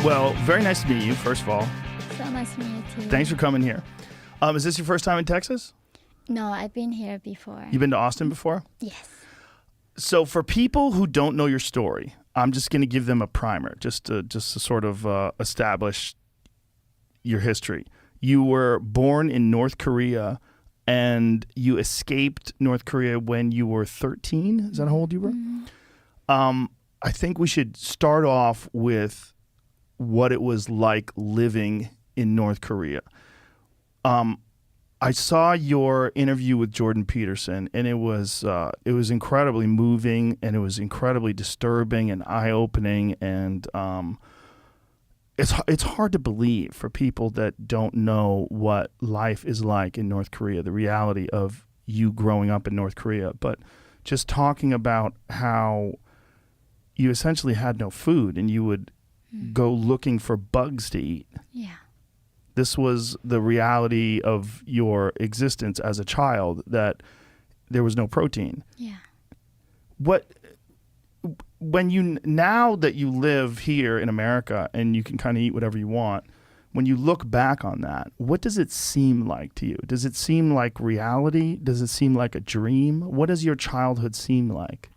Well, very nice to meet you, first of all. So nice to meet you too. Thanks for coming here. Is this your first time in Texas? No, I've been here before. You've been to Austin before? Yes. So for people who don't know your story, I'm just going to give them a primer, just to sort of establish your history. You were born in North Korea, and you escaped North Korea when you were 13. Is that how old you were? Mm-hmm. I think we should start off with what it was like living in North Korea. I saw your interview with Jordan Peterson, and it was incredibly moving, and it was incredibly disturbing and eye-opening, and it's hard to believe for people that don't know what life is like in North Korea, the reality of you growing up in North Korea. But just talking about how you essentially had no food, and you would go looking for bugs to eat. Yeah. This was the reality of your existence as a child, that there was no protein. Yeah. Now that you live here in America and you can kind of eat whatever you want, when you look back on that, what does it seem like to you? Does it seem like reality? Does it seem like a dream? What does your childhood seem like?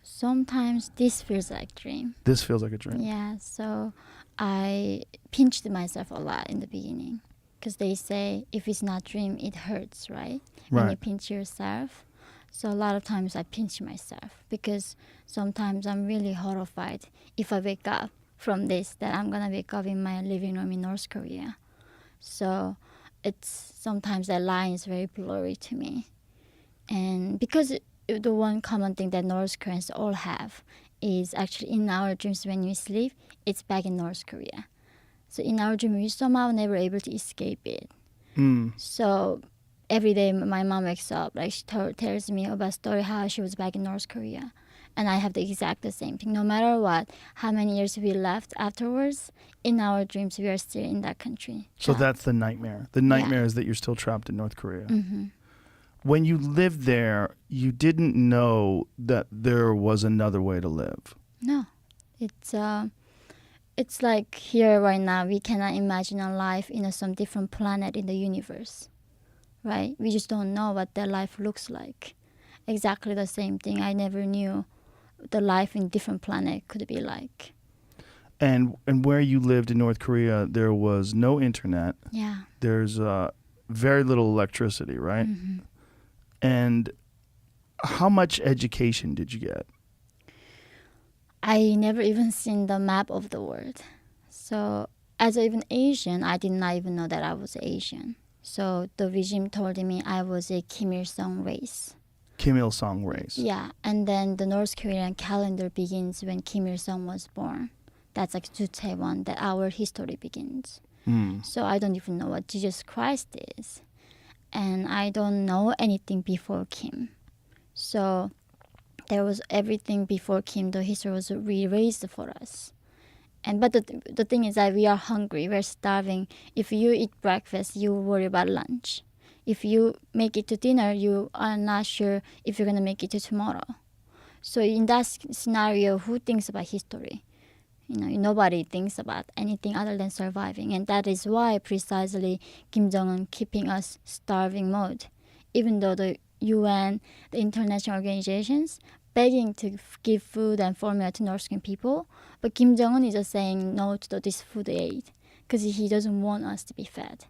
Sometimes this feels like dream. This feels like a dream. Yeah, so I pinched myself a lot in the beginning because they say if it's not dream, it hurts, right? When you pinch yourself. So a lot of times I pinch myself because sometimes I'm really horrified if I wake up from this, that I'm going to wake up in my living room in North Korea. So sometimes that line is very blurry to me. And because the one common thing that North Koreans all have is actually in our dreams when we sleep, it's back in North Korea. So in our dream, we somehow never able to escape it. So every day my mom wakes up, like she tells me about a story how she was back in North Korea. And I have the exact same thing. No matter what, how many years we left afterwards, in our dreams we are still in that country. So that's the nightmare. The nightmare is that you're still trapped in North Korea. Mm-hmm. When you lived there, you didn't know that there was another way to live. No. It's like here right now, we cannot imagine a life in some different planet in the universe, right? We just don't know what that life looks like. Exactly the same thing. I never knew the life in different planet could be like. And where you lived in North Korea, there was no internet. Yeah. There's very little electricity, right? Mm-hmm. And how much education did you get? I never even seen the map of the world. So as even Asian, I did not even know that I was Asian. So the regime told me I was a Kim Il-sung race. Kim Il-sung race. Yeah, and then the North Korean calendar begins when Kim Il-sung was born. That's like to Taiwan, that our history begins. So I don't even know what Jesus Christ is. And I don't know anything before Kim. So there was everything before Kim. The history was erased for us. But the thing is that we are hungry, we're starving. If you eat breakfast, you worry about lunch. If you make it to dinner, you are not sure if you're going to make it to tomorrow. So in that scenario, who thinks about history? Nobody thinks about anything other than surviving. And that is why precisely Kim Jong-un keeping us starving mode. Even though the UN, the international organizations, begging to give food and formula to North Korean people, but Kim Jong-un is just saying no to this food aid because he doesn't want us to be fed.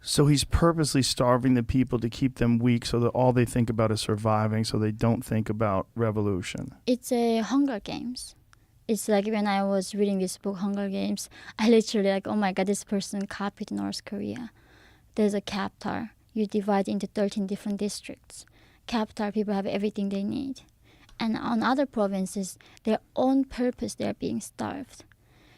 So he's purposely starving the people to keep them weak so that all they think about is surviving, so they don't think about revolution. It's a Hunger Games. It's like when I was reading this book, Hunger Games, I literally like, oh my God, this person copied North Korea. There's a capital. You divide into 13 different districts. Capital people have everything they need. And on other provinces, their own purpose, they're being starved.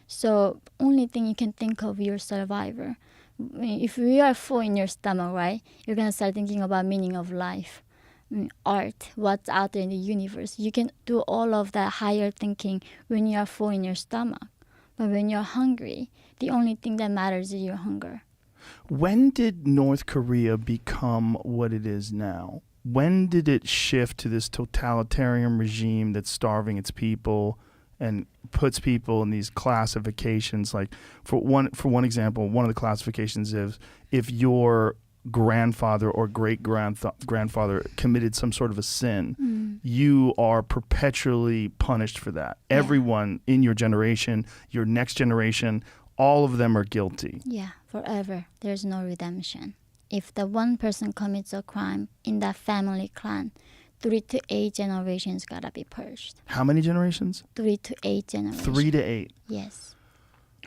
So only thing you can think of, your survivor. If you are full in your stomach, right, you're going to start thinking about meaning of life. Art, what's out there in the universe. You can do all of that higher thinking when you are full in your stomach. But when you're hungry, the only thing that matters is your hunger. When did North Korea become what it is now? When did it shift to this totalitarian regime that's starving its people and puts people in these classifications. Like for one example, one of the classifications is if your grandfather or great grandfather committed some sort of a sin, you are perpetually punished for that. Yeah. Everyone in your generation, your next generation, all of them are guilty. Yeah, forever. There's no redemption. If the one person commits a crime in that family clan, 3 to 8 generations gotta be purged. How many generations? 3 to 8 generations. 3 to 8. Yes.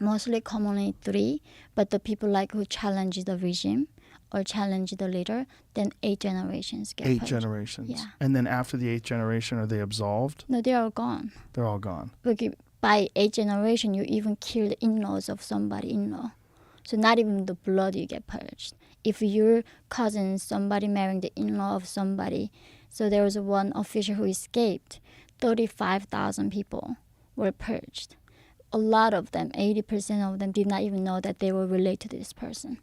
Mostly commonly 3, but the people like who challenge the regime or challenge the leader, then 8 generations get 8 purged. generations. Yeah. And then after the 8th generation, are they absolved? No, they are gone. They're all gone. Because by 8th generation, you even kill the in-laws of somebody in-law. So not even the blood you get purged. If your cousin, somebody marrying the in-law of somebody, so there was one official who escaped, 35,000 people were purged. A lot of them, 80% of them, did not even know that they were related to this person.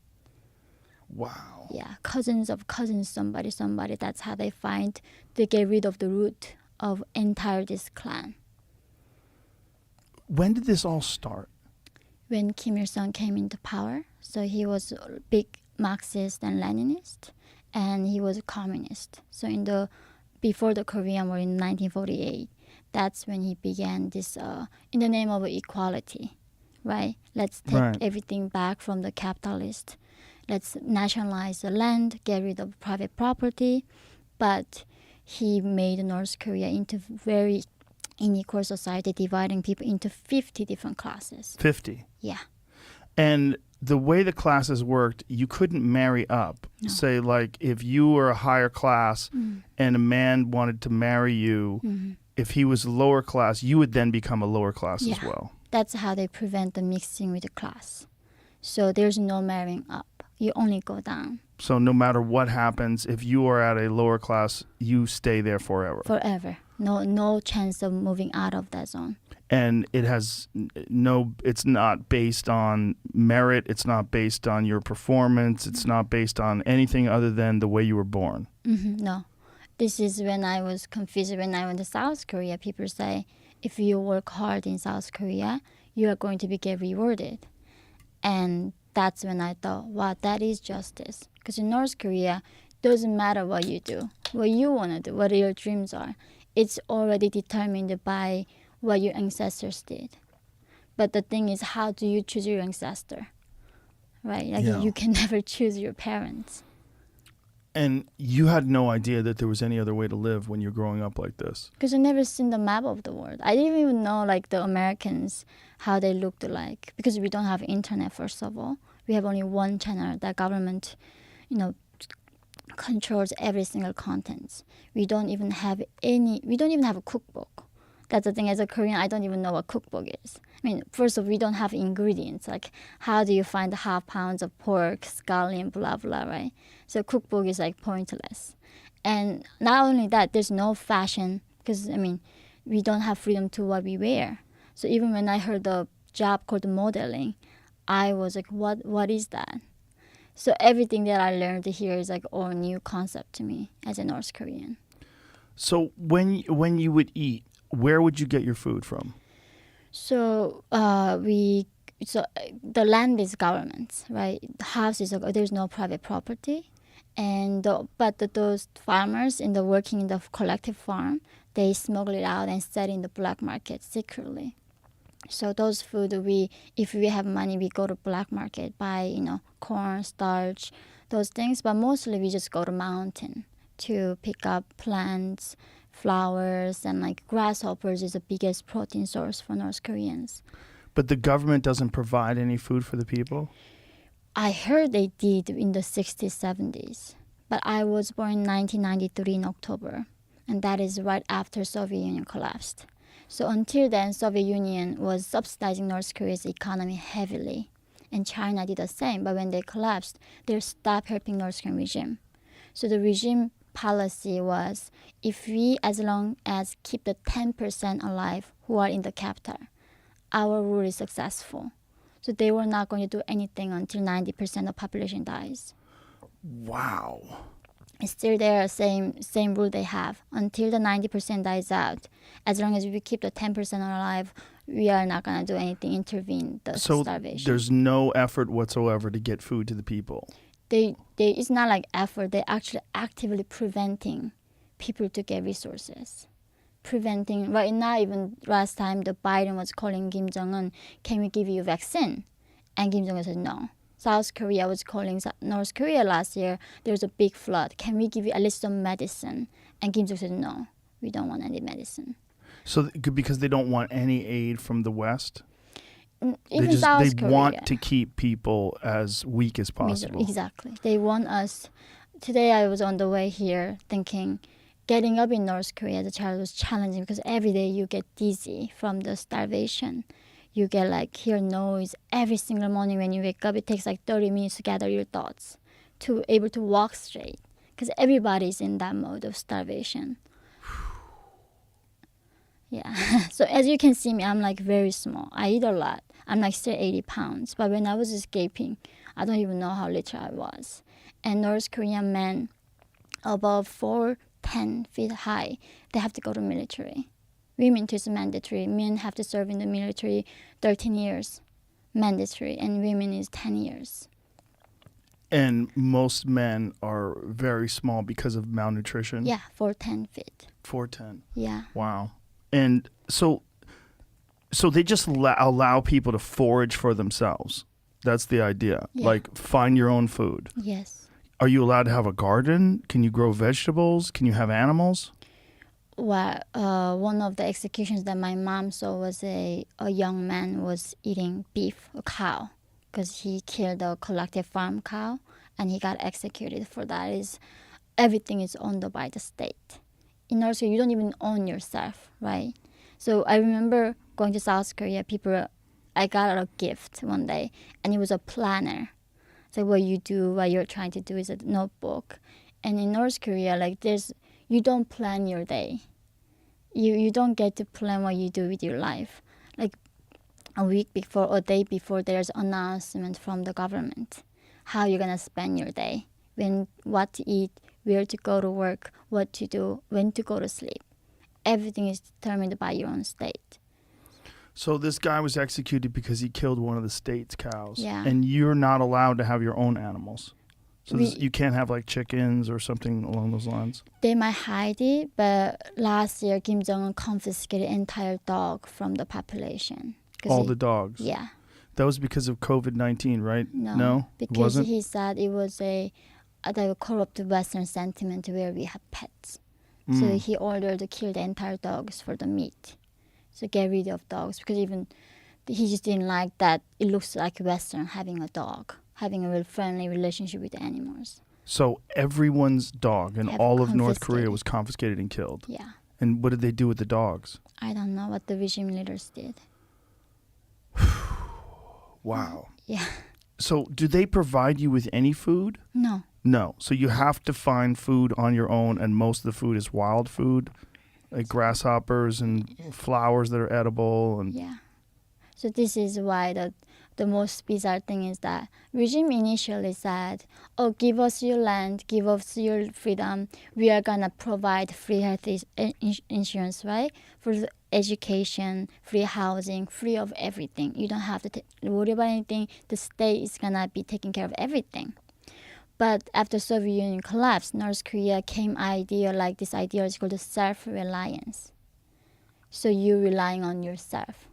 Wow. Yeah, cousins of cousins, somebody. That's how they get rid of the root of entire this clan. When did this all start? When Kim Il-sung came into power, so he was a big Marxist and Leninist, and he was a communist. So before the Korean War in 1948, that's when he began this in the name of equality, right? Let's take everything back from the capitalist. Let's nationalize the land, get rid of private property. But he made North Korea into very unequal society, dividing people into 50 different classes. 50. Yeah. And the way the classes worked, you couldn't marry up. No. Say, like, if you were a higher class and a man wanted to marry you, if he was lower class, you would then become a lower class as well. That's how they prevent the mixing with the class. So there's no marrying up. You only go down. So no matter what happens, if you are at a lower class, you stay there forever. Forever. No chance of moving out of that zone. And it's not based on merit. It's not based on your performance. It's not based on anything other than the way you were born. No. This is when I was confused. When I went to South Korea, people say, if you work hard in South Korea, you are going to get rewarded. And that's when I thought, wow, that is justice. Because in North Korea, doesn't matter what you do, what you want to do, what your dreams are. It's already determined by what your ancestors did. But the thing is, how do you choose your ancestor? Right? Like you can never choose your parents. And you had no idea that there was any other way to live when you're growing up like this. Because I never seen the map of the world. I didn't even know like the Americans, how they looked like. Because we don't have internet, first of all. We have only one channel that government, controls every single content. We don't even have a cookbook. That's the thing, as a Korean, I don't even know what cookbook is. I mean, first of all, we don't have ingredients. Like, how do you find 1/2 pounds of pork, scallion, blah, blah, right? So cookbook is like pointless. And not only that, there's no fashion because, we don't have freedom to what we wear. So even when I heard the job called modeling, I was like, what is that? So everything that I learned here is like all new concept to me as a North Korean. So when you would eat, where would you get your food from? So the land is government's, right? The house is there's no private property, but those farmers working in the collective farm, they smuggle it out and sell it in the black market secretly. So those food if we have money, we go to black market, buy corn, starch, those things. But mostly we just go to mountain to pick up plants, flowers, and like grasshoppers is the biggest protein source for North Koreans. But the government doesn't provide any food for the people? I heard they did in the 60s, 70s. But I was born in 1993 in October. And that is right after Soviet Union collapsed. So until then, Soviet Union was subsidizing North Korea's economy heavily. And China did the same. But when they collapsed, they stopped helping North Korean regime. So the regime policy was, if we as long as keep the 10% alive who are in the capital, our rule is successful. So they were not going to do anything until 90% of the population dies. Wow. It's still there, same rule they have. Until the 90% dies out, as long as we keep the 10% alive, we are not going to do anything, intervene the So starvation. there's no effort whatsoever to get food to the people. It's not like effort. They're actually actively preventing people to get resources. Preventing, right now, even last time the Biden was calling Kim Jong-un, can we give you vaccine? And Kim Jong-un said no. South Korea was calling North Korea last year. There was a big flood. Can we give you at least some medicine? And Kim Jong-un said no, we don't want any medicine. So because they don't want any aid from the West? Even South Korea. Want to keep people as weak as possible. Exactly. They want us. Today I was on the way here thinking, getting up in North Korea as a child was challenging because every day you get dizzy from the starvation. You get hear noise every single morning when you wake up. It takes 30 minutes to gather your thoughts to able to walk straight because everybody's in that mode of starvation. Yeah. So as you can see me, I'm very small. I eat a lot. I'm still 80 pounds. But when I was escaping, I don't even know how little I was. And North Korean men above 4'10" feet high, they have to go to military. Women too is mandatory. Men have to serve in the military 13 years, mandatory, and women is 10 years. And most men are very small because of malnutrition? Yeah, 4'10" feet. 4'10". Yeah. Wow. And so they just allow people to forage for themselves. That's the idea. Yeah. Find your own food. Yes. Are you allowed to have a garden? Can you grow vegetables? Can you have animals? Well, one of the executions that my mom saw was a young man was eating beef, a cow, because he killed a collective farm cow, and he got executed for that. Everything is owned by the state. In North Korea, you don't even own yourself, right? So I remember going to South Korea, I got a gift one day, and it was a planner. So what you're trying to do is a notebook. And in North Korea, you don't plan your day. You don't get to plan what you do with your life. A week before or a day before, there's announcement from the government how you're gonna spend your day, what to eat, where to go to work, what to do, when to go to sleep. Everything is determined by your own state. So this guy was executed because he killed one of the state's cows. Yeah. And you're not allowed to have your own animals. So you can't have chickens or something along those lines? They might hide it, but last year Kim Jong-un confiscated entire dog from the population. All the dogs? Yeah. That was because of COVID-19, right? No? Because it wasn't? He said it was the corrupt Western sentiment where we have pets. So he ordered to kill the entire dogs for the meat. So get rid of dogs because even he just didn't like that it looks like Western having a dog, having a real friendly relationship with the animals. So everyone's dog in all of North Korea was confiscated and killed? Yeah. And what did they do with the dogs? I don't know what the regime leaders did. Wow. Yeah. So do they provide you with any food? No. No. So you have to find food on your own, and most of the food is wild food, like grasshoppers and flowers that are edible. And yeah. So this is why the most bizarre thing is that regime initially said, oh, give us your land, give us your freedom. We are going to provide free health insurance, right? For the education, free housing, free of everything. You don't have to worry about anything. The state is going to be taking care of everything. But after Soviet Union collapsed, North Korea came this idea is called self-reliance. So you're relying on yourself.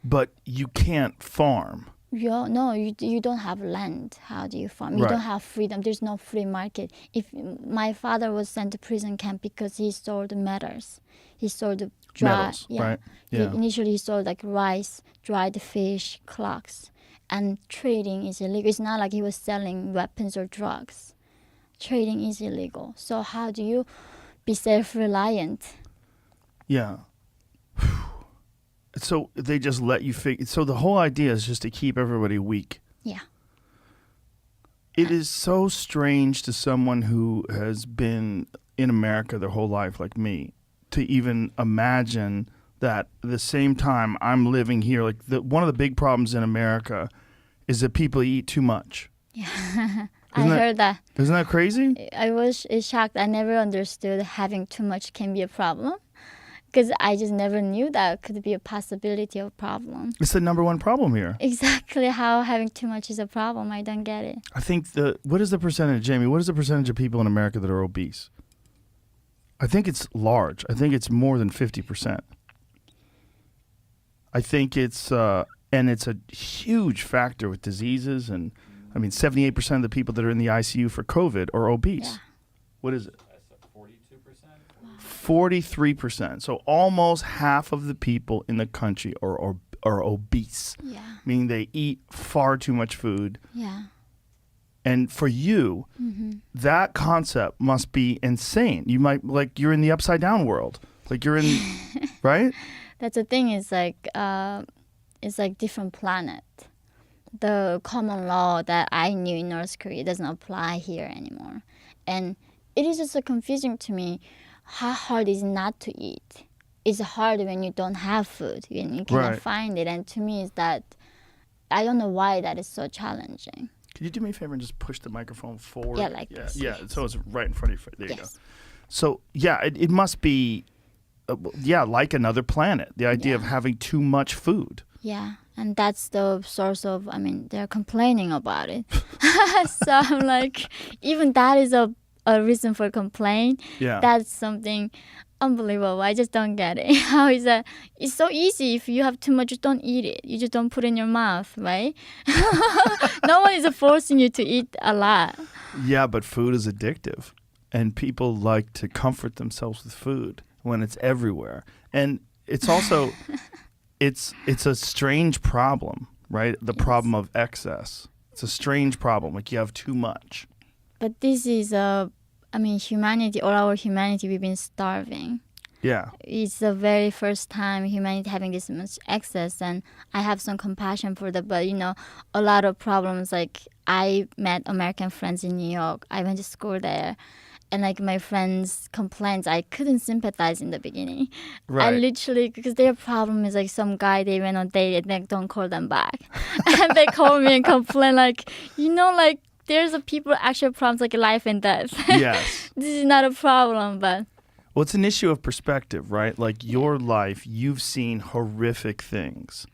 But you can't farm. You don't have land. How do you farm? You don't have freedom. There's no free market. If my father was sent to prison camp because he sold metals, he sold metals, right? Yeah. Initially he sold rice, dried fish, clocks, and trading is illegal. It's not like he was selling weapons or drugs. Trading is illegal. So how do you be self-reliant? Yeah. So they just let you figure. So the whole idea is just to keep everybody weak. Yeah. It is so strange to someone who has been in America their whole life, like me, to even imagine that at the same time I'm living here. One of the big problems in America is that people eat too much. Yeah. I heard that. Isn't that crazy? I was shocked. I never understood having too much can be a problem. Because I just never knew that could be a possibility of problem. It's the number one problem here. Exactly how having too much is a problem. I don't get it. I think what is the percentage, Jamie? What is the percentage of people in America that are obese? I think it's large. I think it's more than 50%. I think it's and it's a huge factor with diseases, and I mean 78% of the people that are in the ICU for COVID are obese. Yeah. What is it? 42%. 43%. So almost half of the people in the country are obese, Yeah. meaning they eat far too much food. Yeah. And for you, that concept must be insane. You might you're in the upside down world. Like you're in, right? That's the thing. It's like different planet. The common law that I knew in North Korea doesn't apply here anymore, and it is just so confusing to me. How hard is it not to eat? It's hard when you don't have food and you cannot Right. find it. And to me, is that I don't know why that is so challenging. Can you do me a favor and just push the microphone forward? Yeah, like this. Yeah, so it's right in front of you. There you go. Yes. So, yeah, it must be, like another planet. The idea of Yeah. having too much food. Yeah, and that's the source of. I mean, they're complaining about it. So I'm like, even that is a reason for complaint. Yeah. That's something unbelievable. I just don't get it. How is that? It's so easy. If you have too much, just don't eat it. You just don't put it in your mouth, right? No one is forcing you to eat a lot. Yeah, but food is addictive. And people like to comfort themselves with food when it's everywhere. And it's also, it's a strange problem, right? The problem of excess. It's a strange problem. Like you have too much. But this is humanity, or our humanity, we've been starving. Yeah. It's the very first time humanity having this much access, and I have some compassion for that. But a lot of problems. Like I met American friends in New York. I went to school there, and like my friends' complaints, I couldn't sympathize in the beginning. Right. I literally, because their problem is like some guy they went on a date and they don't call them back, and they call me and complain like there's a people actual problems like life and death. Yes. This is not a problem, but. Well, it's an issue of perspective, right? Like your life, you've seen horrific things,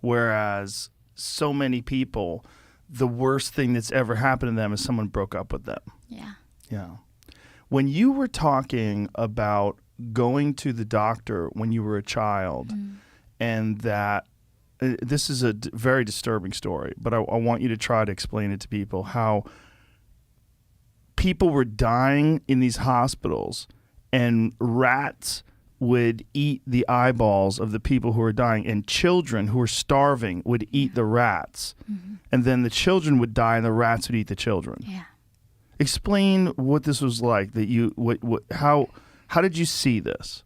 whereas so many people, the worst thing that's ever happened to them is someone broke up with them. Yeah. Yeah. When you were talking about going to the doctor when you were a child, and that this is a very disturbing story, but I want you to try to explain it to people, how people were dying in these hospitals and rats would eat the eyeballs of the people who were dying, and children who were starving would eat the rats. And then the children would die and the rats would eat the children. Yeah. Explain what this was like, how did you see this?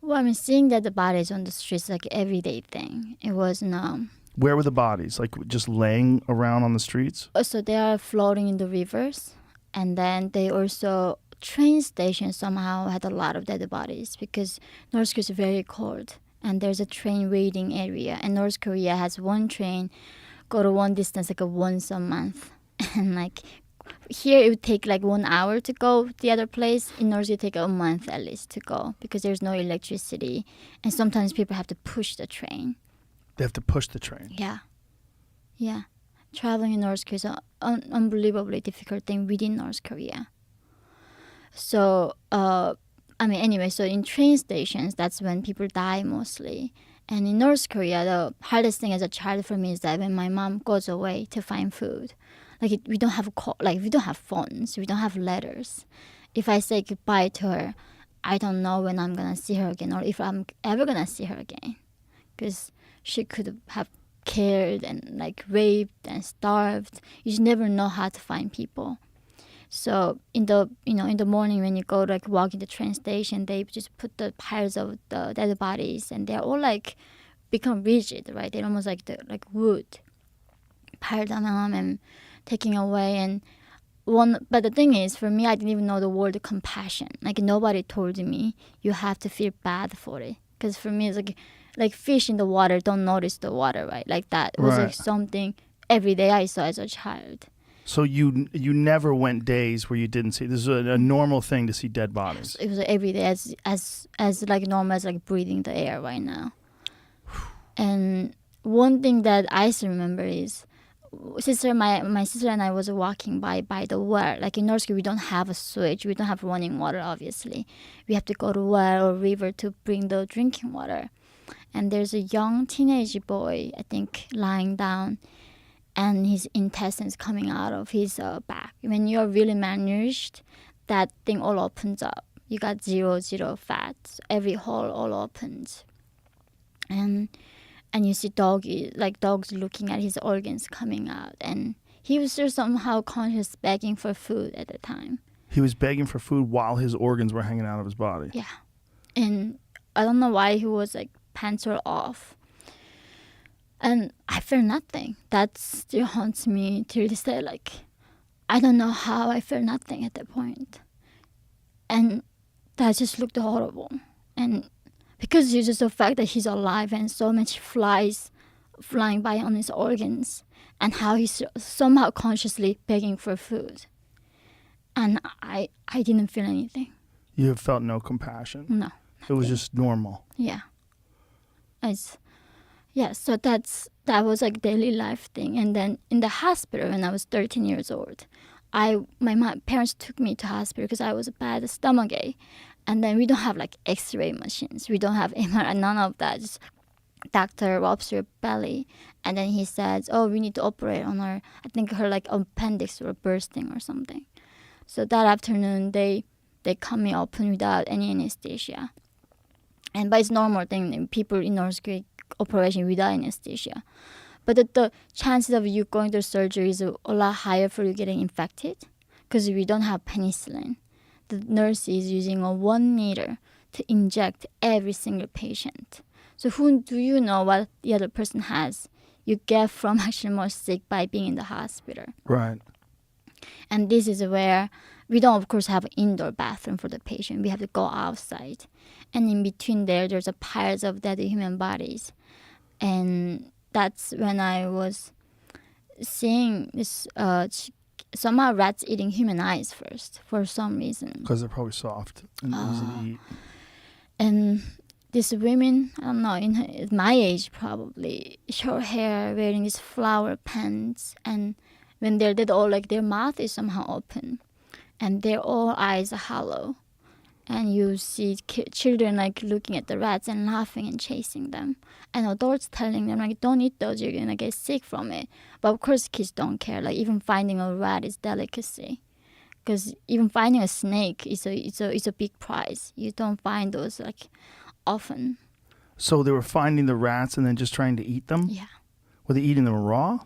Well, seeing that the bodies on the streets like everyday thing. It was Where were the bodies? Like just laying around on the streets? also they are floating in the rivers, and then they also train station somehow had a lot of dead bodies because North Korea is very cold, and there's a train waiting area, and North Korea has one train go to one distance like once a month, and like here it would take like 1 hour to go the other place. In North, it take a month at least to go because there's no electricity, and sometimes people have to push the train. They have to push the train. Yeah. Traveling in North Korea is an unbelievably difficult thing within North Korea. So, anyway, so in train stations, that's when people die mostly. And in North Korea, the hardest thing as a child for me is that when my mom goes away to find food, we don't have we don't have phones, we don't have letters. If I say goodbye to her, I don't know when I'm gonna see her again or if I'm ever gonna see her again, because she could have killed and like raped and starved. You just never know how to find people. So in the morning when you go to walk in the train station, they just put the piles of the dead bodies, and they're all become rigid, right? They're almost like wood, piled them up and taking away. And but the thing is, for me, I didn't even know the word compassion. Nobody told me you have to feel bad for it, because for me it's like fish in the water don't notice the water, right? Like that. It was Right. something every day I saw as a child. So you never went days where you didn't see. This is a normal thing to see dead bodies. It was every day as like normal as like breathing the air right now. And one thing that I still remember is my sister and I was walking by the well. Like in North Korea, we don't have a switch. We don't have running water, obviously. We have to go to well or river to bring the drinking water. And there's a young teenage boy, I think, lying down, and his intestines coming out of his back. When you're really malnourished, that thing all opens up. You got zero fat. Every hole all opens. And you see dogs looking at his organs coming out. And he was still somehow conscious, begging for food at the time. He was begging for food while his organs were hanging out of his body. Yeah. And I don't know why he was like pants were off. And I felt nothing. That still haunts me till this day. Like, I don't know how I felt nothing at that point. And that just looked horrible. And because it's just the fact that he's alive and so much flies flying by on his organs, and how he's somehow consciously begging for food. And I didn't feel anything. You have felt no compassion? No. Nothing. It was just normal? Yeah. So that was like daily life thing. And then in the hospital when I was 13 years old, my parents took me to hospital because I was a bad stomach ache. And then we don't have like X-ray machines. We don't have MRI, none of that. Just doctor rubs your belly, and then he says, "Oh, we need to operate on her. I think her like appendix were bursting or something." So that afternoon, they cut me open without any anesthesia. And but it's normal thing. People in North Korea operation without anesthesia. But the chances of you going to surgery is a lot higher for you getting infected because we don't have penicillin. The nurse is using a 1 needle to inject every single patient. So who do you know what the other person has? You get from actually more sick by being in the hospital. Right. And this is where we don't, of course, have an indoor bathroom for the patient. We have to go outside. And in between there's a piles of dead human bodies. And that's when I was seeing this somehow rats eating human eyes first for some reason. Because they're probably soft and easy to eat. And these women, I don't know, in my age probably, short hair, wearing these flower pants, and when they're dead, all like their mouth is somehow open, and their all eyes are hollow, and you see children like looking at the rats and laughing and chasing them, and adults telling them like, "Don't eat those, you're gonna get sick from it." But of course, kids don't care. Like even finding a rat is delicacy, because even finding a snake is a big prize. You don't find those like often. So they were finding the rats and then just trying to eat them? Yeah. Were they eating them raw?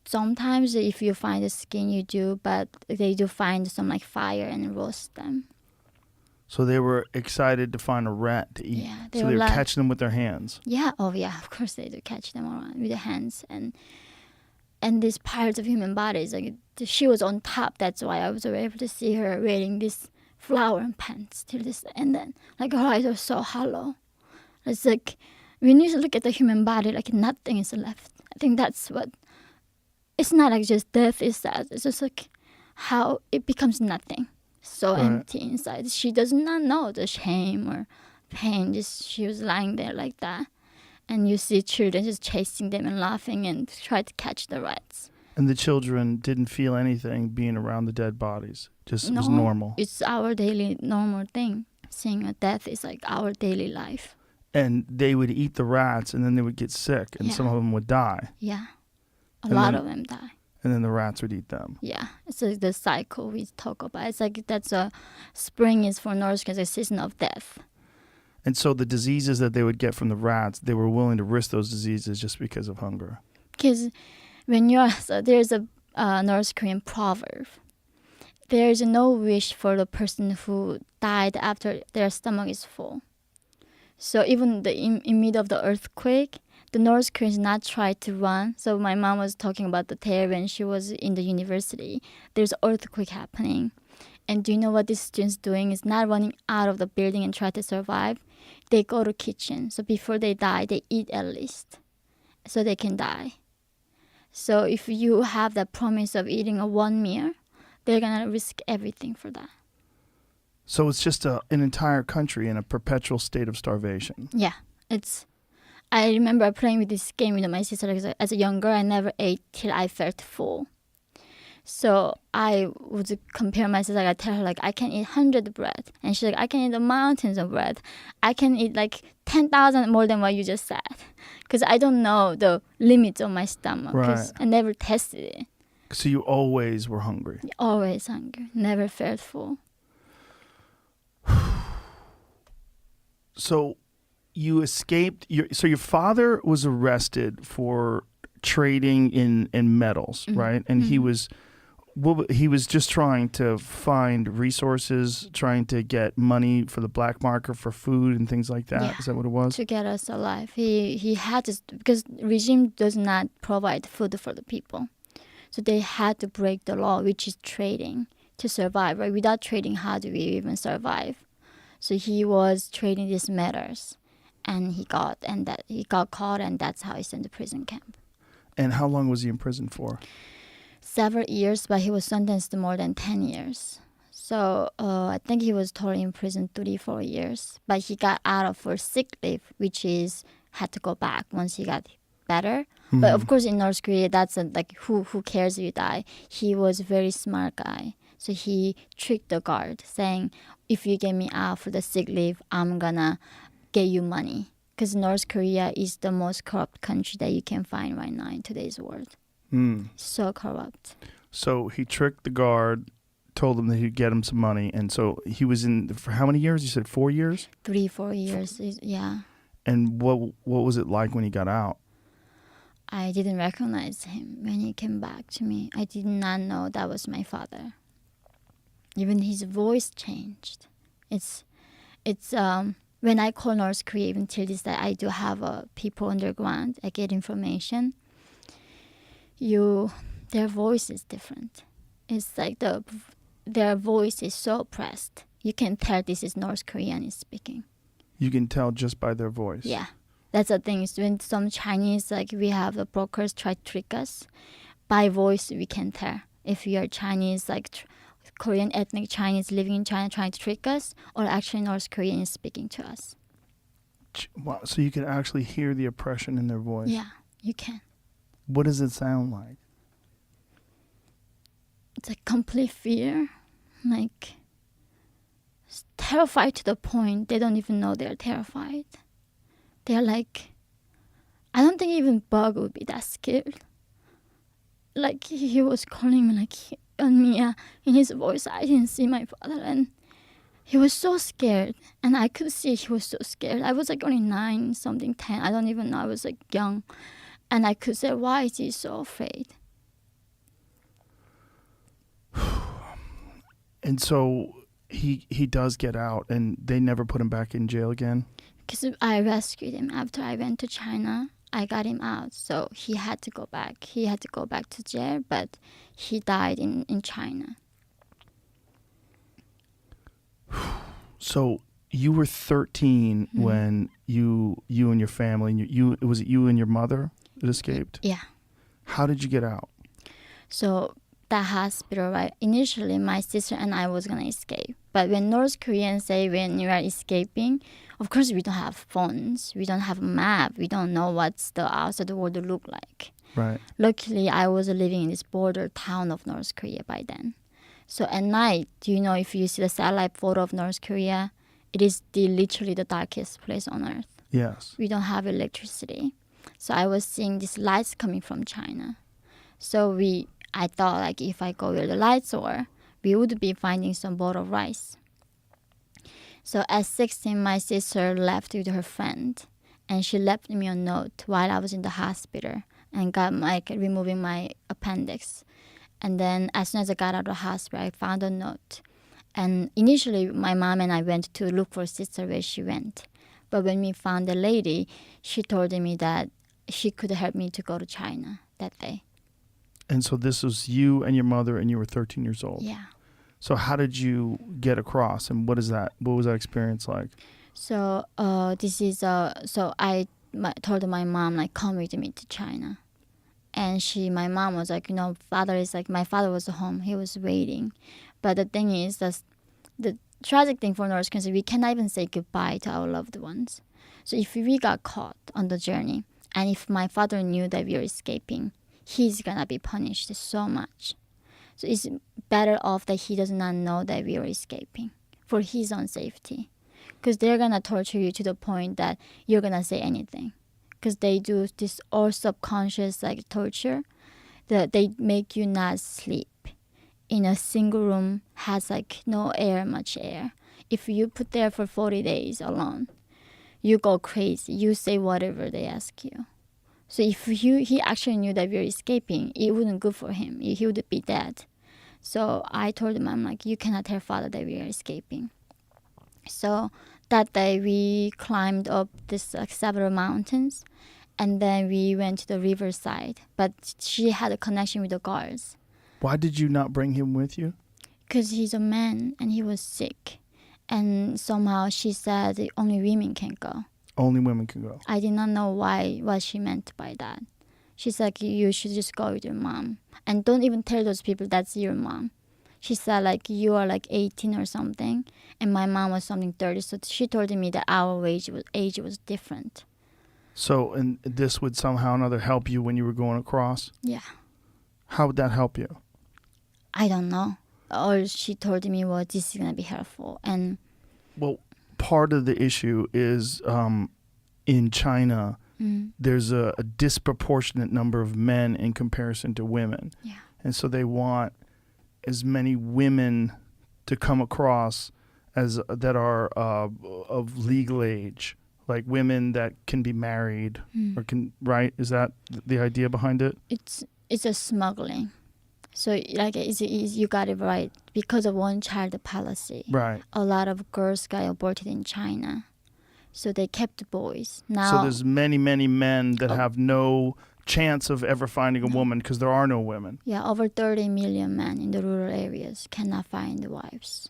Sometimes if you find the skin, you do, but they do find some like fire and roast them. So they were excited to find a rat to eat. Yeah, so they were catching them with their hands. Yeah, oh yeah, of course they do catch them around with their hands. And these piles of human bodies, like she was on top. That's why I was able to see her wearing this flower pants till this, and then like her eyes are so hollow. It's like when you look at the human body, like nothing is left. I think that's what. It's not like just death is sad. It's just like how it becomes nothing, so empty inside. She does not know the shame or pain. Just she was lying there like that, and you see children just chasing them and laughing and try to catch the rats. And the children didn't feel anything being around the dead bodies. Just it was No, normal. It's our daily normal thing. Seeing a death is like our daily life. And they would eat the rats, and then they would get sick, and some of them would die. Yeah, a lot of them die. And then the rats would eat them. Yeah, it's like the cycle we talk about. It's like that's a spring is for North Korea, a season of death. And so the diseases that they would get from the rats, they were willing to risk those diseases just because of hunger. Because when there's a North Korean proverb. There's no wish for the person who died after their stomach is full. So even in middle of the earthquake, the North Koreans not try to run. So my mom was talking about the day when she was in the university. There's earthquake happening. And do you know what these students doing? Is not running out of the building and try to survive. They go to kitchen. So before they die, they eat at least. So they can die. So if you have that promise of eating a one meal, they're gonna risk everything for that. So it's just an entire country in a perpetual state of starvation. Yeah, I remember playing with this game with my sister as a young girl. I never ate till I felt full. So I would compare myself. Like I tell her, like I can eat 100 bread, and she's like, I can eat the mountains of bread. I can eat like 10,000 more than what you just said, because I don't know the limits of my stomach. Because I never tested it. So you always were hungry. Always hungry. Never felt full. So you escaped. Your father was arrested for trading in metals, right? And he was just trying to find resources, trying to get money for the black market for food and things like that. Yeah. Is that what it was? To get us alive. He had to, because regime does not provide food for the people. So they had to break the law, which is trading, to survive. Right? Without trading, how do we even survive? So he was trading these metals, and he got caught, and that's how he's in the prison camp. And how long was he in prison for? Several years, but he was sentenced to more than 10 years. So I think he was totally in prison 34 years. But he got out of for sick leave, which is had to go back once he got better. Mm-hmm. But of course in North Korea, that's like who cares if you die. He was a very smart guy. So he tricked the guard saying, if you get me out for the sick leave, I'm gonna get you money. Because North Korea is the most corrupt country that you can find right now in today's world. So corrupt. So he tricked the guard, told him that he'd get him some money. And so he was in for how many years? You said 4 years? 4 years, yeah. And what was it like when he got out? I didn't recognize him when he came back to me. I did not know that was my father. Even his voice changed. It's when I call North Korea, even till this day, I do have people underground. I get information. Their voice is different. It's like their voice is so oppressed. You can tell this is North Korean is speaking. You can tell just by their voice. Yeah, that's the thing. Is when some Chinese, like we have the brokers try to trick us, by voice we can tell if you are Chinese, like Korean ethnic Chinese living in China trying to trick us, or actually North Korean is speaking to us. Wow, so you can actually hear the oppression in their voice. Yeah, you can. What does it sound like? It's a complete fear, like terrified to the point they don't even know they're terrified. They're like, I don't think even Bug would be that scared. Like he was calling me like Yeonmi in his voice. I didn't see my father, and he was so scared, and I could see he was so scared. I was like only 9 something 10. I don't even know. I was like young, and I could say, why is he so afraid? And so he does get out, and they never put him back in jail again? Because I rescued him after I went to China. I got him out, so he had to go back. He had to go back to jail, but he died in China. So you were 13 when you and your family, was it you and your mother that escaped? Yeah. How did you get out? So that hospital, right? Initially, my sister and I was gonna escape, but when North Koreans say when you are escaping, of course we don't have phones, we don't have a map, we don't know what's the outside world look like. Right. Luckily, I was living in this border town of North Korea by then. So at night, do you know if you see the satellite photo of North Korea, it is literally the darkest place on earth. Yes. We don't have electricity. So I was seeing these lights coming from China. So I thought like if I go where the lights are, we would be finding some bowl of rice. So at 16, my sister left with her friend, and she left me a note while I was in the hospital and got removing my appendix. And then as soon as I got out of the hospital, I found a note. And initially, my mom and I went to look for sister where she went. But when we found the lady, she told me that she could help me to go to China that day. And so this was you and your mother, and you were 13 years old. Yeah. So how did you get across, and what was that experience like? So I told my mom, like, come with me to China. And my mom was like, father is like, my father was home. He was waiting. But the thing is, the tragic thing for North Korea is we cannot even say goodbye to our loved ones. So if we got caught on the journey, and if my father knew that we were escaping, he's gonna be punished so much. So it's better off that he does not know that we are escaping for his own safety. Because they're gonna torture you to the point that you're gonna say anything. Because they do this all subconscious like torture that they make you not sleep in a single room, has like no air, much air. If you put there for 40 days alone, you go crazy. You say whatever they ask you. So if he actually knew that we were escaping, it wouldn't good for him. He would be dead. So I told him, I'm like, you cannot tell father that we are escaping. So that day we climbed up this like several mountains, and then we went to the riverside. But she had a connection with the guards. Why did you not bring him with you? Because he's a man and he was sick. And somehow she said only women can go. Only women can go. I did not know what she meant by that. She's like, you should just go with your mom. And don't even tell those people that's your mom. She said like, you are like 18 or something. And my mom was something 30. So she told me that our age was different. So, and this would somehow or another help you when you were going across? Yeah. How would that help you? I don't know. Or she told me, well, this is going to be helpful. And well, part of the issue is in China, there's a disproportionate number of men in comparison to women. Yeah. And so they want as many women to come across as that are of legal age, like women that can be married or can, right? Is that the idea behind it? It's a smuggling. So like you got it right. Because of one child policy, right? A lot of girls got aborted in China. So they kept the boys. Now, so there's many men that have no chance of ever finding a woman because there are no women. Yeah, over 30 million men in the rural areas cannot find wives.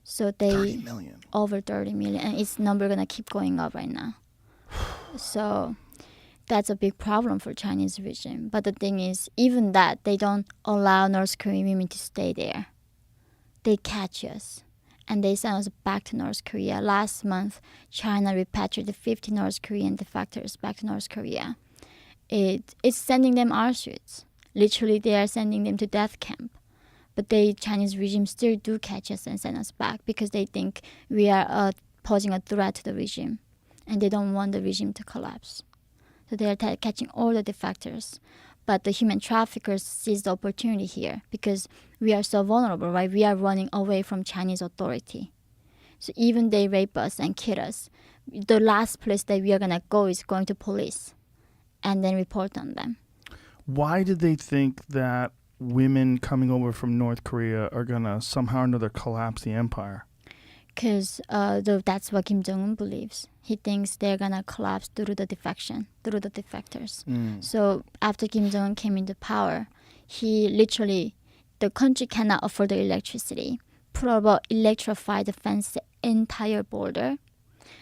So 30 million. Over 30 million, and its number gonna keep going up right now. So that's a big problem for Chinese regime. But the thing is, even that, they don't allow North Korean women to stay there. They catch us, and they send us back to North Korea. Last month, China repatriated 50 North Korean defectors back to North Korea. It's sending them Auschwitz. Literally, they are sending them to death camp. But the Chinese regime still do catch us and send us back because they think we are posing a threat to the regime, and they don't want the regime to collapse. So they are catching all the defectors. But the human traffickers seize the opportunity here because we are so vulnerable, right? We are running away from Chinese authority. So even they rape us and kill us, the last place that we are going to go is going to police and then report on them. Why did they think that women coming over from North Korea are going to somehow or another collapse the empire? Because that's what Kim Jong-un believes. He thinks they're going to collapse through the defection, through the defectors. So after Kim Jong-un came into power, the country cannot afford the electricity. Probably electrify the fence the entire border.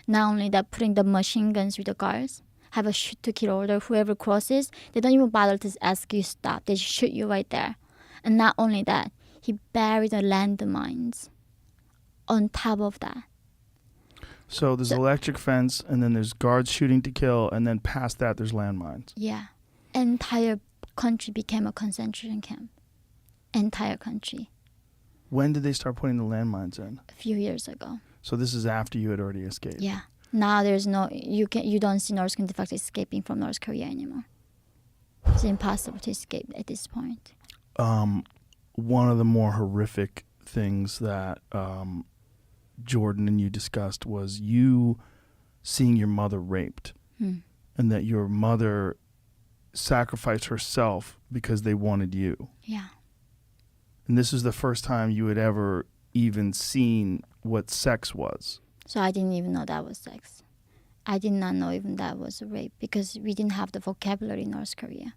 Not only that, putting the machine guns with the guards, have a shoot to kill order. Whoever crosses, they don't even bother to ask you stop. They just shoot you right there. And not only that, he buried the landmines on top of that. So there's electric fence, and then there's guards shooting to kill, and then past that there's landmines. Yeah. Entire country became a concentration camp. Entire country. When did they start putting the landmines in? A few years ago. So this is after you had already escaped. Yeah. Now there's you don't see North Korean defectors escaping from North Korea anymore. It's impossible to escape at this point. One of the more horrific things that Jordan and you discussed was you seeing your mother raped, and that your mother sacrificed herself because they wanted you. Yeah. And this is the first time you had ever even seen what sex was. So I didn't even know that was sex. I did not know even that was rape because we didn't have the vocabulary in North Korea.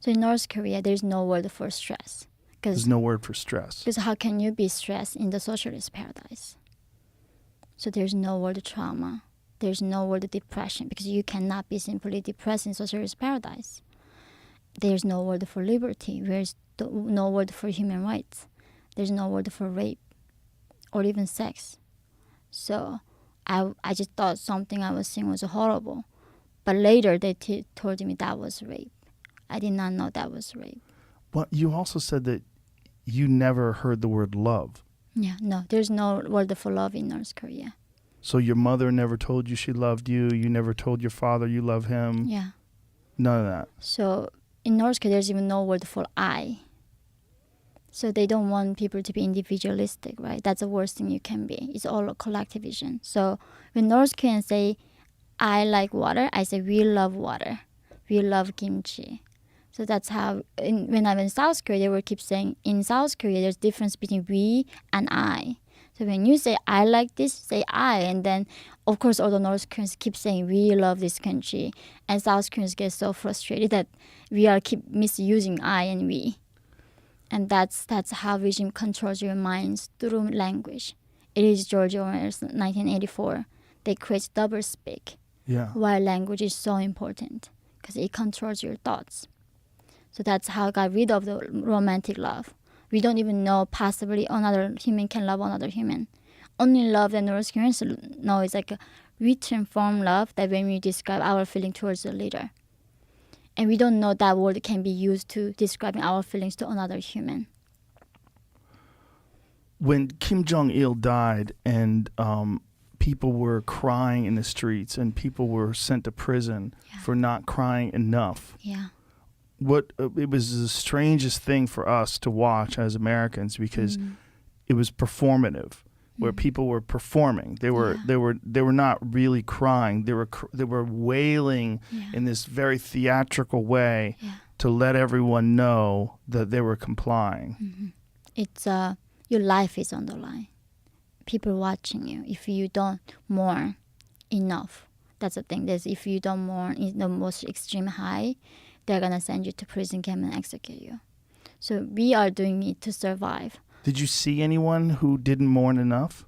So in North Korea, there's no word for stress. There's no word for stress. Because how can you be stressed in the socialist paradise? So there's no word trauma. There's no word depression because you cannot be simply depressed in socialist paradise. there's no word for liberty. There's no word for human rights. There's no word for rape or even sex. So I just thought something I was seeing was horrible. But later they told me that was rape. I did not know that was rape. But you also said that you never heard the word love. Yeah, no, there's no word for love in North Korea. So your mother never told you she loved you. You never told your father you love him. Yeah. None of that. So in North Korea, there's even no word for I. So they don't want people to be individualistic, right? That's the worst thing you can be. It's all a collectivism. So when North Koreans say, I like water, I say, we love water. We love kimchi. So that's how, when I'm in South Korea, they will keep saying, in South Korea, there's difference between we and I. So when you say, I like this, say I. And then, of course, all the North Koreans keep saying, we love this country. And South Koreans get so frustrated that we are keep misusing I and we. And that's how regime controls your minds through language. It is George Orwell's 1984. They create doublespeak. Yeah. Why language is so important, because it controls your thoughts. So that's how I got rid of the romantic love. We don't even know possibly another human can love another human. Only love that North Koreans know is like a written form love that when we describe our feeling towards the leader. And we don't know that word can be used to describing our feelings to another human. When Kim Jong-il died and people were crying in the streets and people were sent to prison for not crying enough. Yeah. It was the strangest thing for us to watch as Americans because it was performative, where people were performing. They were not really crying. They were wailing in this very theatrical way to let everyone know that they were complying. It's your life is on the line. People watching you. If you don't mourn enough, that's the thing. If you don't mourn in the most extreme high, they're gonna send you to prison camp and execute you. So we are doing it to survive. Did you see anyone who didn't mourn enough?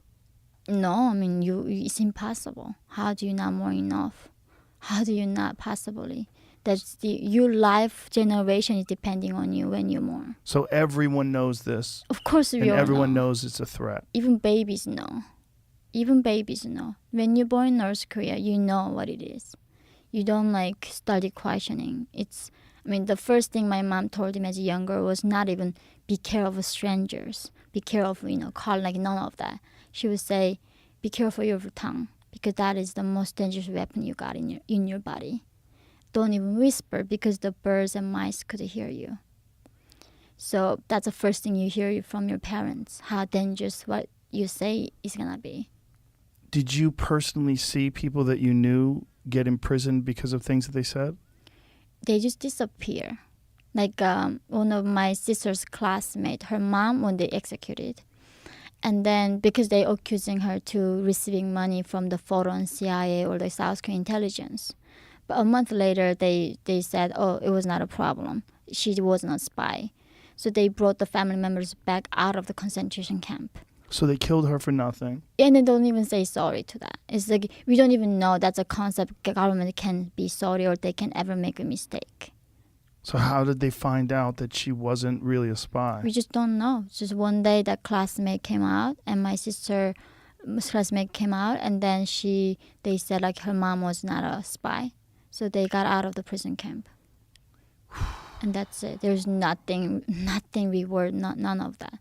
No, I mean, it's impossible. How do you not mourn enough? How do you not possibly? Your life generation is depending on you when you mourn. So everyone knows this. Of course, we and all everyone know. knows it's a threat. Even babies know. Even babies know. When you're born in North Korea, you know what it is. You don't study questioning. The first thing my mom told him as a young girl was not even be careful of strangers. Be careful, call none of that. She would say, be careful of your tongue, because that is the most dangerous weapon you got in your body. Don't even whisper, because the birds and mice could hear you. So that's the first thing you hear from your parents, how dangerous what you say is gonna be. Did you personally see people that you knew get imprisoned because of things that they said? They just disappear. One of my sister's classmates, her mom, when they executed. And then because they accusing her to receiving money from the foreign CIA or the South Korean intelligence. But a month later, they said, oh, it was not a problem. She was not a spy. So they brought the family members back out of the concentration camp. So they killed her for nothing. And they don't even say sorry to that. It's like we don't even know that's a concept government can be sorry or they can ever make a mistake. So how did they find out that she wasn't really a spy? We just don't know. Just one day that classmate came out and my sister's classmate came out and then they said her mom was not a spy. So they got out of the prison camp. And that's it. There's nothing reward, none of that.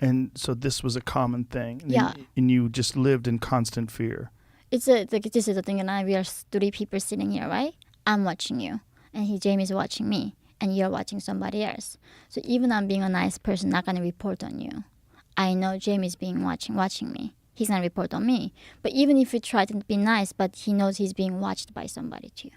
And so this was a common thing. Yeah. And you just lived in constant fear. This is the thing, and we are three people sitting here, right? I'm watching you, and Jamie's watching me, and you're watching somebody else. So even I'm being a nice person, not gonna report on you. I know Jamie's watching me. He's gonna report on me. But even if you try to be nice, but he knows he's being watched by somebody too.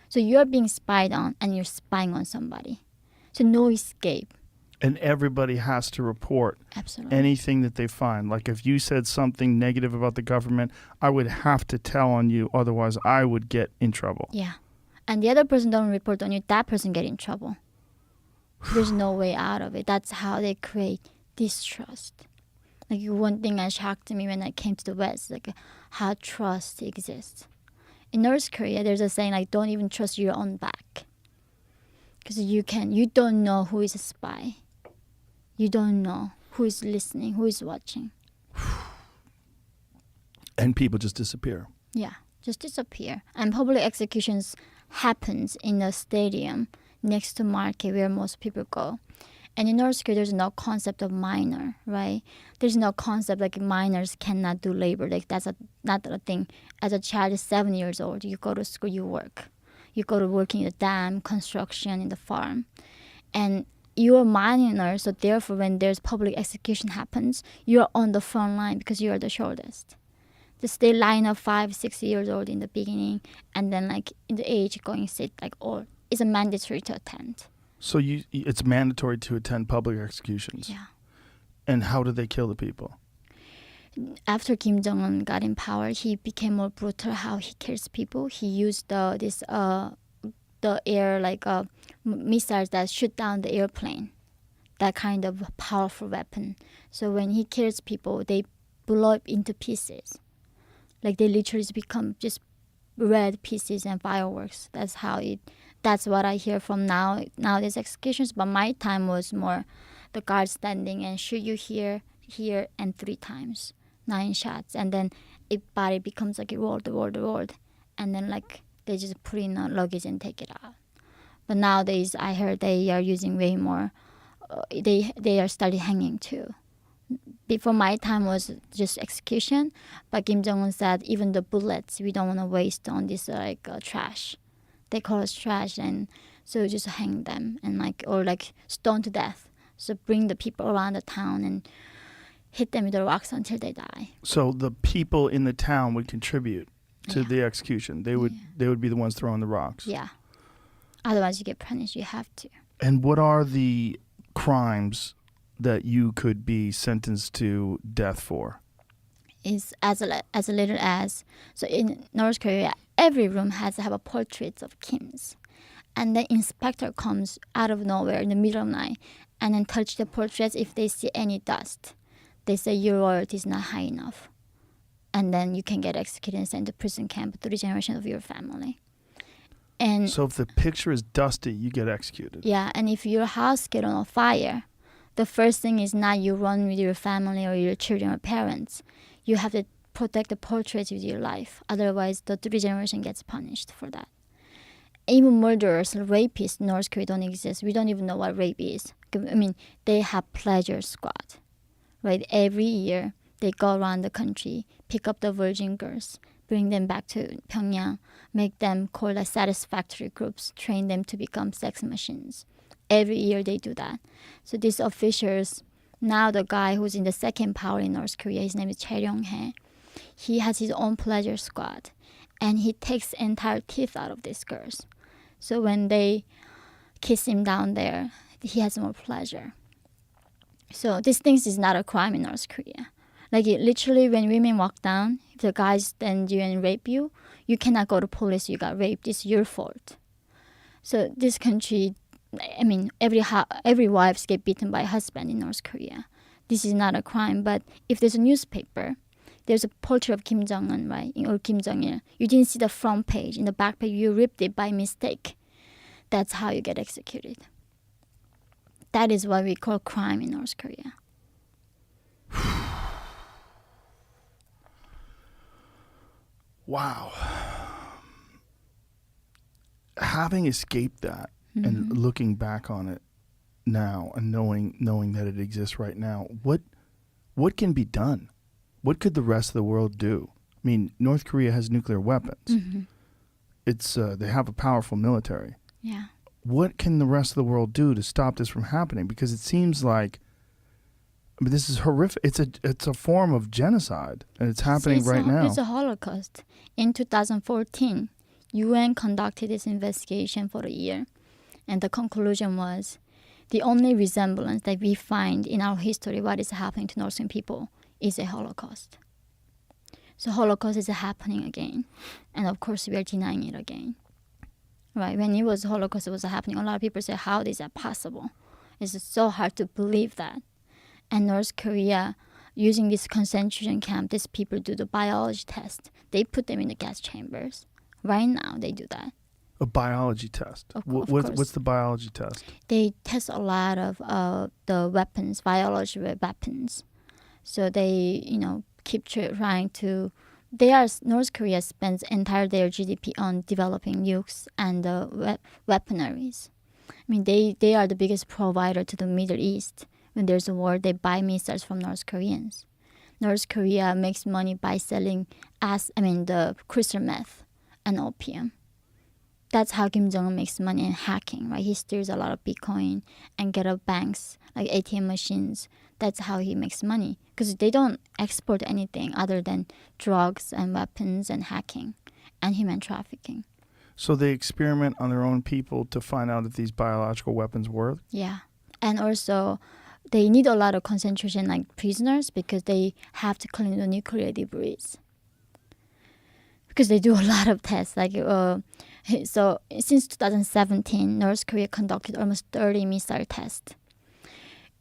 So you're being spied on, and you're spying on somebody. So no escape. And everybody has to report Absolutely. anything that they find. Like if you said something negative about the government, I would have to tell on you. Otherwise, I would get in trouble. Yeah. And the other person don't report on you, that person get in trouble. There's no way out of it. That's how they create distrust. One thing that shocked me when I came to the West, how trust exists. In North Korea, there's a saying don't even trust your own back. Because you don't know who is a spy. You don't know who is listening, who is watching. And people just disappear. Yeah, just disappear. And public executions happens in a stadium next to market where most people go. And in North Korea, there's no concept of minor, right? There's no concept like minors cannot do labor. Like that's not a thing. As a child, 7 years old, you go to school, you work. You go to work in the dam, construction, in the farm. And you're a minor, so therefore when there's public execution happens, you're on the front line because you're the shortest. Just they line up 5-6 years old in the beginning, and then like in the age going sit like all it's a mandatory to attend. So it's mandatory to attend public executions. Yeah. And how did they kill the people? After Kim Jong-un got in power, he became more brutal how he kills people. He used the air missiles that shoot down the airplane, that kind of powerful weapon. So when he kills people, they blow up into pieces. Like they literally become just red pieces and fireworks. That's what I hear from nowadays executions. But my time was more the guard standing and shoot you here, and 3 times, 9 shots, and then a body becomes like a rolled, and then like they just put in a luggage and take it out. But nowadays I heard they are using way more. They are starting hanging too. Before my time was just execution, but Kim Jong-un said even the bullets we don't want to waste on this trash. They call it trash, and so just hang them and or stone to death. So bring the people around the town and hit them with the rocks until they die. So the people in the town would contribute to the execution. They would be the ones throwing the rocks. Yeah. Otherwise you get punished. You have to. And what are the crimes that you could be sentenced to death for? Is as little as, so in North Korea, every room has to have a portrait of Kims, and the inspector comes out of nowhere in the middle of the night and then touch the portraits. If they see any dust, they say your royalty is not high enough, and then you can get executed and sent to prison camp 3 generations of your family. And so if the picture is dusty, you get executed. Yeah, and if your house get on fire, the first thing is not you run with your family or your children or parents. You have to protect the portraits with your life. Otherwise, the 3 generation gets punished for that. Even murderers, rapists in North Korea don't exist. We don't even know what rape is. I mean, they have pleasure squad, right? Every year, they go around the country, pick up the virgin girls, bring them back to Pyongyang, make them call the satisfactory groups, train them to become sex machines. Every year they do that. So these officials, now the guy who's in the second power in North Korea, his name is Choi Ryong-hae, he has his own pleasure squad, and he takes entire teeth out of these girls. So when they kiss him down there, he has more pleasure. So these things is not a crime in North Korea. Literally when women walk down, if the guy stand you and rape you, you cannot go to police, you got raped, it's your fault. So this country, I mean, every wives get beaten by a husband in North Korea. This is not a crime, but if there's a newspaper, there's a portrait of Kim Jong-un, right, or Kim Jong-il. You didn't see the front page. In the back page, you ripped it by mistake. That's how you get executed. That is what we call crime in North Korea. Wow. Having escaped that and looking back on it now and knowing that it exists right now, what can be done? What could the rest of the world do? I mean, North Korea has nuclear weapons. Mm-hmm. They have a powerful military. Yeah. What can the rest of the world do to stop this from happening? Because it seems like, I mean, this is horrific. It's a form of genocide, and it's happening right now. It's a Holocaust. In 2014, UN conducted this investigation for a year, and the conclusion was the only resemblance that we find in our history, what is happening to Northern people, is a Holocaust. So Holocaust is happening again, and of course we are denying it again. Right? When Holocaust was happening, a lot of people say, how is that possible? It's so hard to believe that. And North Korea, using this concentration camp, these people do the biology test. They put them in the gas chambers. Right now, they do that. A biology test. Of What's course. the biology test? They test a lot of the weapons, biological weapons. So they, keep trying to. North Korea spends entire their GDP on developing nukes and weaponaries. I mean, they are the biggest provider to the Middle East. When there's a war, they buy missiles from North Koreans. North Korea makes money by selling the crystal meth and opium. That's how Kim Jong-un makes money in hacking, right? He steals a lot of Bitcoin and get up banks, like ATM machines. That's how he makes money. Because they don't export anything other than drugs and weapons and hacking and human trafficking. So they experiment on their own people to find out if these biological weapons work? Yeah. And also, they need a lot of concentration like prisoners because they have to clean the nuclear debris. Because they do a lot of tests. So since 2017, North Korea conducted almost 30 missile tests.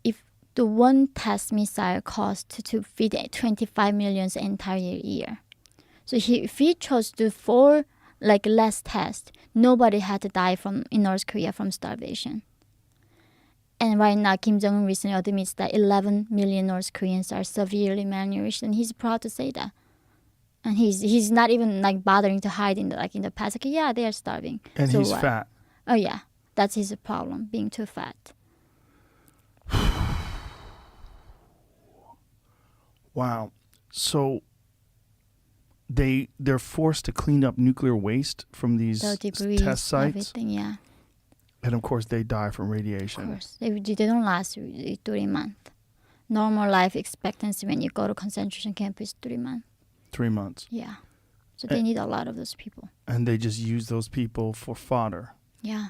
If the one test missile cost to feed 25 million the entire year. So if he chose to do 4 less tests, nobody had to die in North Korea from starvation. And right now, Kim Jong-un recently admits that 11 million North Koreans are severely malnourished, and he's proud to say that. And he's not even bothering to hide in the past. Yeah, they are starving. And so he's what? fat. Oh yeah, that's his problem, being too fat. Wow. So they're forced to clean up nuclear waste from these The debris, test sites, everything, yeah. and of course they die from Of radiation. course, they don't last 3 months. Normal life expectancy when you go to concentration camp is 3 months. 3 months. Yeah, so they need a lot of those people. And they just use those people for fodder. Yeah.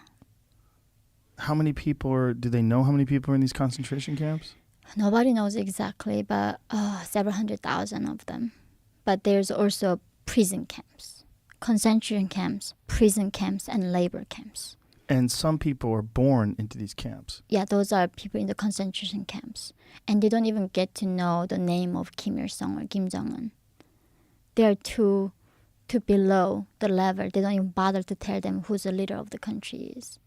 How many people do they know how many people are in these concentration camps? Nobody knows exactly, but several 100,000 of them. But there's also prison camps, concentration camps, prison camps, and labor camps. And some people are born into these camps. Yeah, those are people in the concentration camps. And they don't even get to know the name of Kim Il-sung or Kim Jong-un. They're too below the level. They don't even bother to tell them who the leader of the country is.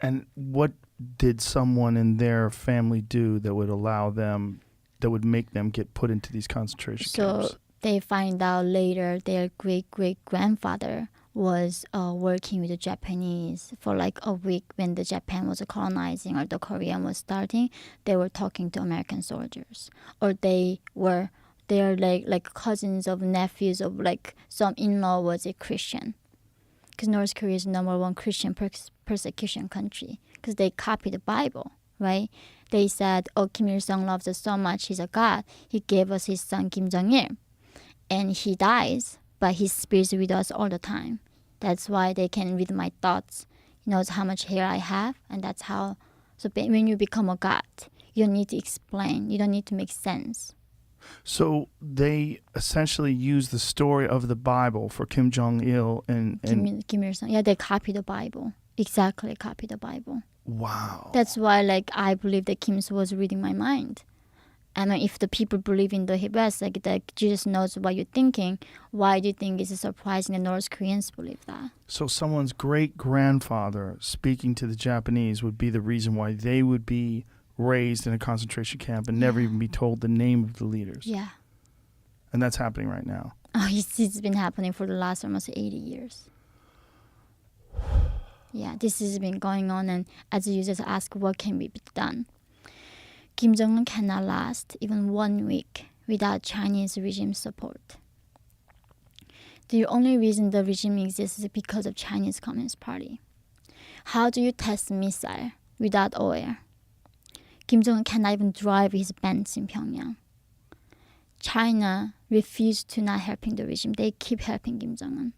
And what did someone in their family do that would make them get put into these concentration camps? So they find out later their great-great-grandfather was working with the Japanese for a week when the Japan was colonizing or the Korean was starting. They were talking to American soldiers, or they're like cousins of nephews of some in-law was a Christian, because North Korea is #1 Christian persecution country because they copied the Bible, right? They said, "Oh, Kim Il-sung loves us so much; he's a god. He gave us his son Kim Jong-il, and he dies, but his spirit's with us all the time. That's why they can read my thoughts. He knows how much hair I have, and that's how." So when you become a god, you don't need to explain. You don't need to make sense. So they essentially use the story of the Bible for Kim Jong-il and Kim Il-sung. Yeah, they copy the Bible. Exactly, copy the Bible. wow. That's why, I believe that Kim was reading my mind. I mean, if the people believe in the West, that Jesus knows what you're thinking, why do you think it's surprising that North Koreans believe that? So someone's great-grandfather speaking to the Japanese would be the reason why they would be raised in a concentration camp and never even be told the name of the leaders. Yeah. And that's happening right now. Oh, it's been happening for the last almost 80 years. Yeah, this has been going on, and as you just ask, what can be done? Kim Jong-un cannot last even 1 week without Chinese regime support. The only reason the regime exists is because of Chinese Communist Party. How do you test missile without oil? Kim Jong-un cannot even drive his Benz in Pyongyang. China refused to not helping the regime. They keep helping Kim Jong-un,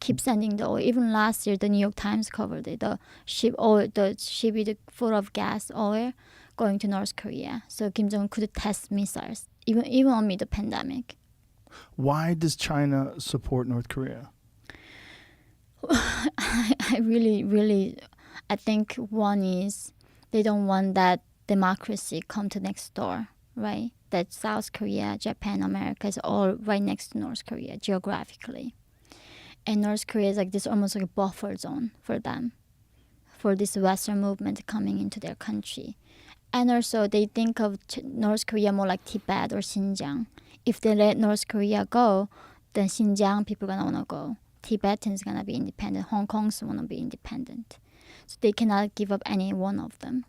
keep sending the oil. Even last year, the New York Times covered it. The ship with full of gas oil going to North Korea. So Kim Jong-un could test missiles, even amid the pandemic. Why does China support North Korea? I really, I think one is they don't want that democracy come to next door, right? That South Korea, Japan, America is all right next to North Korea geographically. And North Korea is like this almost like a buffer zone for them, for this Western movement coming into their country. And also they think of North Korea more like Tibet or Xinjiang. If they let North Korea go, then Xinjiang people gonna wanna go. Tibetans gonna be independent. Hong Kong's wanna be independent. So they cannot give up any one of them.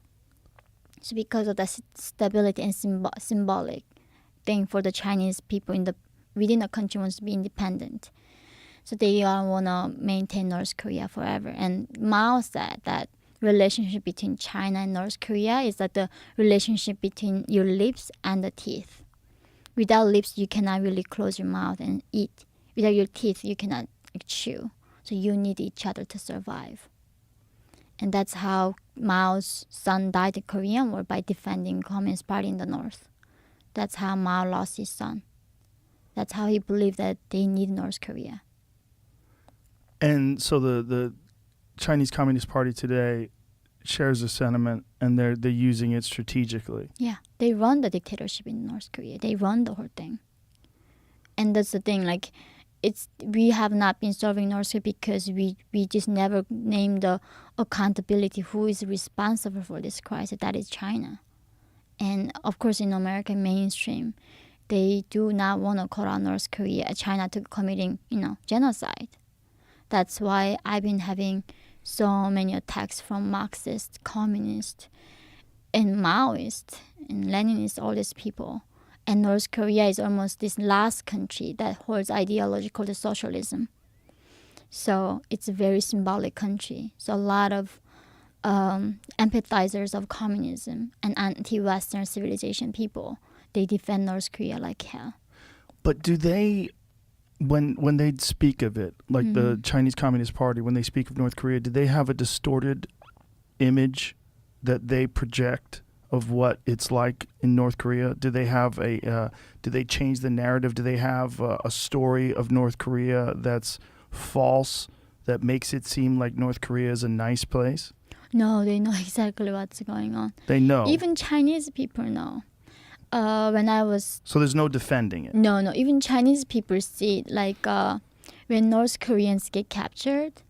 So because of the stability and symbolic thing for the Chinese people within the country wants to be independent. So they wanna maintain North Korea forever. And Mao said that relationship between China and North Korea is like the relationship between your lips and the teeth. Without lips, you cannot really close your mouth and eat. Without your teeth, you cannot chew. So you need each other to survive. And that's how Mao's son died in Korean War, by defending Communist Party in the North. That's how Mao lost his son. That's how he believed that they need North Korea. And so the Chinese Communist Party today shares a sentiment, and they're using it strategically. Yeah, they run the dictatorship in North Korea. They run the whole thing. And that's the thing, like, we have not been serving North Korea because we just never named the accountability who is responsible for this crisis. That is China. And of course, in American mainstream, they do not want to call out North Korea, China, to committing, genocide. That's why I've been having so many attacks from Marxist, communist, and Maoist, and Leninist, all these people. And North Korea is almost this last country that holds ideology called socialism. So it's a very symbolic country. So a lot of empathizers of communism and anti-Western civilization people, they defend North Korea like hell. But do they, when they speak of it, like the Chinese Communist Party, when they speak of North Korea, do they have a distorted image that they project of what it's like in North Korea? Do they have do they change the narrative? Do they have a story of North Korea that's false, that makes it seem like North Korea is a nice place? No, they know exactly what's going on. They know. Even Chinese people know. When I was... So there's no defending it? No. Even Chinese people see it. Like when North Koreans get captured,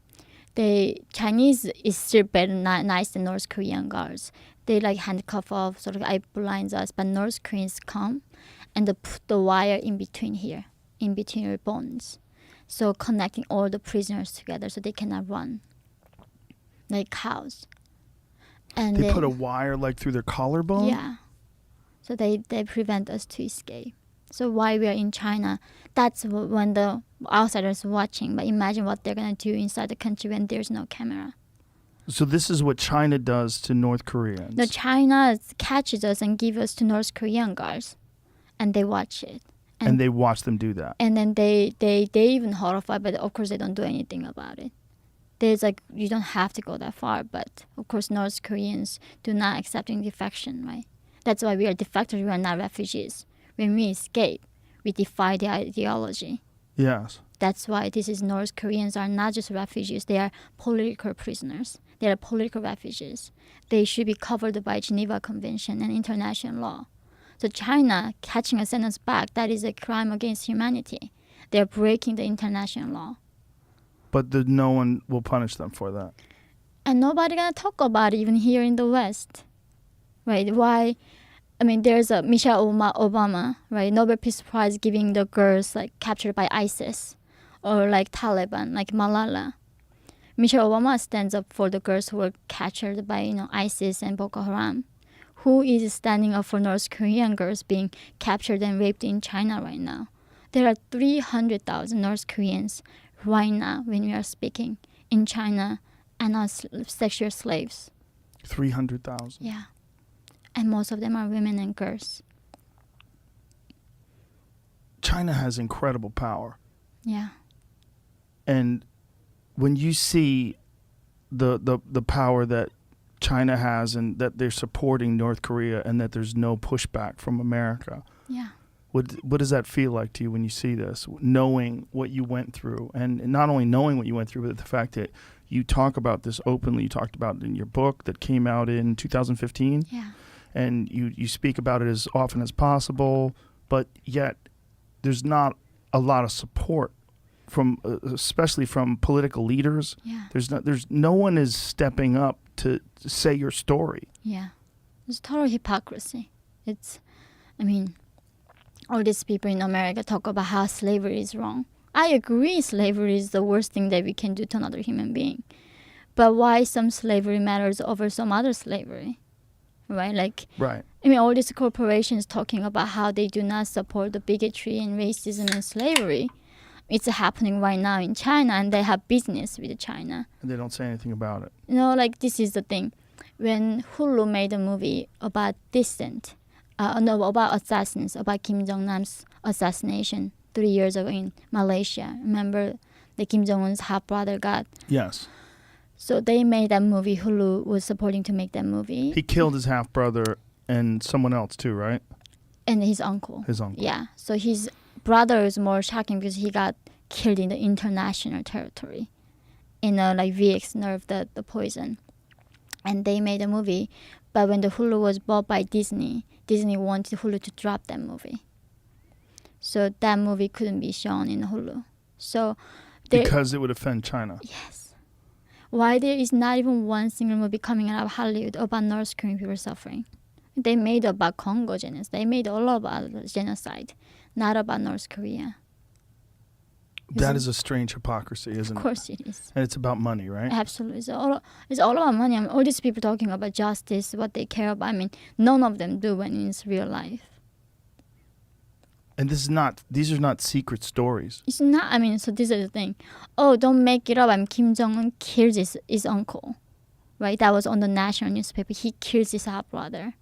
Chinese is still better, nice than North Korean guards. They like handcuff off, sort of eye blinds us. But North Koreans come and they put the wire in between here, in between your bones. So connecting all the prisoners together so they cannot run. Like cows. And they put a wire like through their collarbone? Yeah. So they prevent us to escape. So while we are in China, that's when the outsiders are watching. But imagine what they're going to do inside the country when there's no camera. So this is what China does to North Koreans? No, China catches us and gives us to North Korean guards. And they watch it. And they watch them do that? And then they even horrified, but of course they don't do anything about it. There's like, you don't have to go that far, but of course North Koreans do not accept defection, right? That's why we are defectors, we are not refugees. When we escape, we defy the ideology. Yes. That's why North Koreans are not just refugees, they are political prisoners. They are political refugees. They should be covered by Geneva Convention and international law. So China catching us, send us back, that is a crime against humanity. They're breaking the international law. But no one will punish them for that. And nobody gonna talk about it even here in the West. Right? Why? I mean, there's a Michelle Obama, right? Nobel Peace Prize giving the girls like captured by ISIS or like Taliban, like Malala. Michelle Obama stands up for the girls who were captured by ISIS and Boko Haram. Who is standing up for North Korean girls being captured and raped in China right now? There are 300,000 North Koreans right now when we are speaking in China and as sexual slaves. 300,000? Yeah. And most of them are women and girls. China has incredible power. Yeah. And when you see the power that China has and that they're supporting North Korea and that there's no pushback from America, Yeah. what does that feel like to you when you see this, knowing what you went through? And not only knowing what you went through, but the fact that you talk about this openly. You talked about it in your book that came out in 2015. Yeah. And you speak about it as often as possible, but yet there's not a lot of support especially from political leaders. Yeah. There's no one is stepping up to say your story. Yeah. It's total hypocrisy. I mean, all these people in America talk about how slavery is wrong. I agree slavery is the worst thing that we can do to another human being. But why some slavery matters over some other slavery? Right? Right. I mean, all these corporations talking about how they do not support the bigotry and racism and slavery. It's happening right now in China, and they have business with China. And they don't say anything about it. This is the thing. When Hulu made a movie about about assassins, about Kim Jong-nam's assassination 3 years ago in Malaysia. Remember the Kim Jong-un's half-brother got? Yes. So they made that movie. Hulu was supporting to make that movie. He killed his half-brother and someone else too, right? And his uncle. His uncle. Yeah. So his brother is more shocking because he got killed in the international territory. VX nerve, the poison. And they made a movie. But when the Hulu was bought by Disney wanted Hulu to drop that movie. So that movie couldn't be shown in Hulu. So because it would offend China. Yes. Why there is not even one single movie coming out of Hollywood about North Korean people suffering? They made about Congo genocide. They made all about genocide, not about North Korea. That is a strange hypocrisy, isn't it? Of course it is. And it's about money, right? Absolutely. It's all about money. I mean, all these people talking about justice, what they care about. I mean, none of them do when it's real life. And these are not secret stories. It's not. I mean, so this is the thing. Oh, don't make it up. Kim Jong-un kills his uncle. Right? That was on the national newspaper. He kills his half-brother.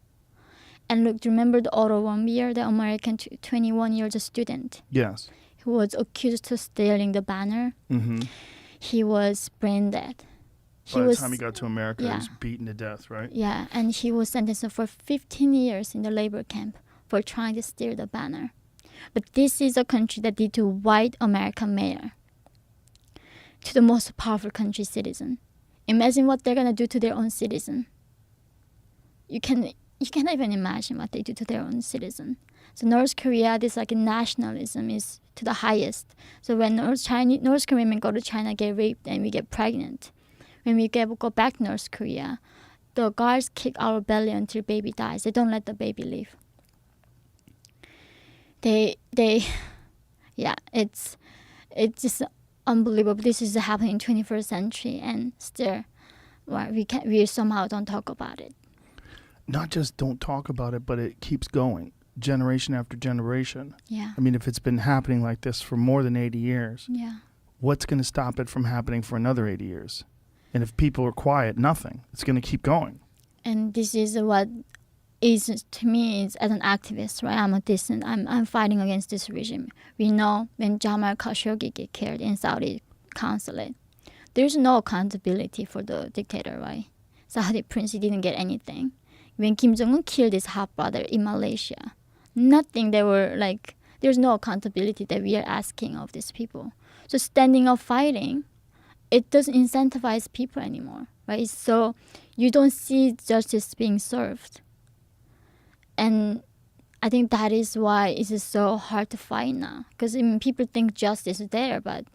And look, do you remember the Otto Warmbier, the American 21-year-old student? Yes. Who was accused of stealing the banner? Mm-hmm. He was brain dead. By the time he got to America, he Yeah. was beaten to death, right? Yeah, and he was sentenced for 15 years in the labor camp for trying to steal the banner. But this is a country that did to white American mayor, to the most powerful country citizen. Imagine what they're gonna do to their own citizen. You cannot even imagine what they do to their own citizen. So North Korea, this nationalism is to the highest. So when North Korean men go to China, get raped, and we get pregnant, when we go back to North Korea, the guards kick our belly until baby dies. They don't let the baby live. It's just unbelievable. This is happening in 21st century, and still, we somehow don't talk about it. Not just don't talk about it, but it keeps going, generation after generation. Yeah. I mean, if it's been happening like this for more than 80 years, Yeah. what's going to stop it from happening for another 80 years? And if people are quiet, nothing. It's going to keep going. And this is what is, to me, is as an activist, right? I'm a dissident. I'm fighting against this regime. We know when Jamal Khashoggi get killed in Saudi consulate, there's no accountability for the dictator, right? Saudi prince didn't get anything. When Kim Jong-un killed his half-brother in Malaysia, nothing. There's no accountability that we are asking of these people. So standing up fighting, it doesn't incentivize people anymore, right? So you don't see justice being served. And I think that is why it is so hard to fight now. Because people think justice is there, but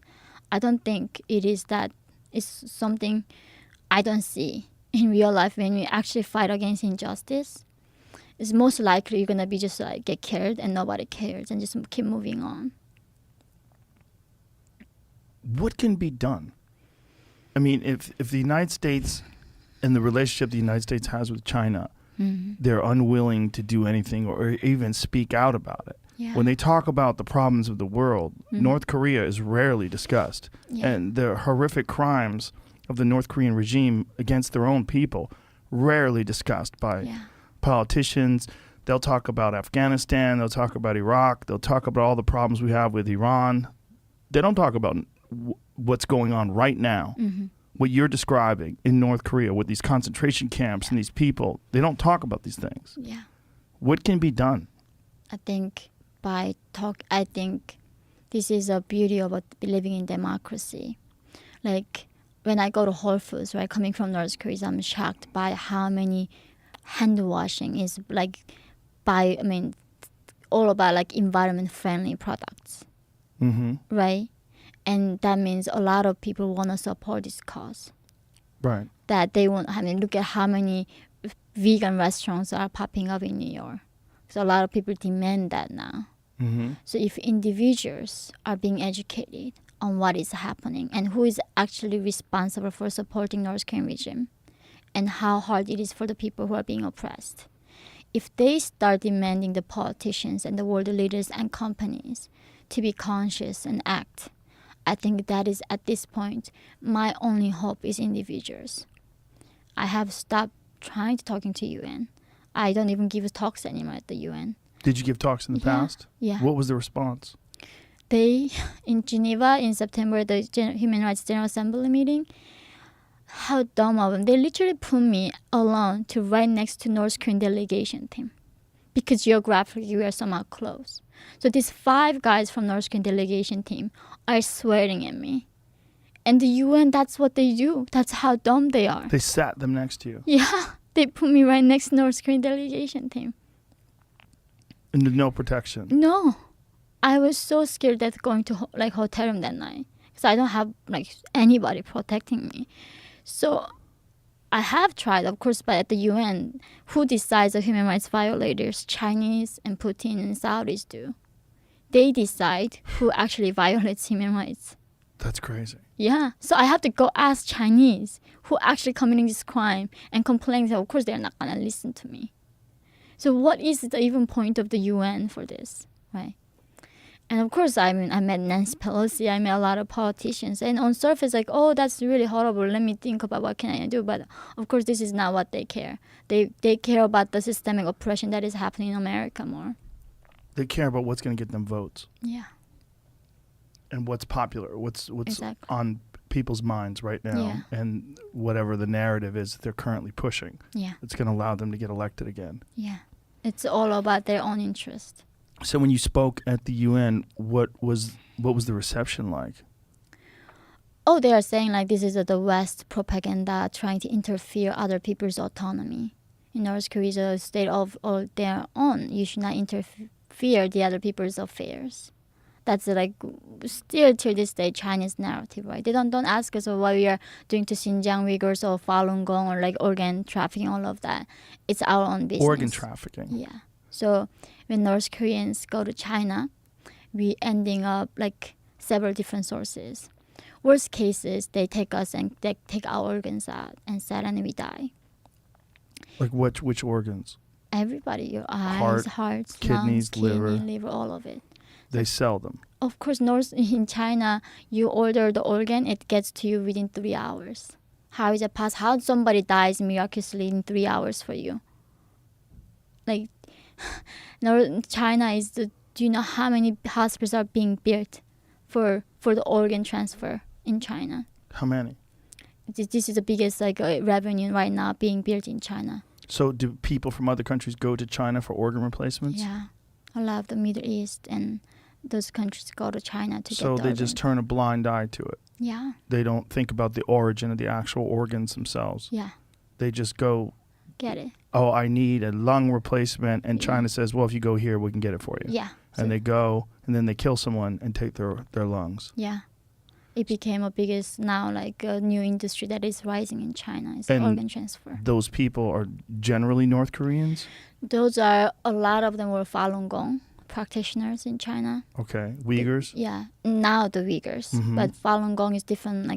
I don't think it is that. It's something I don't see in real life. When we actually fight against injustice, it's most likely you're going to be just get killed and nobody cares and just keep moving on. What can be done? I mean, if the United States and the relationship the United States has with China, they're unwilling to do anything or even speak out about it. Yeah. When they talk about the problems of the world, North Korea is rarely discussed. Yeah. And the horrific crimes of the North Korean regime against their own people, rarely discussed by politicians. They'll talk about Afghanistan, they'll talk about Iraq, they'll talk about all the problems we have with Iran. They don't talk about what's going on right now. What you're describing in North Korea with these concentration camps and these people, they don't talk about these things. Yeah. What can be done? I think this is a beauty about living in democracy. Like when I go to Whole Foods, right, coming from North Korea, I'm shocked by how many hand washing is all about environment friendly products. Right? And that means a lot of people want to support this cause. Right. That they want, I mean, look at how many vegan restaurants are popping up in New York. So a lot of people demand that now. Mm-hmm. So if individuals are being educated on what is happening and who is actually responsible for supporting North Korean regime and how hard it is for the people who are being oppressed, if they start demanding the politicians and the world leaders and companies to be conscious and act, I think that is, at this point, my only hope is individuals. I have stopped trying to talking to UN. I don't even give talks anymore at the UN. Did you give talks in the past? Yeah. What was the response? They, in Geneva in September, the Human Rights General Assembly meeting, how dumb of them. They literally put me alone to right next to North Korean delegation team because geographically we are somehow close. So these 5 guys from North Korean delegation team are swearing at me. And the UN, that's what they do. That's how dumb they are. They sat them next to you. Yeah, they put me right next to North Korean delegation team. And no protection. No. I was so scared that going to hotel room that night because I don't have anybody protecting me. So I have tried, of course, but at the UN, who decides the human rights violators? Chinese and Putin and Saudis do. They decide who actually violates human rights. That's crazy. Yeah. So I have to go ask Chinese who actually committing this crime and complain that, of course, they're not going to listen to me. So what is the even point of the UN for this, right? And of course, I met Nancy Pelosi, I met a lot of politicians. And on surface, oh, that's really horrible. Let me think about what can I do. But of course, this is not what they care. They care about the systemic oppression that is happening in America more. They care about what's going to get them votes. Yeah. And what's popular, what's Exactly. on people's minds right now. Yeah. And whatever the narrative is that they're currently pushing. Yeah. It's going to allow them to get elected again. Yeah. It's all about their own interest. So when you spoke at the UN, what was the reception like? Oh, they are saying this is the West propaganda trying to interfere other people's autonomy. In North Korea is a state of their own. You should not interfere the other people's affairs. That's still to this day Chinese narrative, right? They don't ask us what we are doing to Xinjiang Uyghurs or Falun Gong or organ trafficking, all of that. It's our own business. Organ trafficking. Yeah. So when North Koreans go to China, we ending up several different sources. Worst cases, they take us and they take our organs out and sell and we die. Like which organs? Everybody, your eyes, hearts, kidneys, lungs, liver, all of it. They sell them. Of course, in China, you order the organ, it gets to you within 3 hours. How is it possible? How somebody dies miraculously in 3 hours for you? China is do you know how many hospitals are being built for the organ transfer in China? How many? This is the biggest revenue right now being built in China. So do people from other countries go to China for organ replacements? Yeah, a lot of the Middle East and those countries go to China to get the So they just turn a blind eye to it. Yeah. They don't think about the origin of the actual organs themselves. Yeah. They just go, Get it. oh, I need a lung replacement. And Yeah. China says, well, if you go here, we can get it for you. Yeah. And they go, and then they kill someone and take their lungs. Yeah. It became a biggest now a new industry that is rising in China. It's And organ transfer. Those people are generally North Koreans? Those are, a lot of them were Falun Gong practitioners in China. Okay. Uyghurs? Yeah, now the Uyghurs. Mhm. But Falun Gong is different,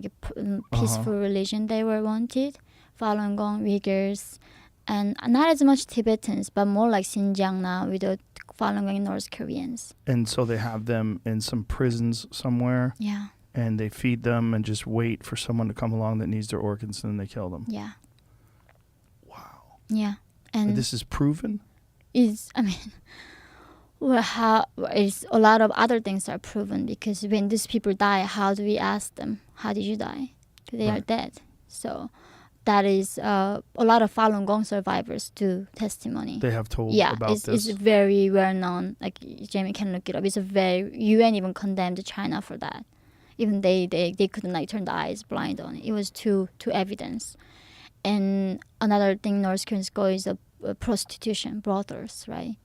peaceful religion they were wanted. Falun Gong, Uyghurs, and not as much Tibetans, but more like Xinjiang now with the Falun Gong North Koreans. And so they have them in some prisons somewhere, Yeah, and they feed them and just wait for someone to come along that needs their organs, and then they kill them. yeah, Wow. yeah. And This is proven? it's a lot of other things are proven because when these people die, how do we ask them, how did you die? They are Right. dead. So that is a lot of Falun Gong survivors do testimony. They have told Yeah, about it's this. very well known. Jamie can look it up. It's UN even condemned China for that. Even they couldn't turn the eyes blind on it. It was too evidence. And another thing North Koreans go is prostitution, brothels, right?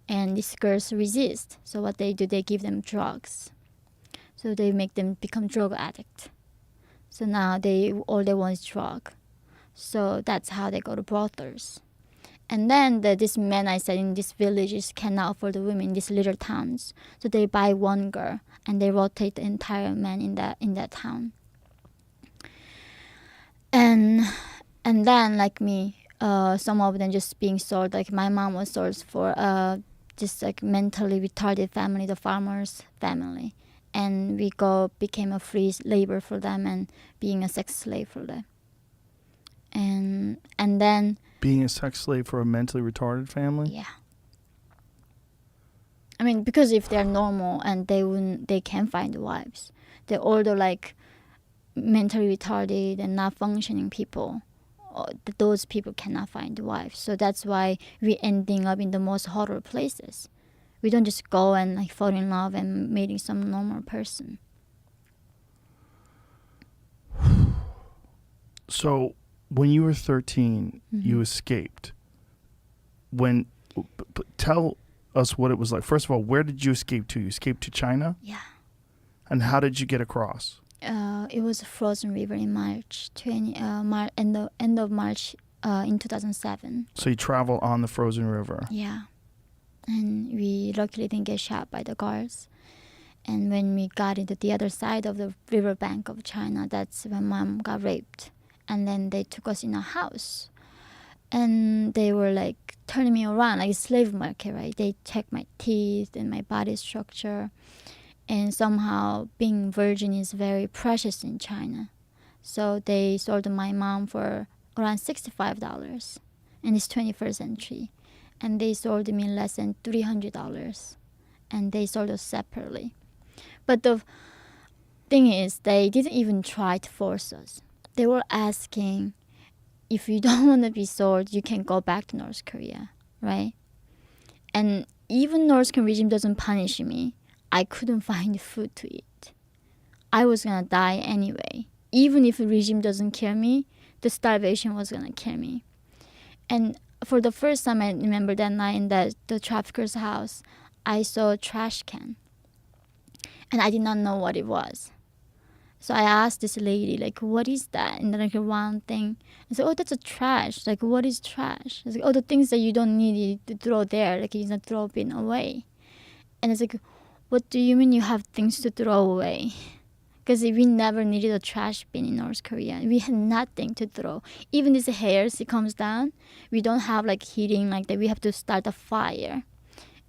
And these girls resist. So what they do, they give them drugs. So they make them become drug addict. So now all they want is drug. So that's how they go to brothels. And then this man I said in these villages cannot afford the women in these little towns. So they buy one girl and they rotate the entire man in that town. And then like me, some of them just being sold. Like my mom was sold for just like mentally retarded family, the farmers' family, and we became a free labor for them and being a sex slave for them. And then being a sex slave for a mentally retarded family. Yeah. I mean, because if they're normal and they can find wives. They're older, like mentally retarded and not functioning people. Those people cannot find wives. So that's why we ending up in the most horrible places. We don't just go and like fall in love and meeting some normal person. So when you were 13, you escaped. Tell us what it was like. First of all, where did you escape to? You escaped to China? Yeah. And how did you get across? It was a frozen river in March, end of March in 2007. So you travel on the frozen river. Yeah. And we luckily didn't get shot by the guards. And when we got into the other side of the riverbank of China, that's when Mom got raped. And then they took us in a house. And they were like turning me around like a slave market, right? They checked my teeth and my body structure. And somehow being virgin is very precious in China. So they sold my mom for around $65 in this 21st century. And they sold me less than $300. And they sold us separately. But the thing is, they didn't even try to force us. They were asking, if you don't want to be sold, you can go back to North Korea, right? And even North Korean regime doesn't punish me. I couldn't find food to eat. I was going to die anyway. Even if the regime doesn't kill me, the starvation was going to kill me. And for the first time, I remember that night in the trafficker's house, I saw a trash can. And I did not know what it was. So I asked this lady, like, what is that? And then like a round thing. I said, oh, that's a trash. Like, what is trash? I was like, oh, the things that you don't need to throw there. Like, you can throw it away. And it's like, what do you mean you have things to throw away? Because we never needed a trash bin in North Korea. We had nothing to throw. Even these hairs, it comes down. We don't have like heating like that. We have to start a fire.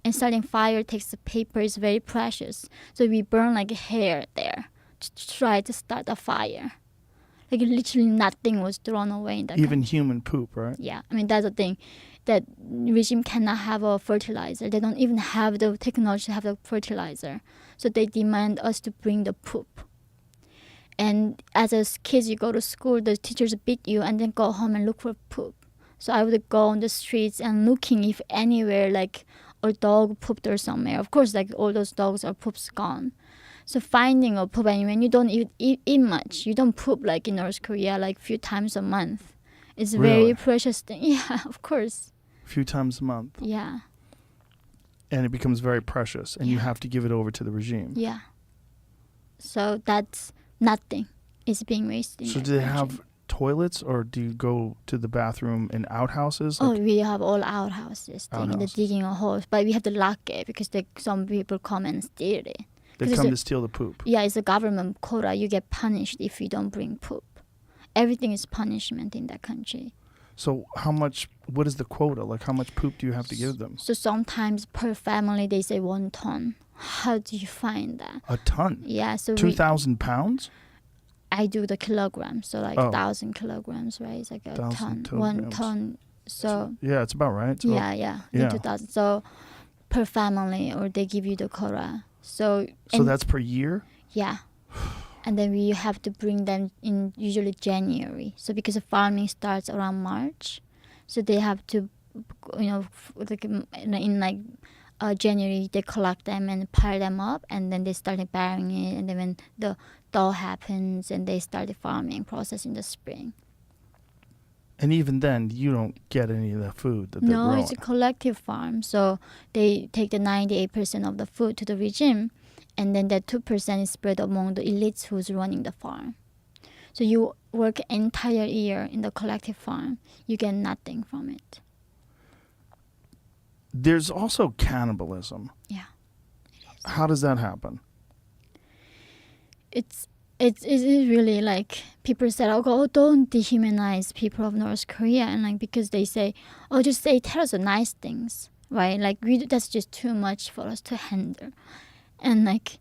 And starting fire takes the paper is very precious. So we burn like hair there to try to start a fire. Like literally nothing was thrown away in that Even country. human poop, right? Yeah, I mean that's the thing. That regime cannot have a fertilizer. They don't even have the technology to have a fertilizer. So they demand us to bring the poop. And as a kids, you go to school, the teachers beat you and then go home and look for poop. So I would go on the streets and looking if anywhere like a dog pooped or somewhere. Of course, like all those dogs or poops gone. So finding a poop, and when you don't eat much, you don't poop like in North Korea like few times a month. It's Really? very precious thing. Yeah, of course. A few times a month. Yeah. And it becomes very precious, and you have to give it over to the regime. Yeah. So that's nothing is being wasted. So do they have toilets, or do you go to the bathroom in outhouses? Oh, we have all outhouses thing, the Outhouses. digging a hole, but we have to lock it because some people come and steal it. They 'Cause come it's to steal the poop. Yeah, it's a government quota. You get punished if you don't bring poop. Everything is punishment in that country. So what is the quota? Like how much poop do you have to give them? So sometimes per family they say 1 ton. How do you find that? A ton? Yeah, so 2,000 pounds? I do the kilograms, so like 1,000 kilograms, right? It's like a 1,000 ton, 1 kilograms. ton. So Yeah, it's about right. It's about- yeah, yeah. 2,000. So per family, or they give you the quota. So that's per year? yeah. And then we have to bring them in usually January. So because the farming starts around March, so they have to, like in January they collect them and pile them up, and then they start burying it. And then when the thaw happens, and they start the farming process in the spring. And even then, you don't get any of the food that they're No, growing. it's a collective farm. So they take the 98% of the food to the regime, and then that 2% is spread among the elites who's running the farm. So you work entire year in the collective farm, you get nothing from it. There's also cannibalism. Yeah. How does that happen? It's really like people said, oh, don't dehumanize people of North Korea, and like because they say, oh, just say tell us the nice things, right? Like that's just too much for us to handle, and like,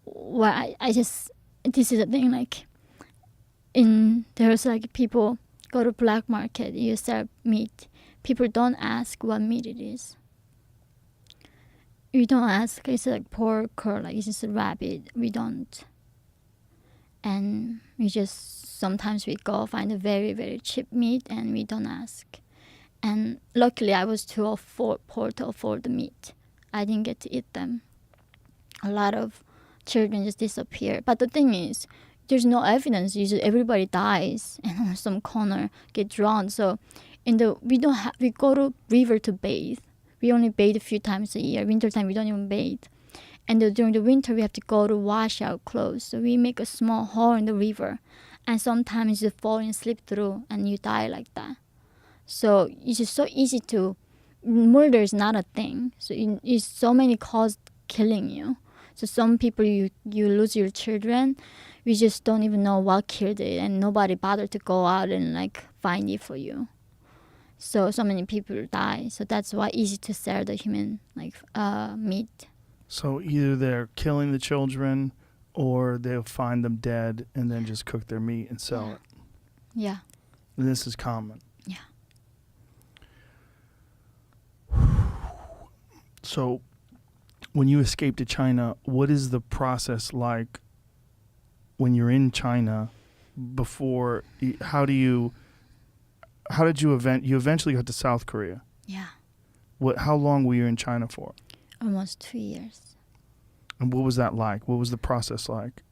well, I just this is the thing, like, there's like people go to black market, you sell meat, people don't ask what meat it is. We don't ask, it's like pork or like it's just a rabbit. We don't. And we just, sometimes we go find a very, very cheap meat and we don't ask. And luckily I was too poor to afford the meat. I didn't get to eat them. A lot of children just disappear. But the thing is, there's no evidence. Usually everybody dies and on some corner get drowned. So we go to river to bathe. We only bathe a few times a year. Wintertime, we don't even bathe. And during the winter, we have to go to wash our clothes. So we make a small hole in the river. And sometimes you fall and slip through and you die like that. So it's just so easy to... Murder is not a thing. So it's so many causes killing you. So some people, you lose your children. We just don't even know what killed it. And nobody bothered to go out and like find it for you. So many people die. So that's why it's easy to sell the human meat. So either they're killing the children or they'll find them dead and then just cook their meat and sell it. Yeah. And this is common. Yeah. So when you escape to China, what is the process like when you're in China before? How did you eventually got to South Korea? Yeah. How long were you in China for? Almost 2 years. And what was that like? What was the process like?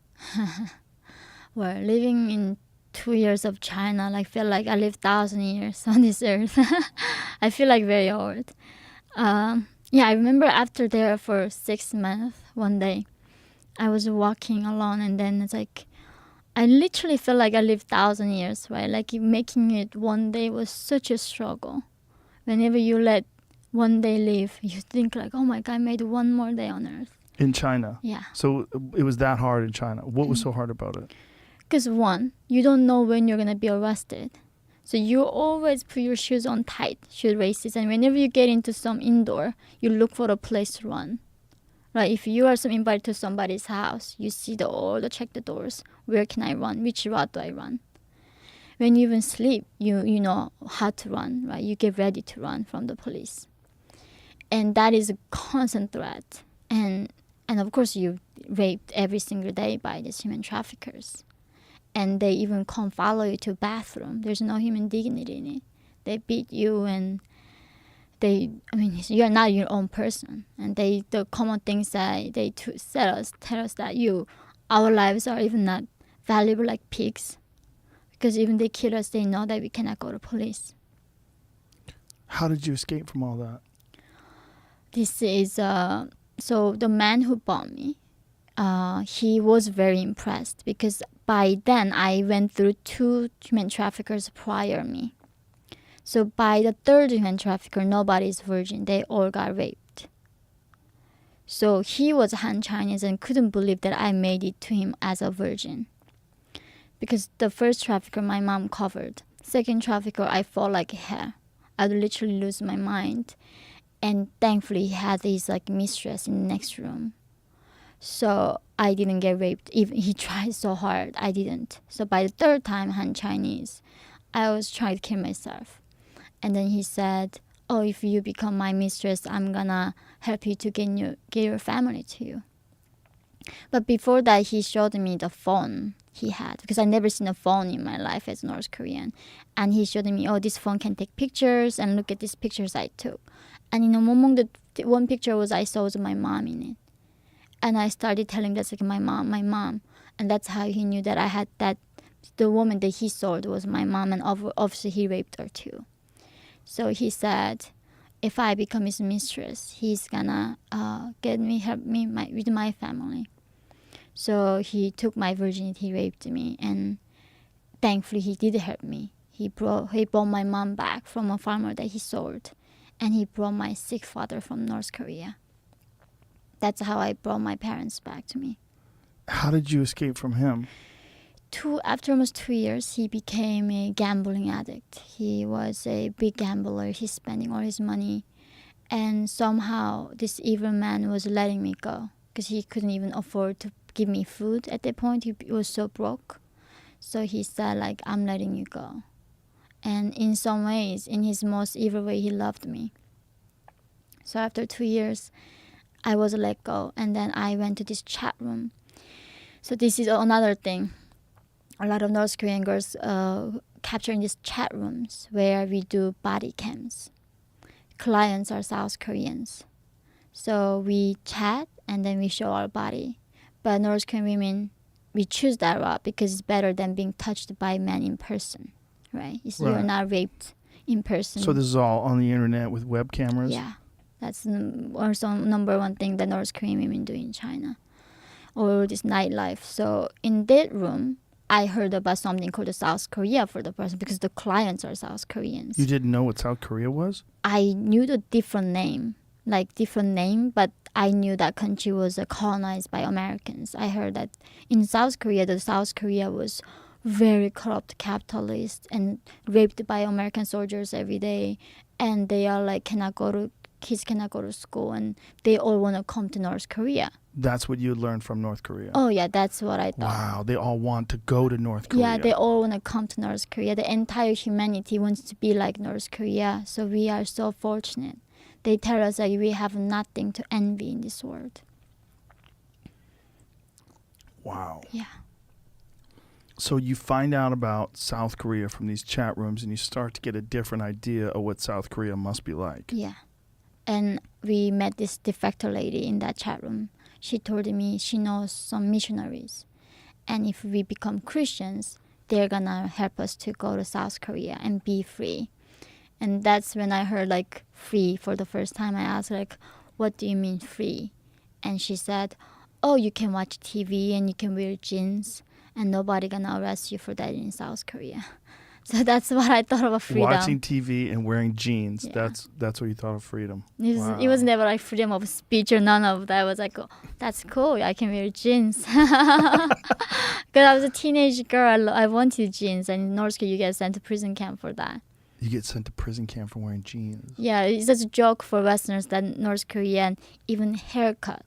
Well, living in 2 years of China, like feel like I lived 1,000 years on this earth. I feel like very old. Yeah, I remember after there for 6 months, one day, I was walking alone and then it's like, I literally felt like I lived 1,000 years, right? Like making it one day was such a struggle. Whenever you let one day live, you think like, oh my God, I made one more day on earth. In China? Yeah. So it was that hard in China. What was so hard about it? Because one, you don't know when you're going to be arrested. So you always put your shoes on tight, shoe laces. And whenever you get into some indoor, you look for a place to run. Right? If you are invited to somebody's house, you see check the doors. Where can I run? Which route do I run? When you even sleep, you know how to run, right? You get ready to run from the police. And that is a constant threat. And of course, you're raped every single day by these human traffickers. And they even come follow you to the bathroom. There's no human dignity in it. They beat you and you're not your own person. And the common things that they tell us that our lives are even not valuable like pigs. Because even they kill us, they know that we cannot go to police. How did you escape from all that? This is, so the man who bought me, he was very impressed because by then I went through 2 human traffickers prior me. So by the 3rd human trafficker, nobody's virgin. They all got raped. So he was Han Chinese and couldn't believe that I made it to him as a virgin. Because the first trafficker, my mom covered. Second trafficker, I fought like hell. I'd literally lose my mind. And thankfully, he had his mistress in the next room. So I didn't get raped. Even he tried so hard, I didn't. So by the 3rd time, Han Chinese, I was trying to kill myself. And then he said, oh, if you become my mistress, I'm gonna help you to get your family to you. But before that, he showed me the phone he had, because I never seen a phone in my life as North Korean. And he showed me, oh, this phone can take pictures, and look at these pictures I took. And among the one picture I saw was my mom in it. And I started telling that's my mom. And that's how he knew that I had the woman that he sold was my mom, and obviously he raped her too. So he said, if I become his mistress, he's gonna help me with my family. So he took my virginity, he raped me, and thankfully he did help me. He brought my mom back from a farmer that he sold, and he brought my sick father from North Korea. That's how I brought my parents back to me. How did you escape from him? After almost 2 years, he became a gambling addict. He was a big gambler. He's spending all his money. And somehow this evil man was letting me go because he couldn't even afford to give me food at that point. He was so broke. So he said, like, I'm letting you go. And in some ways, in his most evil way, he loved me. So after 2 years, I was let go. And then I went to this chat room. So this is another thing. A lot of North Korean girls capture in these chat rooms where we do body cams. Clients are South Koreans. So we chat and then we show our body. But North Korean women, we choose that route because it's better than being touched by men in person, right? You're not raped in person. So this is all on the internet with web cameras? Yeah. That's also number one thing that North Korean women do in China. Or this nightlife. So in that room, I heard about something called the South Korea for the person because the clients are South Koreans. You didn't know what South Korea was? I knew the different name, but I knew that country was colonized by Americans. I heard that in South Korea, the South Korea was very corrupt capitalist and raped by American soldiers every day. And they are like, kids cannot go to school and they all want to come to North Korea. That's what you learned from North Korea? Oh, yeah, that's what I thought. Wow, they all want to go to North Korea. Yeah, they all want to come to North Korea. The entire humanity wants to be like North Korea. So we are so fortunate. They tell us that we have nothing to envy in this world. Wow. Yeah. So you find out about South Korea from these chat rooms and you start to get a different idea of what South Korea must be like. Yeah. And we met this defector lady in that chat room. She told me she knows some missionaries. And if we become Christians, they're going to help us to go to South Korea and be free. And that's when I heard like free for the first time. I asked like, what do you mean free? And she said, oh, you can watch TV and you can wear jeans and nobody going to arrest you for that in South Korea. So that's what I thought of freedom. Watching TV and wearing jeans. Yeah. That's what you thought of freedom. It was never like freedom of speech or none of that. I was like, oh, that's cool. I can wear jeans. Because I was a teenage girl. I wanted jeans. And in North Korea, you get sent to prison camp for that. You get sent to prison camp for wearing jeans. Yeah, it's just a joke for Westerners that North Korean, even haircut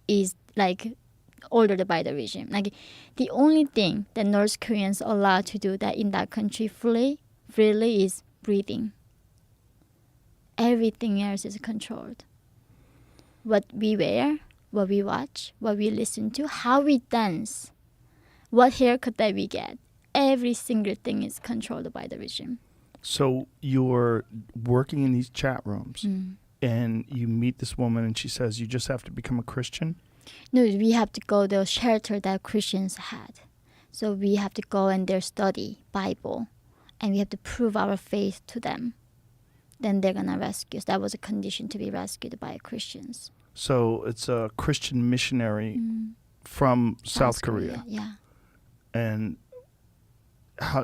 is like ordered by the regime. Like the only thing that North Koreans are allowed to do that in that country freely is breathing. Everything else is controlled. What we wear, what we watch, what we listen to, how we dance, what haircut that we get, every single thing is controlled by the regime. So you're working in these chat rooms and you meet this woman and she says you just have to become a Christian? No, we have to go to the shelter that Christians had. So we have to go and there study Bible. And we have to prove our faith to them. Then they're going to rescue us. That was a condition to be rescued by Christians. So it's a Christian missionary from South Korea. Yeah. And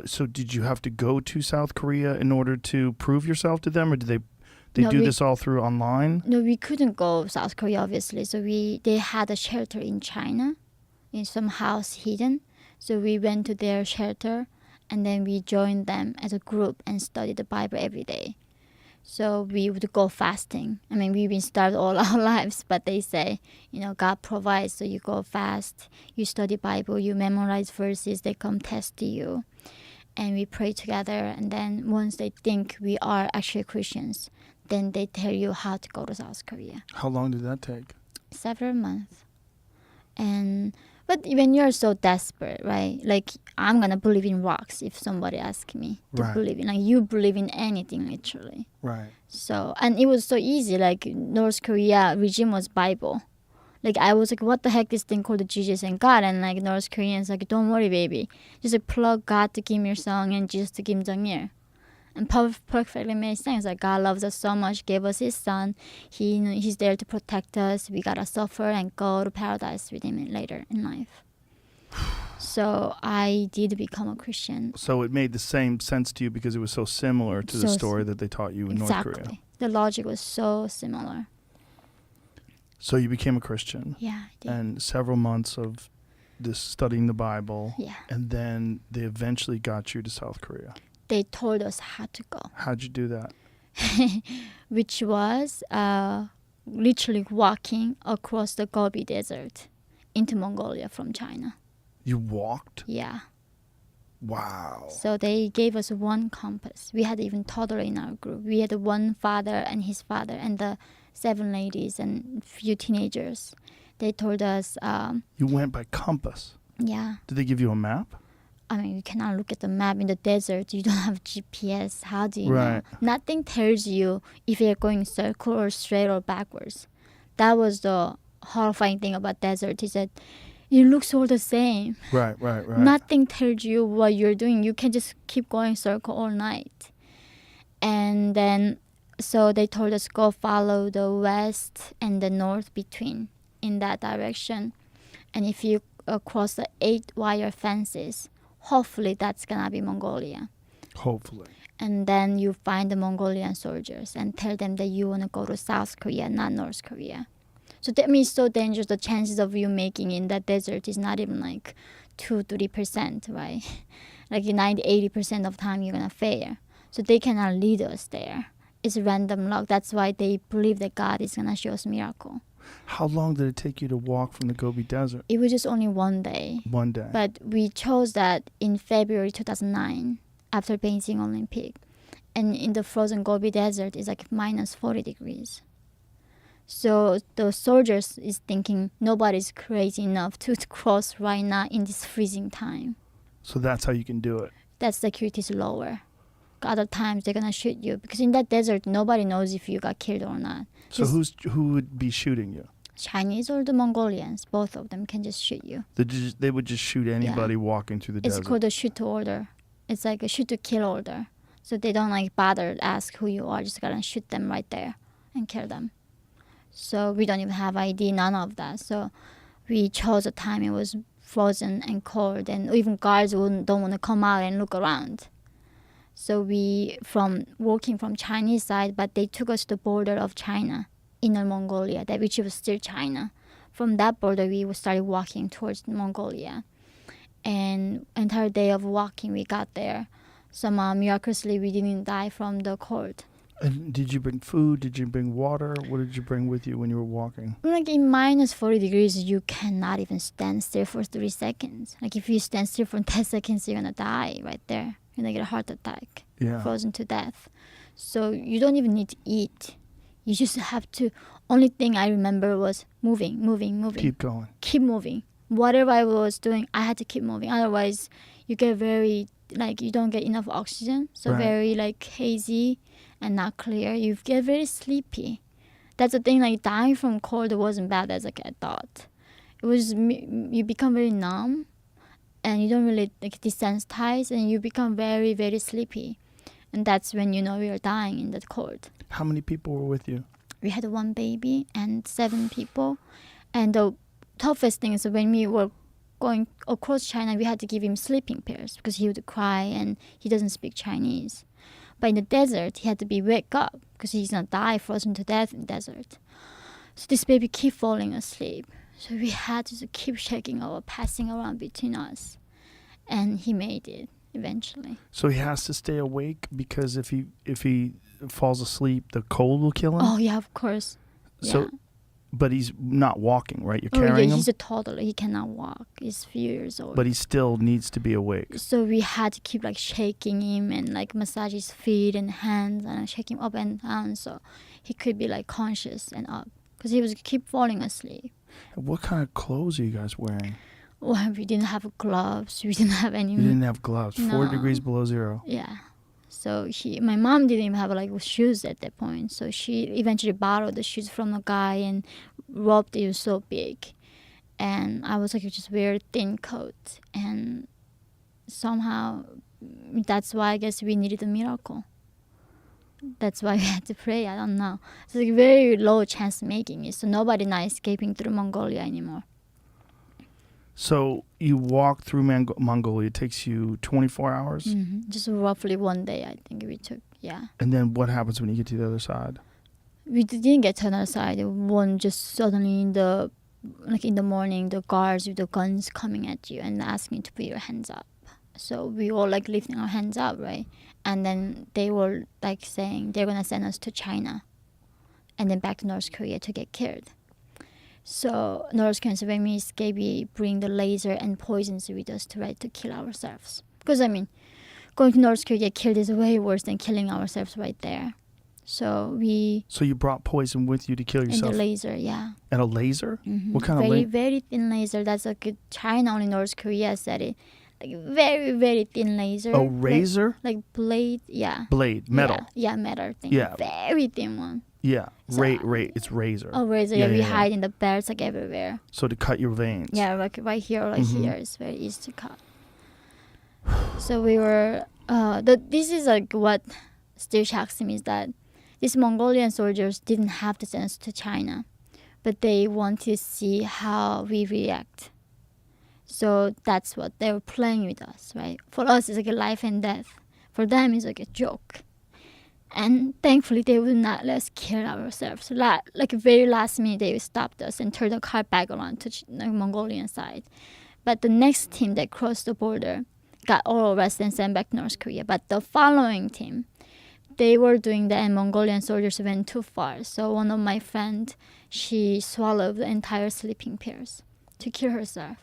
so did you have to go to South Korea in order to prove yourself to them? Or did they do this all through online? No, we couldn't go South Korea, obviously. So they had a shelter in China, in some house hidden. So we went to their shelter, and then we joined them as a group and studied the Bible every day. So we would go fasting. I mean, we've been starved all our lives, but they say, God provides. So you go fast, you study Bible, you memorize verses, they come test you. And we pray together. And then once they think we are actually Christians, then they tell you how to go to South Korea. How long did that take? Several months. But when you're so desperate, right? Like, I'm going to believe in rocks if somebody asks me to believe in. Like, you believe in anything, literally. Right. So, and it was so easy. Like, North Korea regime was Bible. Like, I was like, what the heck, this thing called Jesus and God? And, like, North Koreans like, don't worry, baby. Just like, plug God to Kim Il-sung and Jesus to Kim Jong-il. And perfectly made sense. Like God loves us so much, gave us His Son. He's there to protect us. We gotta suffer and go to paradise with Him later in life. So I did become a Christian. So it made the same sense to you because it was so similar to the story that they taught you in North Korea. Exactly. The logic was so similar. So you became a Christian. Yeah, I did. And several months of this studying the Bible. Yeah. And then they eventually got you to South Korea. They told us how to go. How'd you do that? Which was literally walking across the Gobi Desert into Mongolia from China. You walked? Yeah. Wow. So they gave us one compass. We had even toddler in our group. We had one father and his father and the 7 ladies and few teenagers. They told us, You went by compass. yeah. Did they give you a map? I mean, you cannot look at the map in the desert. You don't have GPS. How do you know? Right. Nothing tells you if you're going circle or straight or backwards. That was the horrifying thing about desert is that it looks all the same. Right. Nothing tells you what you're doing. You can just keep going circle all night. And then, so they told us go follow the west and the north between in that direction. And if you cross the 8-wire fences, hopefully that's gonna be Mongolia. Hopefully. And then you find the Mongolian soldiers and tell them that you wanna go to South Korea, not North Korea. So that means so dangerous. The chances of you making in that desert is not even like 2-3%, right? Like 90-80% of time you're gonna fail. So they cannot lead us there. It's random luck. That's why they believe that God is gonna show us miracle. How long did it take you to walk from the Gobi Desert? It was just only one day. One day. But we chose that in February 2009 after Beijing Olympic. And in the frozen Gobi Desert, it's like minus 40 degrees. So the soldiers is thinking nobody's crazy enough to cross right now in this freezing time. So that's how you can do it. That security is lower. Other times they're gonna shoot you because in that desert nobody knows if you got killed or not. So who would be shooting you? Chinese or the Mongolians, both of them can just shoot you. They would just shoot anybody walking through the It's desert. called a shoot to order. It's like a shoot to kill order. So they don't like bother ask who you are, just gonna shoot them right there and kill them. So we don't even have ID, none of that. So we chose a time it was frozen and cold, and even guards don't want to come out and look around. So we walking from Chinese side, but they took us to the border of China, Inner Mongolia, which was still China. From that border, we started walking towards Mongolia, and entire day of walking, we got there. Somehow miraculously, we didn't die from the cold. And did you bring food? Did you bring water? What did you bring with you when you were walking? Like in minus 40 degrees, you cannot even stand still for 3 seconds. Like if you stand still for 10 seconds, you're gonna die right there. You're gonna get a heart attack, frozen to death. So you don't even need to eat. You just have to. Only thing I remember was moving. Keep going. Keep moving. Whatever I was doing, I had to keep moving. Otherwise, you get very you don't get enough oxygen. So very hazy and not clear. You get very sleepy. That's the thing. Like dying from cold wasn't bad as I thought. It was you become very numb, and you don't really desensitize, and you become very very sleepy, and that's when you know you're dying in the cold. How many people were with you? We had 1 baby and 7 people, and the toughest thing is when we were going across China, we had to give him sleeping pills because he would cry and he doesn't speak Chinese. But in the desert, he had to be wake up because he's gonna die frozen to death in the desert. So this baby keep falling asleep. So we had to keep shaking or passing around between us, and he made it eventually. So he has to stay awake because if he falls asleep, the cold will kill him. Oh yeah, of course. So, but he's not walking, right? You're Oh carrying yeah, him. he's a toddler. He cannot walk. He's few years old. But he still needs to be awake. So we had to keep shaking him and massage his feet and hands and shake him up and down so he could be conscious and up because he was keep falling asleep. What kind of clothes are you guys wearing? Well, we didn't have gloves. We didn't have any. You didn't have gloves. No. 4 degrees below zero. Yeah. So my mom didn't even have shoes at that point. So she eventually borrowed the shoes from a guy and roped it was so big. And I was just wear a thin coat. And somehow that's why I guess we needed a miracle. That's why we had to pray. I don't know. It's like very low chance making it. So nobody not escaping through Mongolia anymore. So you walk through Mongolia. It takes you 24 hours. Just roughly one day, I think we took. Yeah. And then what happens when you get to the other side? We didn't get to another side. One just suddenly in the morning, the guards with the guns coming at you and asking you to put your hands up. So we all like lifting our hands up, right? And then they were like saying they're gonna send us to China, and then back to North Korea to get killed. So North Koreans, when we escape, we bring the laser and poisons with us to try to kill ourselves. Because I mean, going to North Korea get killed is way worse than killing ourselves right there. So you brought poison with you to kill yourself? And the laser, yeah. And a laser? Mm-hmm. What kind of laser? laser? Very thin laser. That's like China, only North Korea said it. Like very, very thin laser. A razor? Like blade, yeah. Blade, metal. Yeah, metal thing. Yeah. Very thin one. Yeah, So- it's razor. Oh, razor. Yeah, we hide in the belts like everywhere. So to cut your veins. Yeah, like right here, like Mhm. here, it's very easy to cut. So we were. This is like what still shocks me is that these Mongolian soldiers didn't have to send us to China, but they want to see how we react. So that's what they were playing with us, right? For us, it's like a life and death. For them, it's like a joke. And thankfully, they would not let us kill ourselves. Like very last minute, they stopped us and turned the car back around to the Mongolian side. But the next team that crossed the border got all arrested and sent back to North Korea. But the following team, they were doing that, and Mongolian soldiers went too far. So one of my friends, she swallowed the entire sleeping pills to kill herself.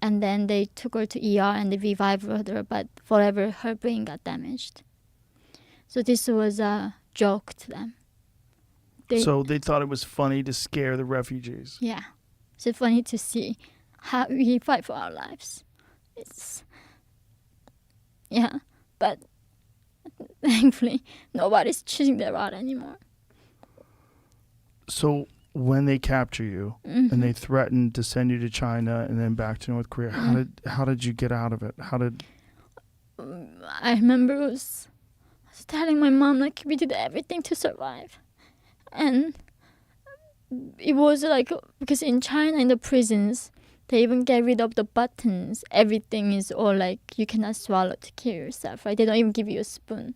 And then they took her to ER and they revived her, but forever her brain got damaged. So this was a joke to them. So they thought it was funny to scare the refugees. Yeah. It's funny to see how we fight for our lives. But thankfully, nobody's choosing that route anymore. So when they capture you and they threatened to send you to China and then back to North Korea, how did you get out of it? I remember I was telling my mom like we did everything to survive, and it was like because in China in the prisons they even get rid of the buttons. Everything is all like you cannot swallow to kill yourself, right? They don't even give you a spoon.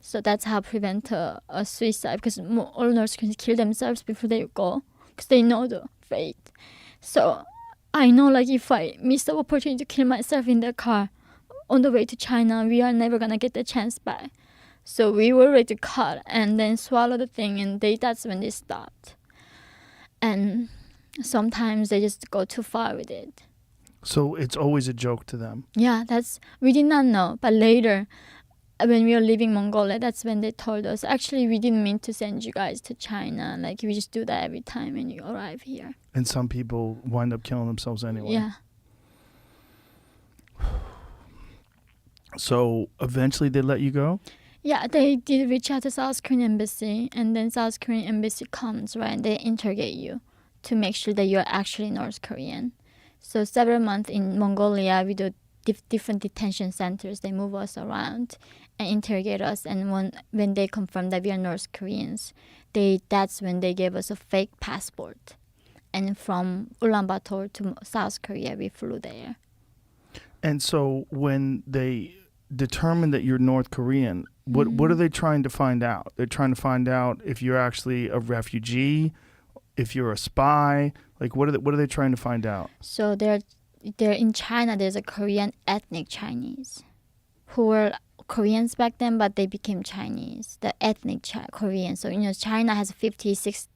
So that's how prevent a suicide, because all nurses can kill themselves before they go because they know the fate. So I know like if I miss the opportunity to kill myself in the car on the way to China, we are never gonna get the chance back. So we were ready to cut and then swallow the thing, and that's when they stopped. And sometimes they just go too far with it. So it's always a joke to them. Yeah, we did not know, but later when we were leaving Mongolia, that's when they told us, actually, we didn't mean to send you guys to China. Like, we just do that every time when you arrive here. And some people wind up killing themselves anyway. Yeah. So eventually they let you go? Yeah, they did reach out to South Korean embassy, and then South Korean embassy comes, right, and they interrogate you to make sure that you're actually North Korean. So several months in Mongolia, we do different detention centers. They move us around and interrogate us, and when they confirm that we are North Koreans, that's when they gave us a fake passport. And from Ulaanbaatar to South Korea, we flew there. And so when they determine that you're North Korean, what are they trying to find out? They're trying to find out if you're actually a refugee, if you're a spy. Like, what are they trying to find out? So they're in China. There's a Korean ethnic Chinese who were Koreans back then, but they became Chinese. The ethnic Korean. So China has 56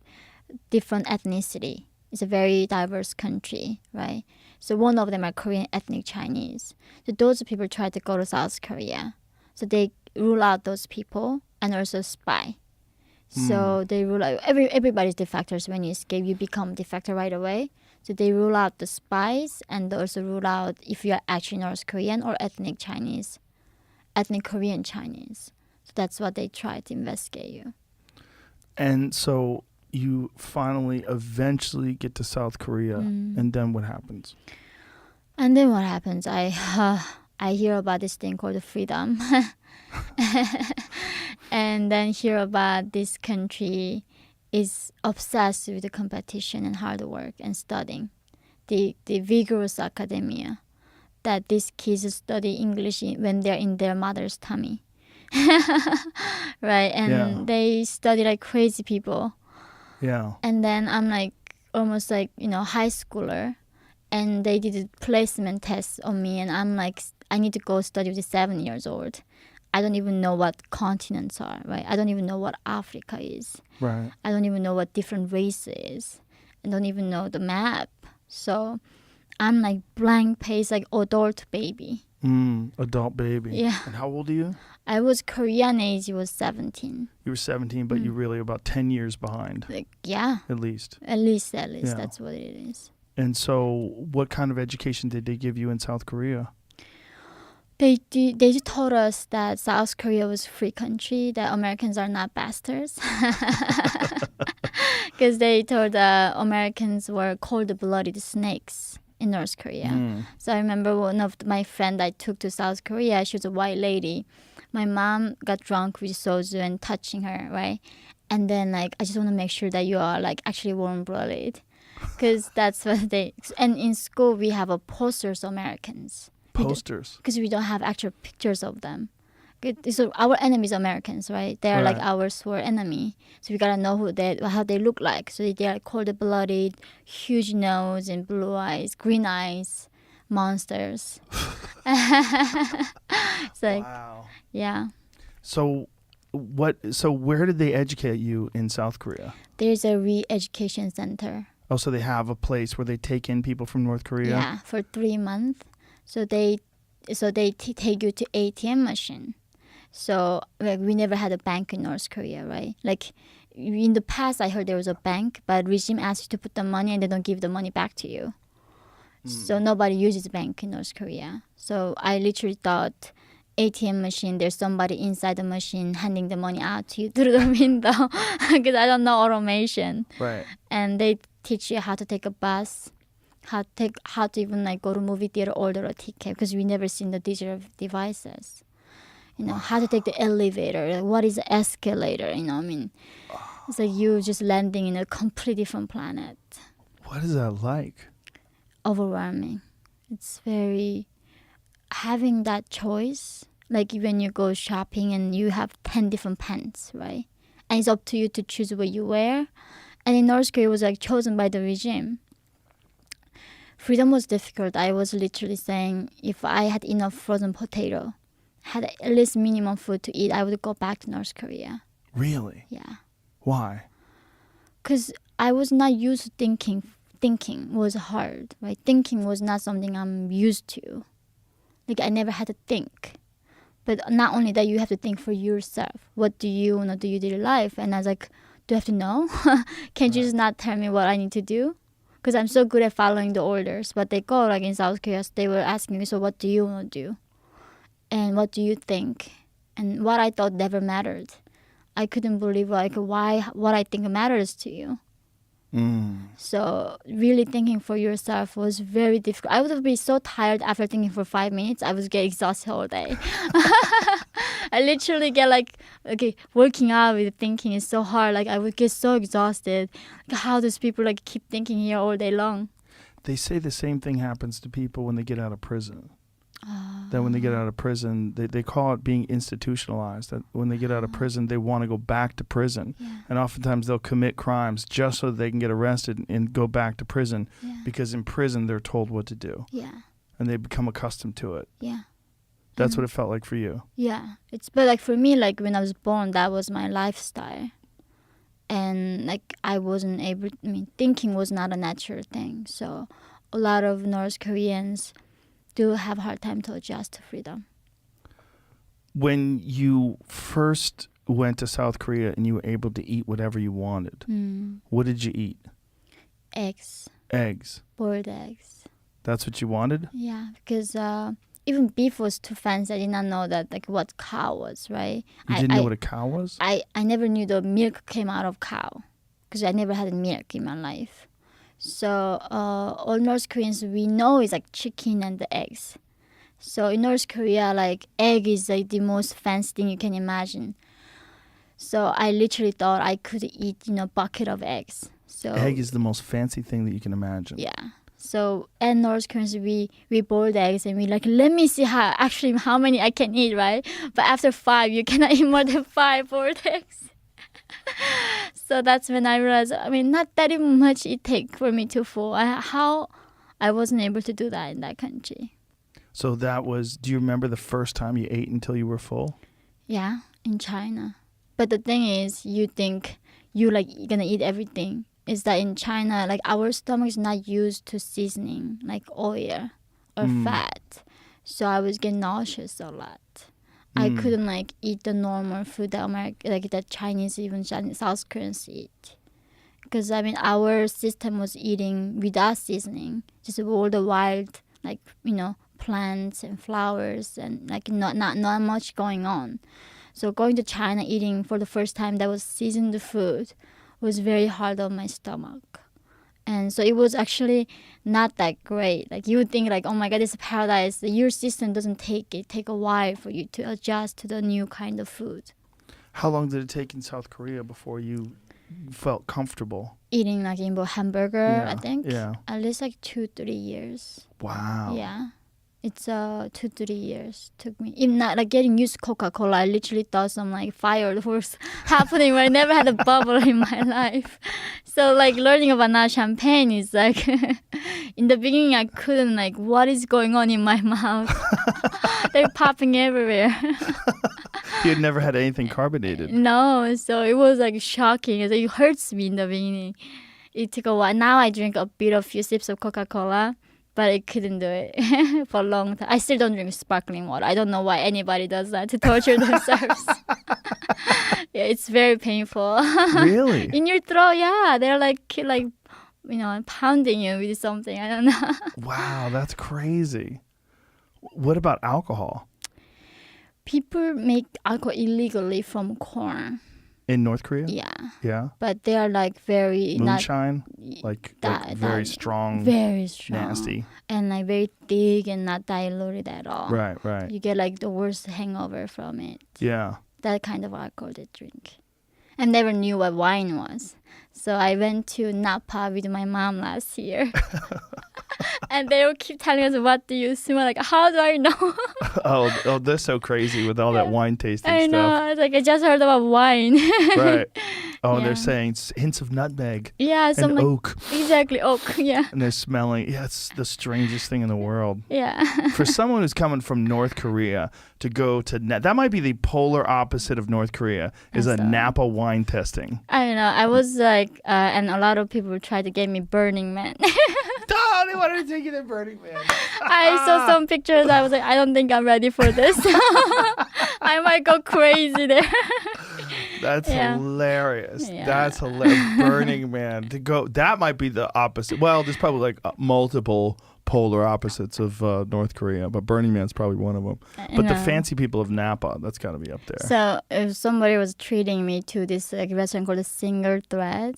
different ethnicity. It's a very diverse country, right? So one of them are Korean ethnic Chinese. So those people try to go to South Korea. So they rule out those people and also spy. So they rule out everybody's defectors. When you escape, you become defector right away. So they rule out the spies and also rule out if you are actually North Korean or ethnic Chinese, ethnic Korean Chinese. So that's what they try to investigate you. And so you finally eventually get to South Korea, and then what happens? And then what happens? I hear about this thing called freedom. And then hear about this country is obsessed with the competition and hard work and studying. The vigorous academia that these kids study English when they're in their mother's tummy. Right? And Yeah. they study like crazy people. Yeah. And then I'm like almost like, high schooler. And they did a placement test on me. And I'm like, I need to go study with the 7 years old. I don't even know what continents are, right? I don't even know what Africa is. Right. I don't even know what different race is. I don't even know the map. So I'm like blank page, like adult baby. Adult baby. Yeah. And how old are you? I was Korean age, was 17. You were 17, but you're really about 10 years behind, Like, yeah, at least. at least, Yeah. that's what it is. And so what kind of education did they give you in South Korea? They told us that South Korea was a free country, that Americans are not bastards. Because they told Americans were cold-blooded snakes in North Korea. So I remember one of my friend I took to South Korea, she was a white lady. My mom got drunk with soju and touching her, right? And then like, I just want to make sure that you are like actually warm-blooded. Because that's what they... And in school, we have a posters of Americans. Posters. Because we don't have actual pictures of them. So our enemies are Americans, right? They are like Right. our sworn enemy. So we gotta know how they look like. So they are cold-blooded, huge nose and blue eyes, green eyes, monsters. It's like, Wow. yeah. So where did they educate you in South Korea? There's a re-education center. Oh, so they have a place where they take in people from North Korea? Yeah, for 3 months. So they take you to ATM machine. So like we never had a bank in North Korea, right? Like in the past, I heard there was a bank, but regime asks you to put the money and they don't give the money back to you. So nobody uses bank in North Korea. So I literally thought ATM machine, there's somebody inside the machine handing the money out to you through the window because I don't know automation. Right. And they teach you how to take a bus, how to even like go to movie theater, order a ticket because we never seen the digital devices. How to take the elevator, like, what is the escalator, I mean, it's like you just landing in a completely different planet. What is that like? Overwhelming. It's very, having that choice, like when you go shopping and you have 10 different pants, right? And it's up to you to choose what you wear. And in North Korea, it was like chosen by the regime. Freedom was difficult. I was literally saying if I had enough frozen potato, had at least minimum food to eat, I would go back to North Korea. Really? Yeah. Why? Because I was not used to thinking. Thinking was hard, right? Thinking was not something I'm used to. Like I never had to think. But not only that, you have to think for yourself. What do you want to do with your life? And I was like, do I have to know? Can't you just not tell me what I need to do? Because I'm so good at following the orders. But they go, like in South Korea, they were asking me, so what do you want to do? And what do you think? And what I thought never mattered. I couldn't believe like what I think matters to you. So really thinking for yourself was very difficult. I would be so tired after thinking for 5 minutes. I would get exhausted all day. I literally get like, okay, working out with thinking is so hard. Like I would get so exhausted. Like, how does people like keep thinking here all day long? They say the same thing happens to people when they get out of prison. That when they get out of prison, they call it being institutionalized. That when they get out of prison, they want to go back to prison. Yeah. And oftentimes they'll commit crimes just so that they can get arrested and go back to prison. Yeah. Because in prison, they're told what to do. Yeah. And they become accustomed to it. Yeah. That's what it felt like for you. Yeah. But like for me, like when I was born, that was my lifestyle. And like thinking was not a natural thing. So a lot of North Koreans do have a hard time to adjust to freedom. When you first went to South Korea and you were able to eat whatever you wanted, what did you eat? Eggs. Eggs. Boiled eggs. That's what you wanted? Yeah, because even beef was too fancy. I did not know that like what cow was, right? You didn't know what a cow was? I never knew the milk came out of cow because I never had milk in my life. So all North Koreans we know is like chicken and the eggs. So in North Korea, like egg is like the most fancy thing you can imagine. So I literally thought I could eat, bucket of eggs. So Egg is the most fancy thing that you can imagine. yeah. So at North Koreans, we boiled eggs and we like, let me see how many I can eat, right? But after 5, you cannot eat more than 5 boiled eggs. So that's when I realized, not that even much it take for me to fall. How I wasn't able to do that in that country. So do you remember the first time you ate until you were full? Yeah, in China. But the thing is, you think you're gonna eat everything. Is that in China, like our stomach is not used to seasoning, like oil or fat. So I was getting nauseous a lot. I couldn't eat the normal food that that Chinese, even South Koreans eat. Because our system was eating without seasoning, just all the wild, plants and flowers, and not much going on. So going to China eating for the first time that was seasoned food was very hard on my stomach. And so it was actually not that great. Like you would think oh my God, it's a paradise. Your system doesn't take a while for you to adjust to the new kind of food. How long did it take in South Korea before you felt comfortable? Eating in hamburger, Yeah, I think. yeah. At least 2-3 years. Wow. Yeah. It's 2-3 years took me. Even not getting used to Coca-Cola, I literally thought some fire was happening where I never had a bubble in my life. So learning about now champagne is in the beginning I couldn't what is going on in my mouth. They're popping everywhere. You had never had anything carbonated. No, so it was shocking. It hurts me in the beginning. It took a while. Now I drink a few sips of Coca-Cola. But I couldn't do it for a long time. I still don't drink sparkling water. I don't know why anybody does that to torture themselves. Yeah, it's very painful. Really? In your throat, yeah. They're pounding you with something. I don't know. Wow, that's crazy. What about alcohol? People make alcohol illegally from corn. In North Korea? Yeah. Yeah. But they are very moonshine, very that strong, very strong, nasty, and very thick and not diluted at all. Right. You get the worst hangover from it. Yeah. That kind of alcohol they drink. I never knew what wine was, so I went to Napa with my mom last year. And they will keep telling us, what do you smell? How do I know? oh, they're so crazy with all that wine tasting I know. stuff. It's I just heard about wine. Right. Oh, and Yeah. they're saying hints of nutmeg Yeah, some and oak. Exactly, oak. Yeah. And they're smelling. Yeah, it's the strangest thing in the world. Yeah. For someone who's coming from North Korea to go to that might be the polar opposite of North Korea is a Napa wine testing. I don't know. I was and a lot of people tried to get me Burning Man. Oh, they wanted to take you to Burning Man. I saw some pictures. I was I don't think I'm ready for this. I might go crazy there. That's Yeah. hilarious. Yeah. That's hilarious. Burning Man to go. That might be the opposite. Well, there's probably multiple polar opposites of North Korea, but Burning Man's probably one of them. But the fancy people of Napa, that's got to be up there. So if somebody was treating me to this restaurant called Singer Thread,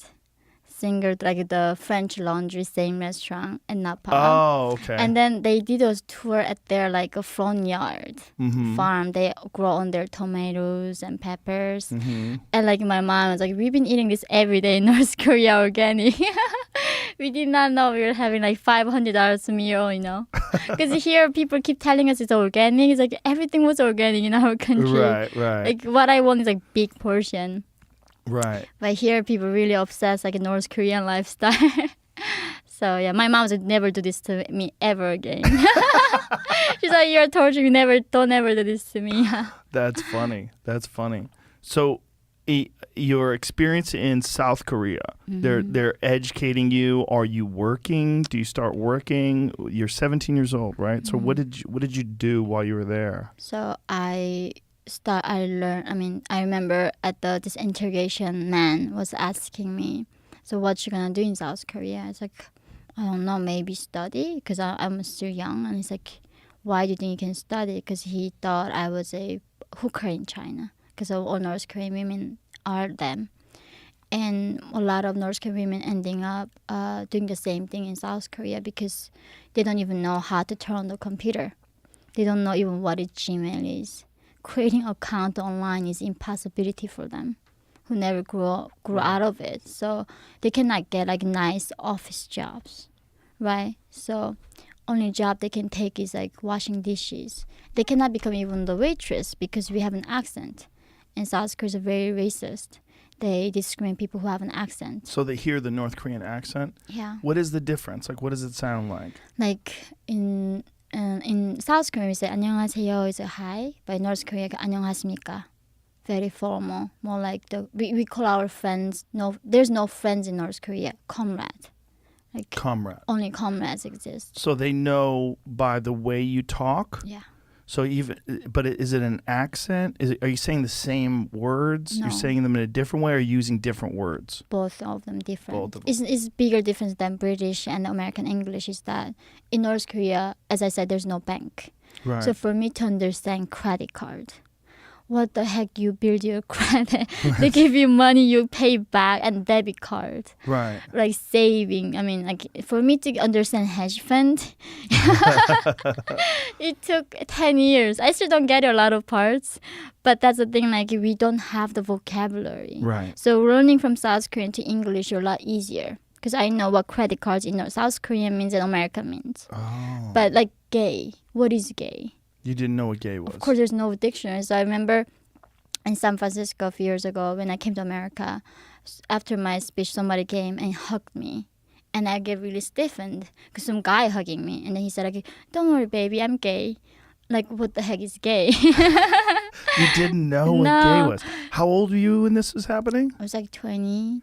the French Laundry, same restaurant in Napa. Oh, okay. And then they did a tour at their a front yard farm. They grow on their tomatoes and peppers. Mm-hmm. And my mom was we've been eating this every day in North Korea organic. We did not know we were having $500 meal, Because here people keep telling us it's organic. It's everything was organic in our country. Right. What I want is big portion. Right. But here people really obsessed North Korean lifestyle. So yeah, my mom would never do this to me ever again. She's you're torturing me. Don't ever do this to me. That's funny. So your experience in South Korea, they're educating you. Are you working? Do you start working? You're 17 years old, right? So what did you do while you were there? So I remember at this interrogation man was asking me, so what you gonna do in South Korea? It's I don't know, maybe study because I'm still young. And he's why do you think you can study? Because he thought I was a hooker in China because all North Korean women are them. And a lot of North Korean women ending up doing the same thing in South Korea because they don't even know how to turn on the computer. They don't know even what Gmail is. Creating an account online is impossibility for them. who never grew out of it. So they cannot get like nice office jobs, right? So only job they can take is like washing dishes. They cannot become even the waitress because we have an accent. And South Korea is very racist. They discriminate people who have an accent. So they hear the North Korean accent. Yeah. What is the difference? Like, what does it sound like? Like in South Korea we say 안녕하세요 is a hi, but in North Korea 안녕하십니까. Very formal. More like we call our friends. No, there's no friends in North Korea. Comrade. Like Comrade. only comrades exist. So they know by the way you talk. Yeah. So but is it an accent? Are you saying the same words? No. You're saying them in a different way, or using different words? Both of them different. Both of them. It's bigger difference than British and American English is that in North Korea, as I said, there's no bank. Right. So for me to understand credit card, what the heck you build your credit? They give you money, you pay back, and debit card. Right. Like saving. I mean, like for me to understand hedge fund, it took 10 years. I still don't get a lot of parts, but that's the thing. Like we don't have the vocabulary. Right. So learning from South Korean to English is a lot easier because I know what credit cards in South Korean means and American means. Oh. But like gay, what is gay? You didn't know what gay was. Of course, there's no dictionary. So I remember in San Francisco a few years ago when I came to America, after my speech, somebody came and hugged me. And I get really stiffened because some guy hugging me. And then he said, okay, don't worry, baby, I'm gay. Like, what the heck is gay? You didn't know what gay was. How old were you when this was happening? I was like 20.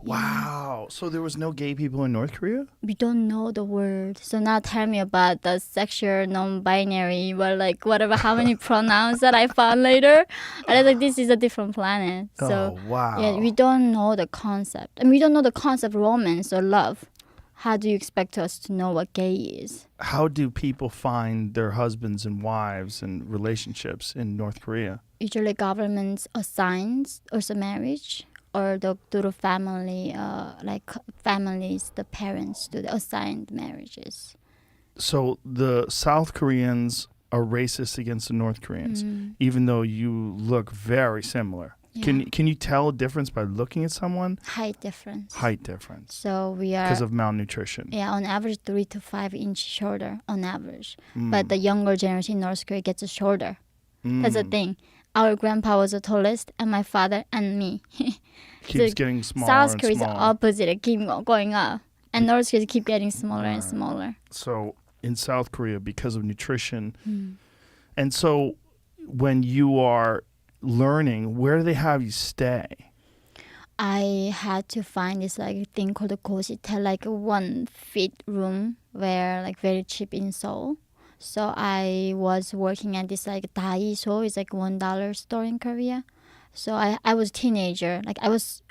Wow. So there was no gay people in North Korea? We don't know the word. So now tell me about the sexual, non-binary, or like whatever, how many pronouns that I found later. I was like, this is a different planet. So oh, wow. yeah, we don't know the concept. And we don't know the concept of romance or love. How do you expect us to know what gay is? How do people find their husbands and wives and relationships in North Korea? Usually government assigns also marriage or through family, like families, the parents do the assigned marriages. So the South Koreans are racist against the North Koreans, even though you look very similar. Yeah. Can you tell a difference by looking at someone? Height difference. Height difference. So we are Because of malnutrition. yeah, on average 3 to 5 inch shorter on average. But the younger generation in North Korea gets shorter. That's the thing. Our grandpa was the tallest, and my father and me. Keeps So getting smaller South and Korea is the smaller. opposite. It keep going up. And North Korea keep getting smaller and smaller. So in South Korea, because of nutrition, and so when you are learning, where do they have you stay? I had to find this like thing called a go시tel, like a 1 feet room where like very cheap in Seoul. So I was working at this like Daiso, it's like $1 store in Korea. So I was a teenager, like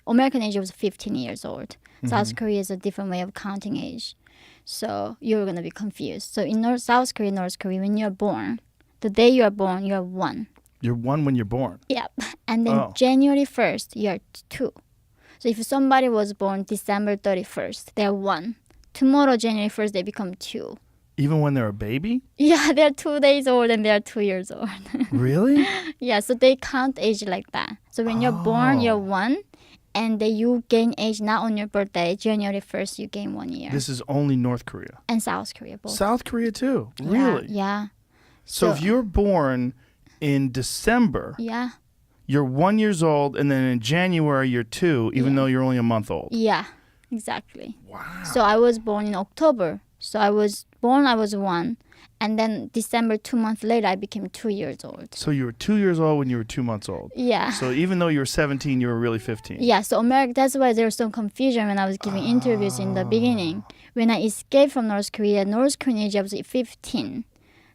American age I was 15 years old. South Korea is a different way of counting age. So you're gonna be confused. So in South Korea, North Korea, when you're born, the day you are born, you're 1. You're 1 when you're born. Yep. And then January 1st, you're 2. So if somebody was born December 31st, they're 1. Tomorrow, January 1st, they become 2. Even when they're a baby? Yeah, they're 2 days old and they're 2 years old. Really? Yeah, so they count age like that. So when you're born, you're 1. And then you gain age not on your birthday. January 1st, you gain 1 year. This is only North Korea. And South Korea both. South Korea too? Really? Yeah. So if you're born in December, Yeah. you're 1 year old, and then in January you're 2, even though you're only a month old. Yeah, exactly. Wow. So I was born in October. So I was 1. And then December, 2 months later, I became 2 years old. So you were 2 years old when you were 2 months old. Yeah. So even though you were 17, you were really 15. Yeah, so that's why there was some confusion when I was giving interviews in the beginning. When I escaped from North Korea, North Korean age, I was 15.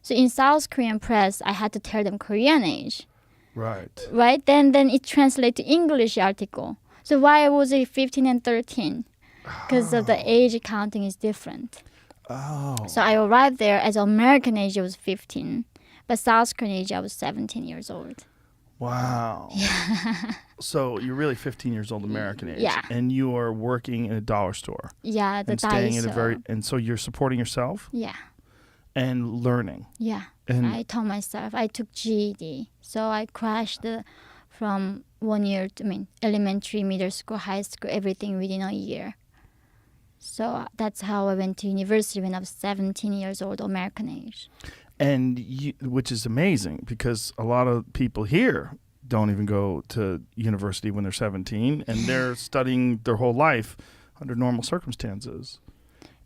So in South Korean press, I had to tell them Korean age. Right. Right? Then it translates to English article. So why was it 15 and 13? Because of the age counting is different. Oh. So I arrived there as American age, I was 15. But South Korean age, I was 17 years old. Wow. Yeah. So you're really 15 years old American age. Yeah. And you are working in a dollar store. Yeah, the and staying at a Daiso. and so you're supporting yourself Yeah. and learning. Yeah. And I told myself I took GED. So I crashed from 1 year, elementary, middle school, high school, everything within a year. So that's how I went to university when I was 17 years old, American age. And which is amazing because a lot of people here don't even go to university when they're 17 and they're studying their whole life under normal circumstances.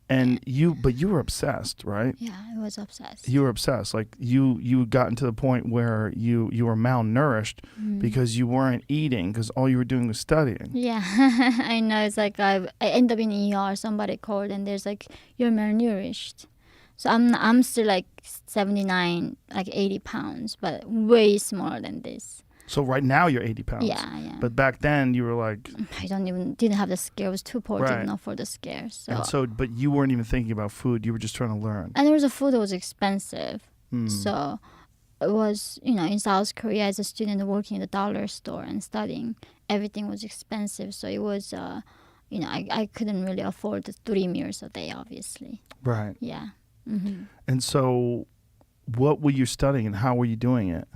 And you were obsessed, right? Yeah, I was obsessed. You were obsessed. Like you gotten to the point where you were malnourished because you weren't eating because all you were doing was studying. Yeah, I know. It's like I end up in ER. Somebody called and there's like, you're malnourished. So I'm still like 79, like 80 pounds, but way smaller than this. So right now you're 80 pounds. Yeah. But back then you were like... I didn't have the scare. I was too poor Right. enough for the scare. But you weren't even thinking about food. You were just trying to learn. And there was a food that was expensive. So it was, in South Korea as a student working in the dollar store and studying, everything was expensive. So it was, I couldn't really afford the 3 meals a day, obviously. Right. Yeah. Mm-hmm. And so what were you studying and how were you doing it?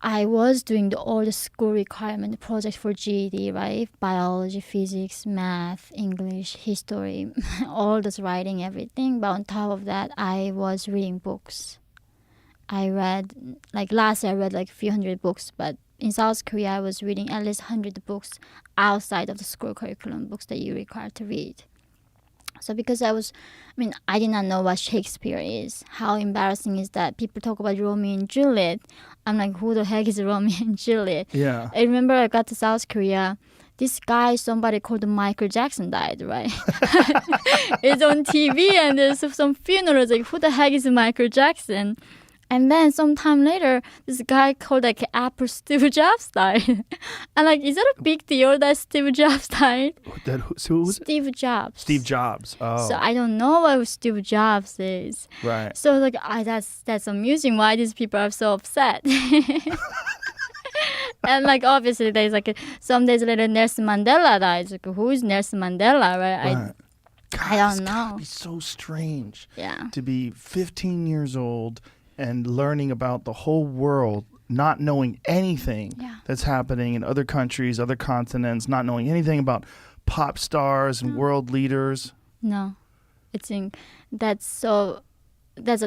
I was doing all the school requirement projects for GED, right? Biology, physics, math, English, history, all this writing, everything. But on top of that, I was reading books. Last year I read like a few hundred books, but in South Korea I was reading at least 100 books outside of the school curriculum books that you require to read. So because I did not know what Shakespeare is. How embarrassing is that? People talk about Romeo and Juliet. I'm like, who the heck is Romeo and Juliet? Yeah. I remember I got to South Korea. This guy, somebody called Michael Jackson died, right? It's on TV and there's some funerals. Like, who the heck is Michael Jackson? And then sometime later, this guy called like Apple Steve Jobs died. And like, is that a big deal that Steve Jobs died? Who was it? Steve Jobs. Steve Jobs. Oh. So I don't know what Steve Jobs is. Right. So like, that's amusing. Why these people are so upset? And like, obviously, there's like some days later, Nelson Mandela dies. Like, who is Nelson Mandela? Right. Right. God, I don't it's gotta know. be so strange. Yeah. To be 15 years old and learning about the whole world, not knowing anything that's happening in other countries, other continents, not knowing anything about pop stars and world leaders. No, that's the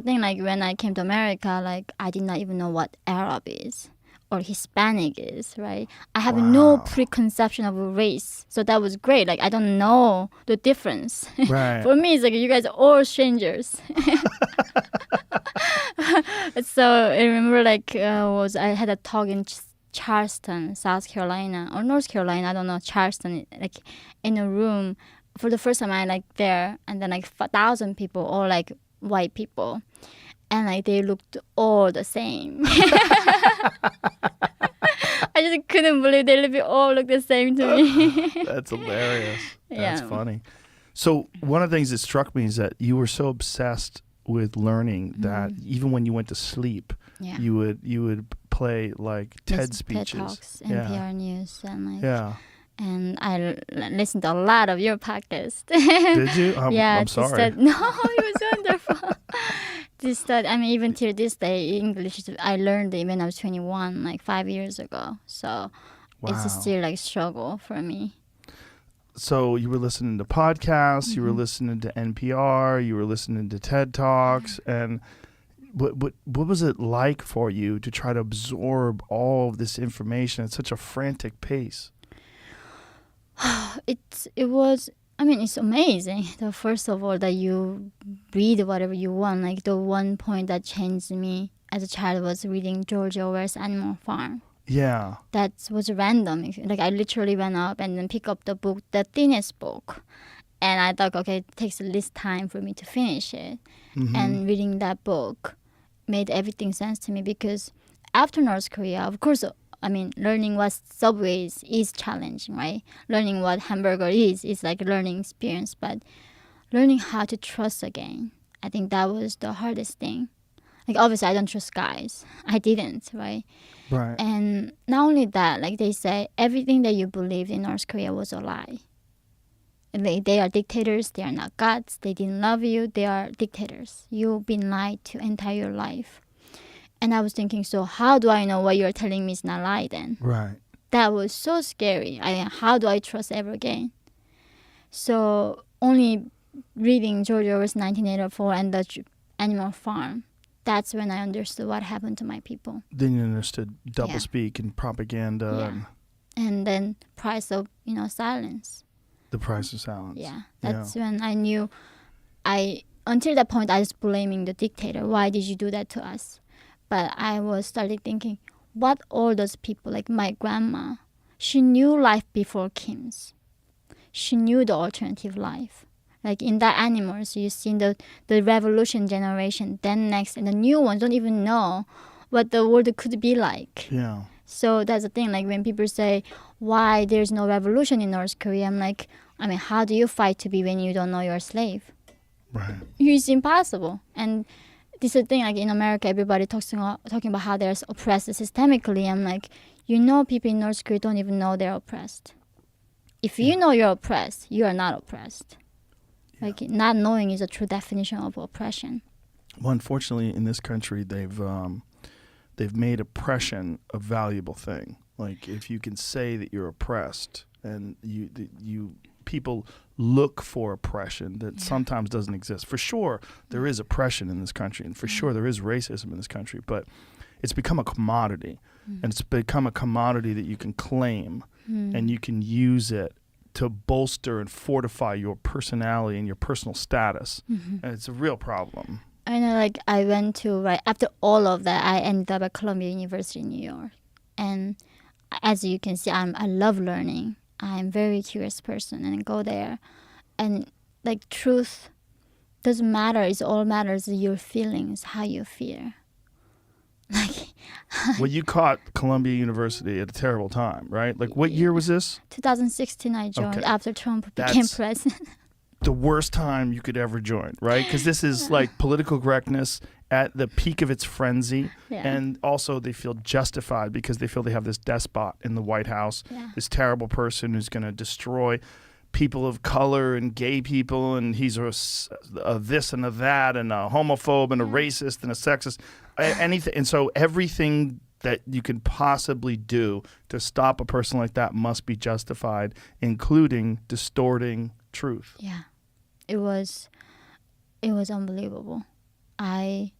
thing. Like when I came to America, like I did not even know what Arab is or Hispanic is, right? I have no preconception of a race, so that was great. Like I don't know the difference. Right. For me, it's like you guys are all strangers. So I remember I had a talk in Charleston, South Carolina or North Carolina, I don't know, Charleston, like in a room for the first time. I there, and then like 1,000 people, all like white people, and like they looked all the same. I just couldn't believe they all look the same to me. That's hilarious. That's Yeah. funny. So one of the things that struck me is that you were so obsessed with learning that even when you went to sleep, Yeah. you would play like TED speeches. TED Talks, NPR News, and like Yeah. and I listened to a lot of your podcast. Did you? I'm to sorry. No, it was wonderful. Even till this day, English, I learned it when I was 21, like 5 years ago. So it's still like struggle for me. So you were listening to podcasts, you were listening to NPR, you were listening to TED Talks, and what was it like for you to try to absorb all of this information at such a frantic pace? It was. It's amazing. First of all, that you read whatever you want. Like the one point that changed me as a child was reading George Orwell's Animal Farm. Yeah. That was random. Like I literally went up and then picked up the book, the thinnest book. And I thought, okay, it takes the least time for me to finish it. And reading that book made everything sense to me because after North Korea, of course, learning what Subway is challenging, right? Learning what hamburger is like a learning experience. But learning how to trust again, I think that was the hardest thing. Like obviously I don't trust guys. I didn't, right? Right. And not only that, like they say, everything that you believed in North Korea was a lie. They are dictators. They are not gods. They didn't love you. They are dictators. You've been lied to entire life. And I was thinking, so how do I know what you're telling me is not lie then? Right. that was so scary. How do I trust ever again? So only reading George Orwell's 1984 and the Animal Farm, that's when I understood what happened to my people. Then you understood Yeah. doublespeak and propaganda Yeah. and And then price of silence. the price of silence. Yeah, that's when I knew. Until that point I was blaming the dictator. Why did you do that to us? But I was started thinking, what all those people, like my grandma, she knew life before Kim's. She knew the alternative life. Like in that Animals, you see the revolution generation, then next, and the new ones don't even know what the world could be like. Yeah. So that's the thing. Like when people say, why there's no revolution in North Korea, I'm like, how do you fight to be when you don't know you're a slave? Right. It's impossible. And this is the thing, like in America, everybody talking about how they're oppressed systemically. I'm like, people in North Korea don't even know they're oppressed. If you know you're oppressed, you are not oppressed. Yeah. Like not knowing is a true definition of oppression. Well, unfortunately, in this country, they've made oppression a valuable thing. Like if you can say that you're oppressed, and you people look for oppression that sometimes doesn't exist. For sure, there is oppression in this country, and for sure there is racism in this country. But it's become a commodity, and it's become a commodity that you can claim, and you can use it to bolster and fortify your personality and your personal status. And it's a real problem. I know, like I went to, right after all of that, I ended up at Columbia University in New York. And as you can see, I love learning. I'm a very curious person, and I go there. And like truth doesn't matter. It's all matters is your feelings, how you feel. Like Well, you caught Columbia University at a terrible time, right? Like what year was this? 2016 I joined Okay. after Trump became That's- president. The worst time you could ever join, right? Because this is like political correctness at the peak of its frenzy. Yeah. And also they feel justified because they feel they have this despot in the White House, Yeah. this terrible person who's going to destroy people of color and gay people, and he's a this and a that and a homophobe and a racist and a sexist, anything. And so everything that you can possibly do to stop a person like that must be justified, including distorting truth. Yeah, it was unbelievable. I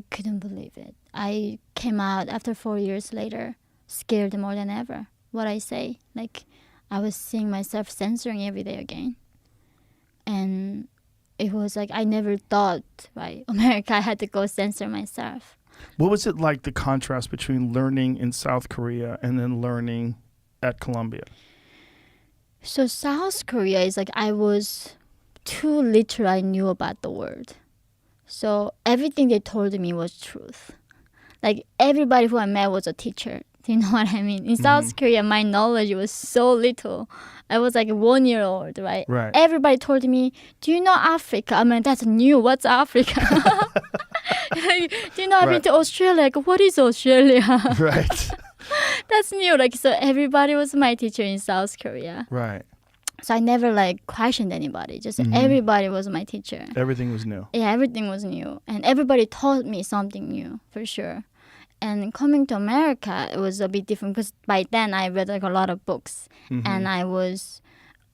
couldn't believe it. I came out after 4 years later, scared more than ever. What I say, like I was seeing myself censoring every day again, and it was like I never thought, right, America, I had to go censor myself. What was it like, the contrast between learning in South Korea and then learning at Columbia? So South Korea is like I was too literal. I knew about the world. So everything they told me was truth. Like everybody who I met was a teacher. Do you know what I mean? In South Korea, my knowledge was so little. I was like a 1 year old, right? Right. Everybody told me, do you know Africa? I mean, that's new. What's Africa? Like, do you know I've been Right. to Australia? Like, what is Australia? Right. That's new. Like, so everybody was my teacher in South Korea. Right. So I never like questioned anybody. Just everybody was my teacher. Everything was new. Yeah, everything was new, and everybody taught me something new for sure. And coming to America, it was a bit different because by then I read like a lot of books, and I was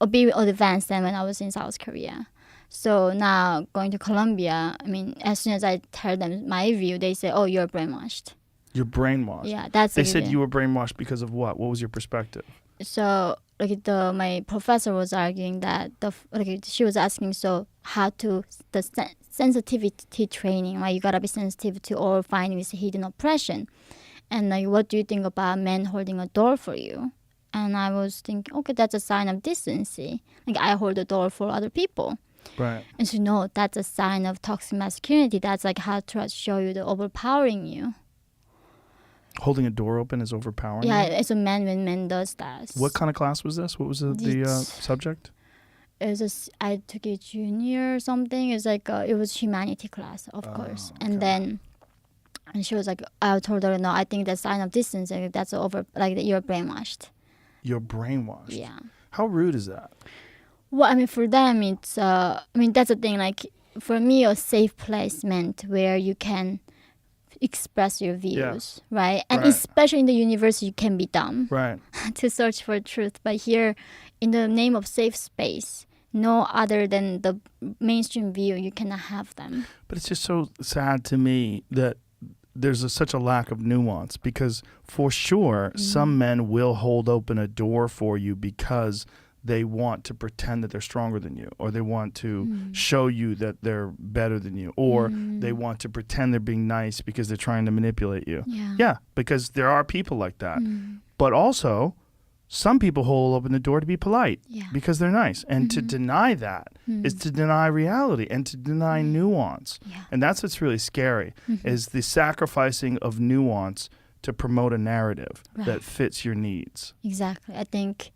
a bit advanced than when I was in South Korea. So now going to Columbia, I mean, as soon as I tell them my view, they say, "Oh, you're brainwashed." You're brainwashed. Yeah, that's They it. said you were brainwashed because of what? What was your perspective? So like my professor was arguing that she was asking, so how to the sensitivity training, right? You gotta be sensitive to all findings hidden oppression, and like what do you think about men holding a door for you? And I was thinking, okay, that's a sign of decency. Like I hold the door for other people. Right. And so no, that's a sign of toxic masculinity. That's like how to show you the overpowering you. Holding a door open is overpowering. Yeah, you? it's a man when men does that. What kind of class was this? What was the It's- subject? It was I took it junior or something. It's like it was humanity class, of course. And then, and she was like, I told her, no, I think that's sign of distance. Like, that's over. Like that you're brainwashed. You're brainwashed. Yeah. How rude is that? Well, I mean, for them, it's. I mean, that's the thing. Like for me, a safe place meant where you can express your views, right? And Right. especially in the university, you can be dumb Right. to search for truth. But here, in the name of safe space, no other than the mainstream view, you cannot have them. But it's just so sad to me that there's such a lack of nuance, because for sure some men will hold open a door for you because they want to pretend that they're stronger than you, or they want to show you that they're better than you, or they want to pretend they're being nice because they're trying to manipulate you. Yeah, because there are people like that. But also, some people hold open the door to be polite because they're nice. And to deny that is to deny reality and to deny nuance. And that's what's really scary, is the sacrificing of nuance to promote a narrative that fits your needs. Exactly. I think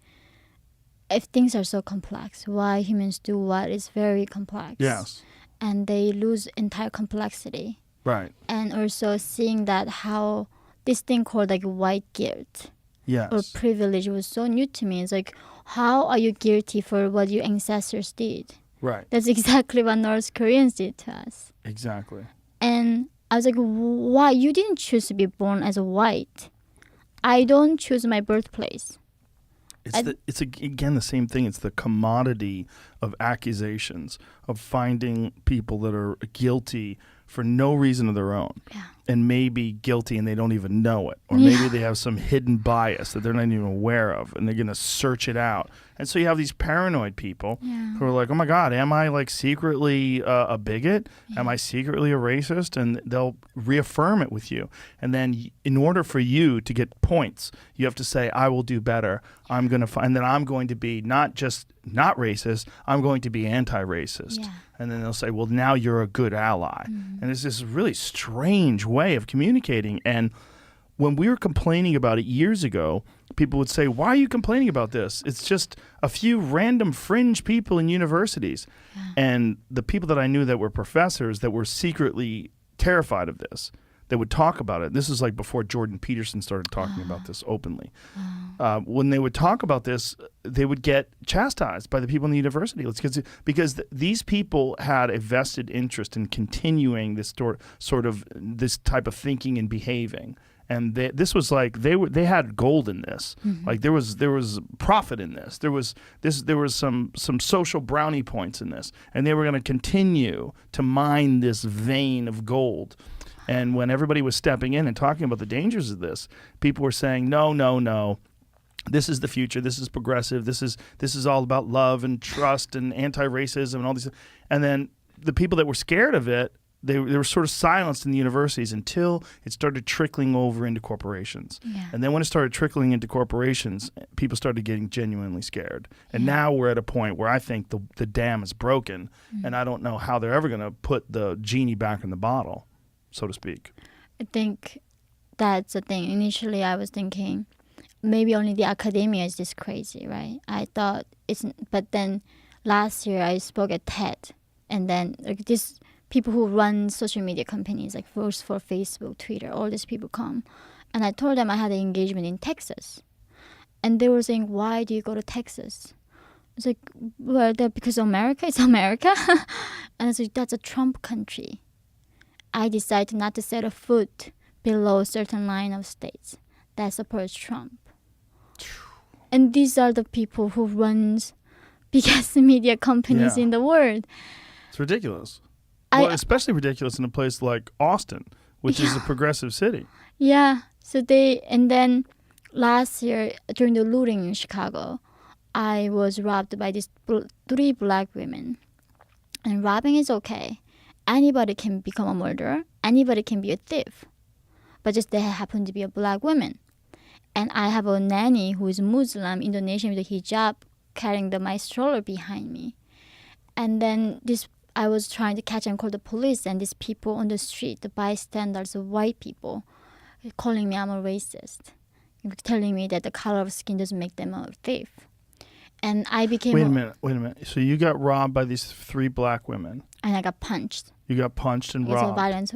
if things are so complex, why humans do what is very complex. Yes. And they lose entire complexity. Right. And also seeing that how this thing called like white guilt Yes. or privilege was so new to me. It's like, how are you guilty for what your ancestors did? Right. That's exactly what North Koreans did to us. Exactly. And I was like, why? You didn't choose to be born as a white. I don't choose my birthplace. It's again the same thing. It's the commodity of accusations, of finding people that are guilty for no reason of their own, and maybe guilty and they don't even know it, or maybe they have some hidden bias that they're not even aware of, and they're going to search it out. And so you have these paranoid people who are like, oh my God, am I like secretly a bigot? Am I secretly a racist? And they'll reaffirm it with you. And then in order for you to get points, you have to say, I will do better. I'm going to find that I'm going to be not just not racist, I'm going to be anti-racist. And then they'll say, well, now you're a good ally. And it's this really strange way of communicating. And when we were complaining about it years ago, people would say, why are you complaining about this? It's just a few random fringe people in universities. And the people that I knew that were professors that were secretly terrified of this, they would talk about it. This is like before Jordan Peterson started talking about this openly. When they would talk about this, they would get chastised by the people in the university because these people had a vested interest in continuing this sort of this type of thinking and behaving. And this was like they had gold in this. Like there was profit in this. There was some social brownie points in this, and they were going to continue to mine this vein of gold. And when everybody was stepping in and talking about the dangers of this, people were saying, no. This is the future. This is progressive. This is all about love and trust and anti-racism and all these. And then the people that were scared of it, they were sort of silenced in the universities until it started trickling over into corporations. And then when it started trickling into corporations, people started getting genuinely scared. And now we're at a point where I think the dam is broken, and I don't know how they're ever going to put the genie back in the bottle, so to speak. I think that's the thing. Initially, I was thinking maybe only the academia is this crazy, right? I thought but then last year I spoke at TED, and then like this people who run social media companies like for Facebook, Twitter, all these people come, and I told them I had an engagement in Texas, and they were saying, "Why do you go to Texas?" It's like, well, because America is America, and it's like that's a Trump country. I decided not to set a foot below a certain line of states that supports Trump. And these are the people who runs biggest media companies in the world. It's ridiculous. Well, especially ridiculous in a place like Austin, which is a progressive city. Yeah. So and then last year during the looting in Chicago, I was robbed by these 3 black women. And robbing is okay. Anybody can become a murderer. Anybody can be a thief. But just they happen to be a black woman. And I have a nanny who is Muslim, Indonesian with a hijab, carrying my stroller behind me. And then I was trying to catch and call the police, and these people on the street, the bystanders, the white people, calling me I'm a racist, telling me that the color of skin doesn't make them a thief. And I became... Wait a minute. So you got robbed by these 3 black women. And I got punched. You got punched and robbed. Violence,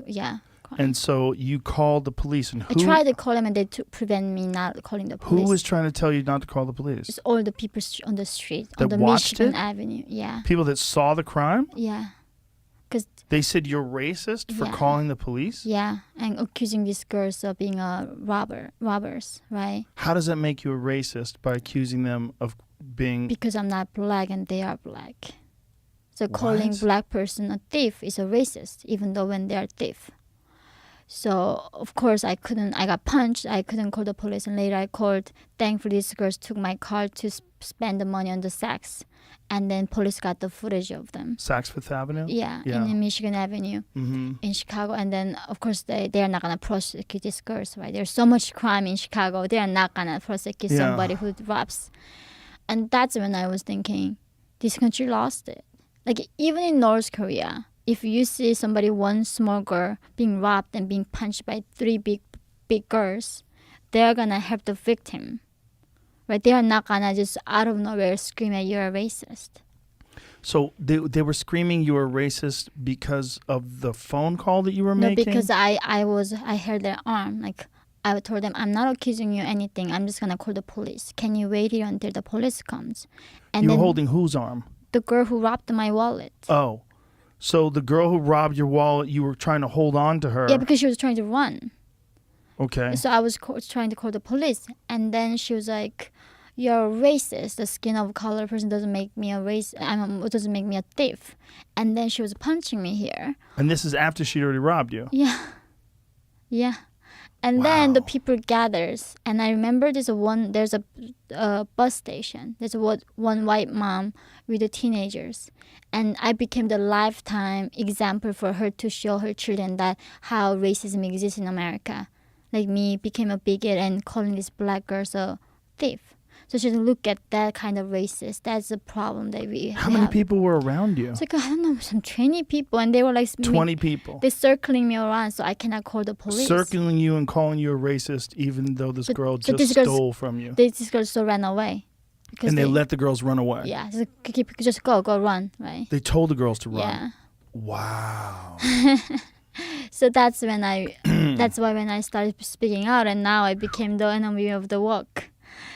And so you called the police, and who... I tried to call them, and they prevent me not calling the police. Who was trying to tell you not to call the police? It's all the people on the street, that on the watched Michigan it? Avenue. Yeah. People that saw the crime? Yeah. Because They said you're racist for Yeah. calling the police? yeah, and accusing these girls of being robbers, right? How does that make you a racist by accusing them of being... Because I'm not black and they are black. So calling What? black person a thief is a racist, even though when they are thief. So of course I got punched. I couldn't call the police, and later I called. Thankfully, these girls took my car to spend the money on the sex, and then police got the footage of them. Saks Fifth Avenue? Yeah, Yeah. in Michigan Avenue Mm-hmm. in Chicago, and then of course they are not gonna prosecute these girls, right? There's so much crime in Chicago. They are not gonna prosecute Yeah. somebody who robs. And that's when I was thinking, this country lost it. Like even in North Korea, if you see somebody, one small girl being robbed and being punched by three big girls, they're gonna help the victim, right? They are not gonna just out of nowhere scream at you're a racist. So they were screaming you were racist because of the phone call that you were No, making? because I held their arm. Like I told them, I'm not accusing you anything. I'm just gonna call the police. Can you wait here until the police comes? And You were then holding whose arm? the girl who robbed my wallet. Oh. So the girl who robbed your wallet, you were trying to hold on to her. Yeah, because she was trying to run. Okay. So I was trying to call the police, and then she was like, "You're a racist. The skin of color person doesn't make me a doesn't make me a thief." And then she was punching me here. And this is after she'd already robbed you. Yeah, yeah. And then the Wow. people gathers, and I remember there's a bus station. There's one white mom with the teenagers, and I became the lifetime example for her to show her children that how racism exists in America. Like me became a bigot and calling these black girls a thief. So she look at that kind of racist. That's the problem that we How many have. people were around you? It's like, I don't know, some 20 people, and they were like 20 people. They're circling me around, so I cannot call the police. Circling you and calling you a racist even though this girl but just these girls- stole from you. These girls still ran away. Because And they let the girls run away. Yeah, just go run, right? They told the girls to run. Yeah. Wow. So that's when that's why when I started speaking out, and now I became the enemy of the woke.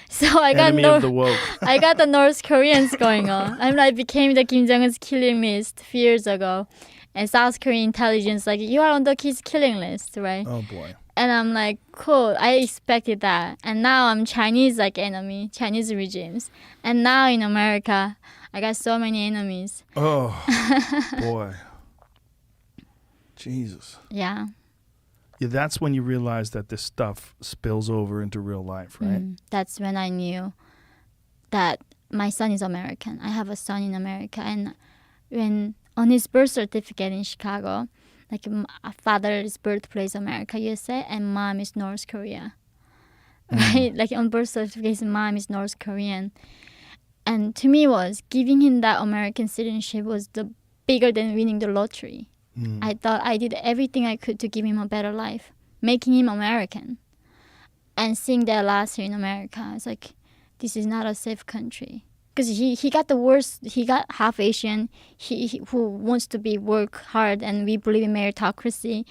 So I got Enemy of the woke. I got the North Koreans going on. I became the Kim Jong-un's killing list a few years ago, and South Korean intelligence like, you are on the his killing list, right? Oh boy. And I'm like, cool. I expected that, and now I'm Chinese like enemy, Chinese regimes, and now in America, I got so many enemies. Oh boy. Jesus. Yeah. Yeah, that's when you realize that this stuff spills over into real life, right? That's when I knew that my son is American. I have a son in America, and when on his birth certificate in Chicago, like father's birthplace America, USA, and mom is North Korea, right? Like on birth certificate, his mom is North Korean, and to me was giving him that American citizenship was the bigger than winning the lottery. I thought I did everything I could to give him a better life, making him American. And seeing that last year in America, I was like, this is not a safe country. Because he got the worst, he got half Asian, he who wants to work hard, and we believe in meritocracy.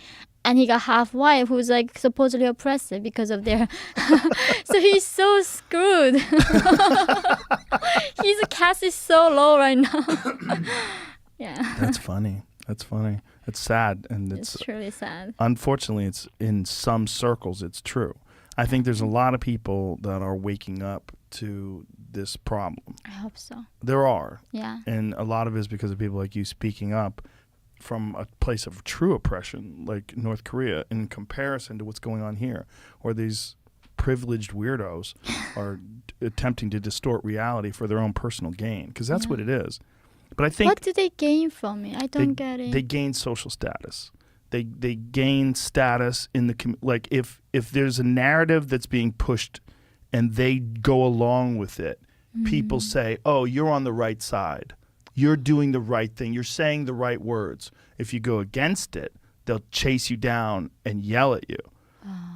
And he got half white, who's like supposedly oppressive because of their... So he's so screwed. His caste is so low right now. Yeah. That's funny. That's funny. It's sad, and It's truly sad. unfortunately, it's in some circles, it's true. I think there's a lot of people that are waking up to this problem. I hope so. There are, Yeah. and a lot of it is because of people like you speaking up from a place of true oppression, like North Korea, in comparison to what's going on here, where these privileged weirdos are attempting to distort reality for their own personal gain, because that's what it is. But I think What do they gain from it? I don't get it. they gain social status. They gain status in the like if there's a narrative that's being pushed and they go along with it, people say, "Oh, you're on the right side. You're doing the right thing. You're saying the right words." If you go against it, they'll chase you down and yell at you.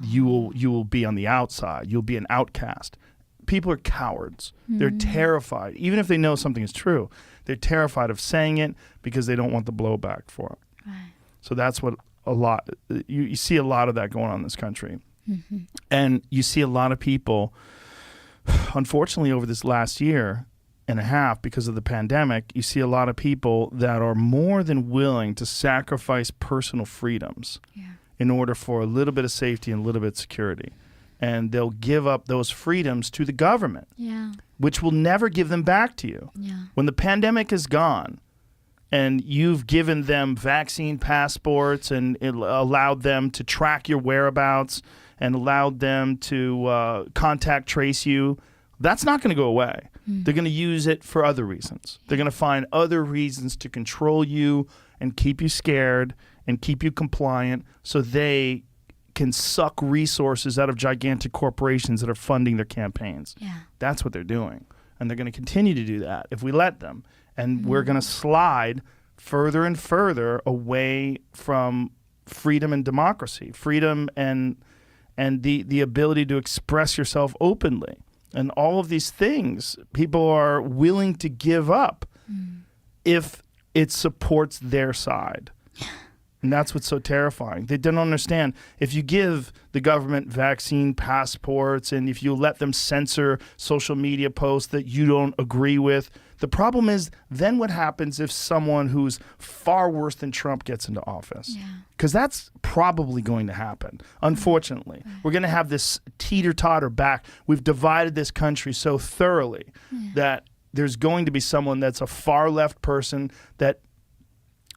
You will be on the outside. You'll be an outcast. People are cowards. They're terrified. Even if they know something is true, they're terrified of saying it because they don't want the blowback for it. Right. So that's what you see a lot of that going on in this country. And you see a lot of people, unfortunately, over this last year, and a half, because of the pandemic, you see a lot of people that are more than willing to sacrifice personal freedoms in order for a little bit of safety and a little bit of security. And they'll give up those freedoms to the government, which will never give them back to you. When the pandemic is gone and you've given them vaccine passports and it allowed them to track your whereabouts and allowed them to contact trace you, that's not going to go away. They're going to use it for other reasons. They're going to find other reasons to control you and keep you scared and keep you compliant so they can suck resources out of gigantic corporations that are funding their campaigns. That's what they're doing. And they're going to continue to do that if we let them. And we're going to slide further and further away from freedom and democracy, freedom and the ability to express yourself openly. And all of these things people are willing to give up if it supports their side. And that's what's so terrifying. They don't understand. If you give the government vaccine passports and if you let them censor social media posts that you don't agree with, the problem is then what happens if someone who's far worse than Trump gets into office? Because that's probably going to happen, unfortunately. We're going to have this teeter-totter back. We've divided this country so thoroughly that there's going to be someone that's a far-left person that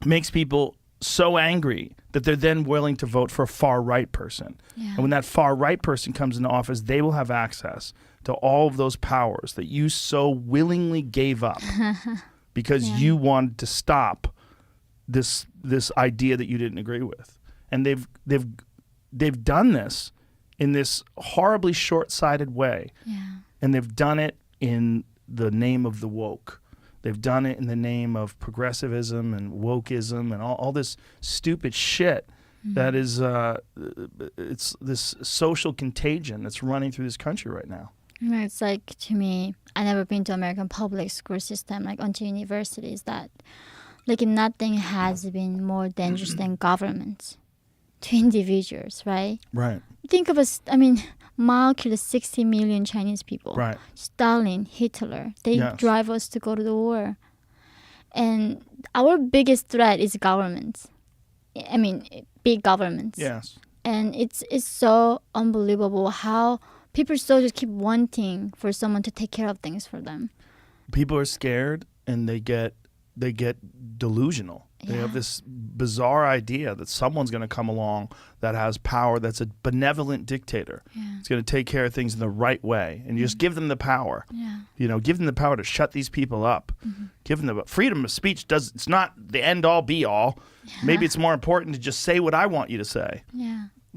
makes people so angry that they're then willing to vote for a far-right person. And when that far-right person comes into office, they will have access to all of those powers that you so willingly gave up because you wanted to stop this idea that you didn't agree with. And they've done this in this horribly short-sighted way. And they've done it in the name of the woke. They've done it in the name of progressivism and wokeism and all this stupid shit that is it's this social contagion that's running through this country right now. It's like, to me, I never been to American public school system, like until universities, that like nothing has been more dangerous than government to individuals, right? Right. Think of Mao killed 60 million Chinese people. Right. Stalin, Hitler, they drive us to go to the war. And our biggest threat is government. Big governments. Yes. And it's so unbelievable how people still just keep wanting for someone to take care of things for them. People are scared and they get delusional. They have this bizarre idea that someone's going to come along that has power, that's a benevolent dictator. It's going to take care of things in the right way. And you just give them the power. Give them the power to shut these people up. Give them the freedom of speech. It's not the end all be all. Maybe it's more important to just say what I want you to say.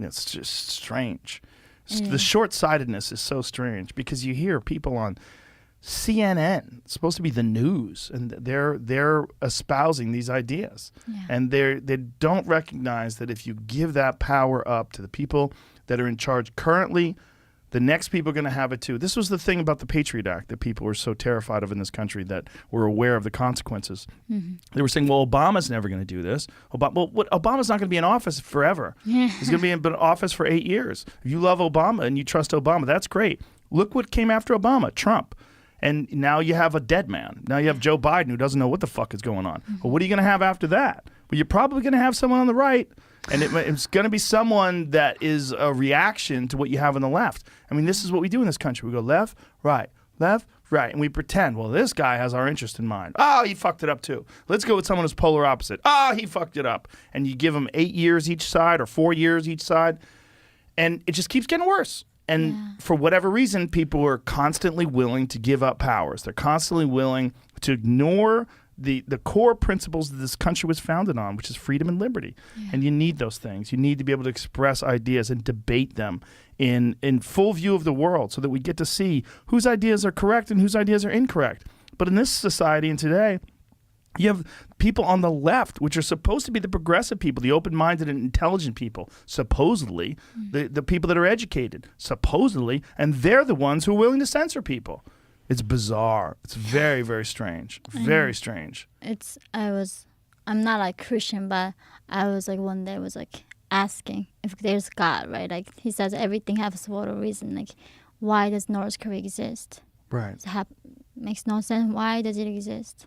It's just strange. The short-sightedness is so strange because you hear people on CNN, it's supposed to be the news, and they're espousing these ideas. And they don't recognize that if you give that power up to the people that are in charge currently, the next people are going to have it too. This was the thing about the Patriot Act that people were so terrified of in this country, that were aware of the consequences. They were saying, well, Obama's never going to do this. Obama's not going to be in office forever. He's going to be in office for 8 years. If you love Obama and you trust Obama, that's great. Look what came after Obama, Trump. And now you have a dead man. Now you have Joe Biden, who doesn't know what the fuck is going on. Well, what are you going to have after that? Well, you're probably going to have someone on the right, and it's going to be someone that is a reaction to what you have on the left. This is what we do in this country. We go left, right, and we pretend, well, this guy has our interest in mind. Oh, he fucked it up too. Let's go with someone who's polar opposite. Oh, he fucked it up. And you give them 8 years each side or 4 years each side, and it just keeps getting worse. And for whatever reason, people are constantly willing to give up powers. They're constantly willing to ignore the core principles that this country was founded on, which is freedom and liberty. And you need those things. You need to be able to express ideas and debate them in full view of the world so that we get to see whose ideas are correct and whose ideas are incorrect. But in this society and today, you have people on the left, which are supposed to be the progressive people, the open-minded and intelligent people, supposedly, the people that are educated, supposedly, and they're the ones who are willing to censor people. It's bizarre. It's very, very strange. Very strange. I'm not like Christian, but I was like one day was like asking if there's God, right? Like he says everything happens for a reason. Like why does North Korea exist? Right. Makes no sense. Why does it exist?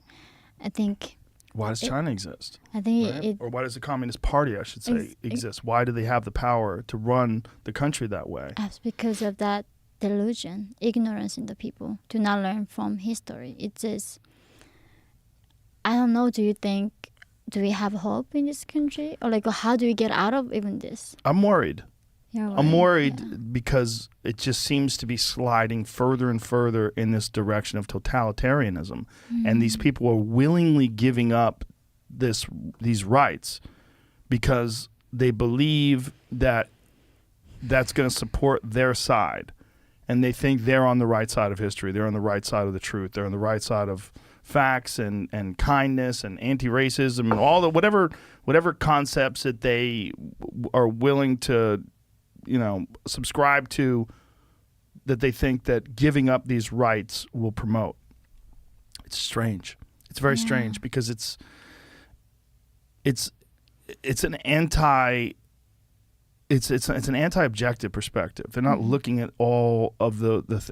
I think. Why does China exist? I think right? Or why does the Communist Party, I should say, exist? Why do they have the power to run the country that way? It's because of that delusion, ignorance in the people, to not learn from history. It's just, I don't know, do we have hope in this country? Or like, how do we get out of even this? I'm worried. I'm worried because it just seems to be sliding further and further in this direction of totalitarianism. And these people are willingly giving up these rights because they believe that that's going to support their side. And they think they're on the right side of history. They're on the right side of the truth. They're on the right side of facts and kindness and anti-racism and all the whatever concepts that they are willing to subscribe to, that they think that giving up these rights will promote. It's strange. It's very strange because it's an anti-objective perspective. They're not looking at all of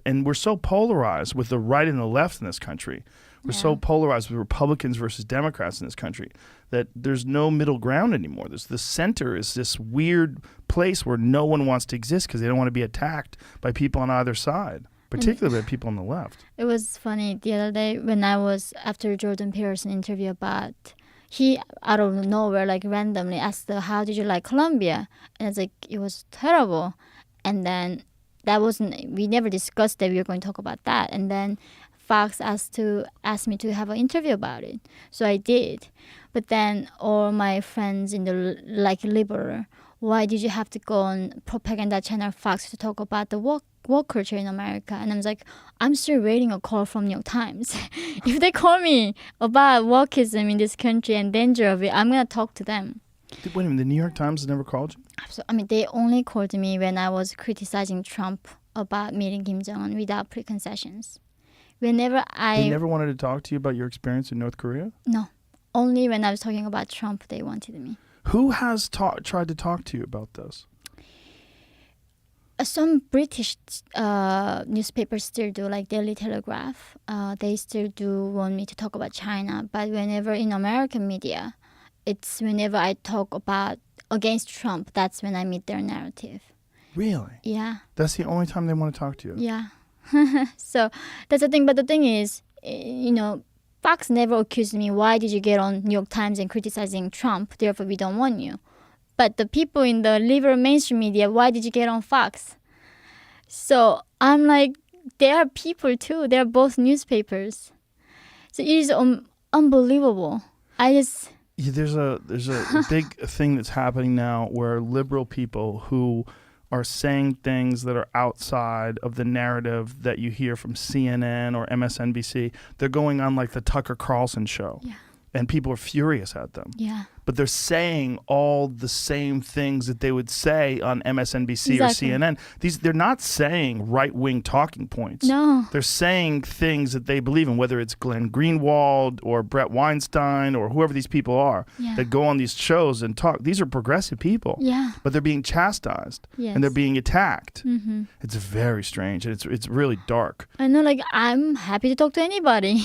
and we're so polarized with the right and the left in this country. We're so polarized with Republicans versus Democrats in this country that there's no middle ground anymore. The center is this weird place where no one wants to exist because they don't want to be attacked by people on either side, particularly by people on the left. It was funny the other day when I was, after Jordan Peterson interview about, he out of nowhere like randomly asked, how did you like Colombia? And it's like, it was terrible. And then we never discussed that we were going to talk about that. And then Fox asked me to have an interview about it. So I did. But then all my friends in the liberal, why did you have to go on propaganda channel Fox to talk about the woke culture in America? And I was like, I'm still waiting a call from New York Times. If they call me about wokeism in this country and danger of it, I'm going to talk to them. Wait a minute, the New York Times has never called you? They only called me when I was criticizing Trump about meeting Kim Jong-un without preconcessions. They never wanted to talk to you about your experience in North Korea? No. Only when I was talking about Trump, they wanted me. Who has tried to talk to you about this? Some British newspapers still do, like Daily Telegraph. They still do want me to talk about China. But whenever in American media, it's whenever I talk about against Trump, that's when I meet their narrative. Really? Yeah. That's the only time they want to talk to you? Yeah. So that's the thing. But the thing is, Fox never accused me, why did you get on New York Times and criticizing Trump? Therefore, we don't want you. But the people in the liberal mainstream media, why did you get on Fox? So I'm like, they are people too. They're both newspapers. So it is unbelievable. There's a big thing that's happening now where liberal people who are saying things that are outside of the narrative that you hear from CNN or MSNBC. They're going on like the Tucker Carlson show. Yeah. And people are furious at them. Yeah. But they're saying all the same things that they would say on MSNBC Exactly. or CNN. They're not saying right-wing talking points. No. They're saying things that they believe in, whether it's Glenn Greenwald or Brett Weinstein or whoever these people are that go on these shows and talk. These are progressive people. Yeah. But they're being chastised and they're being attacked. Mm-hmm. It's very strange and it's really dark. I know, like, I'm happy to talk to anybody.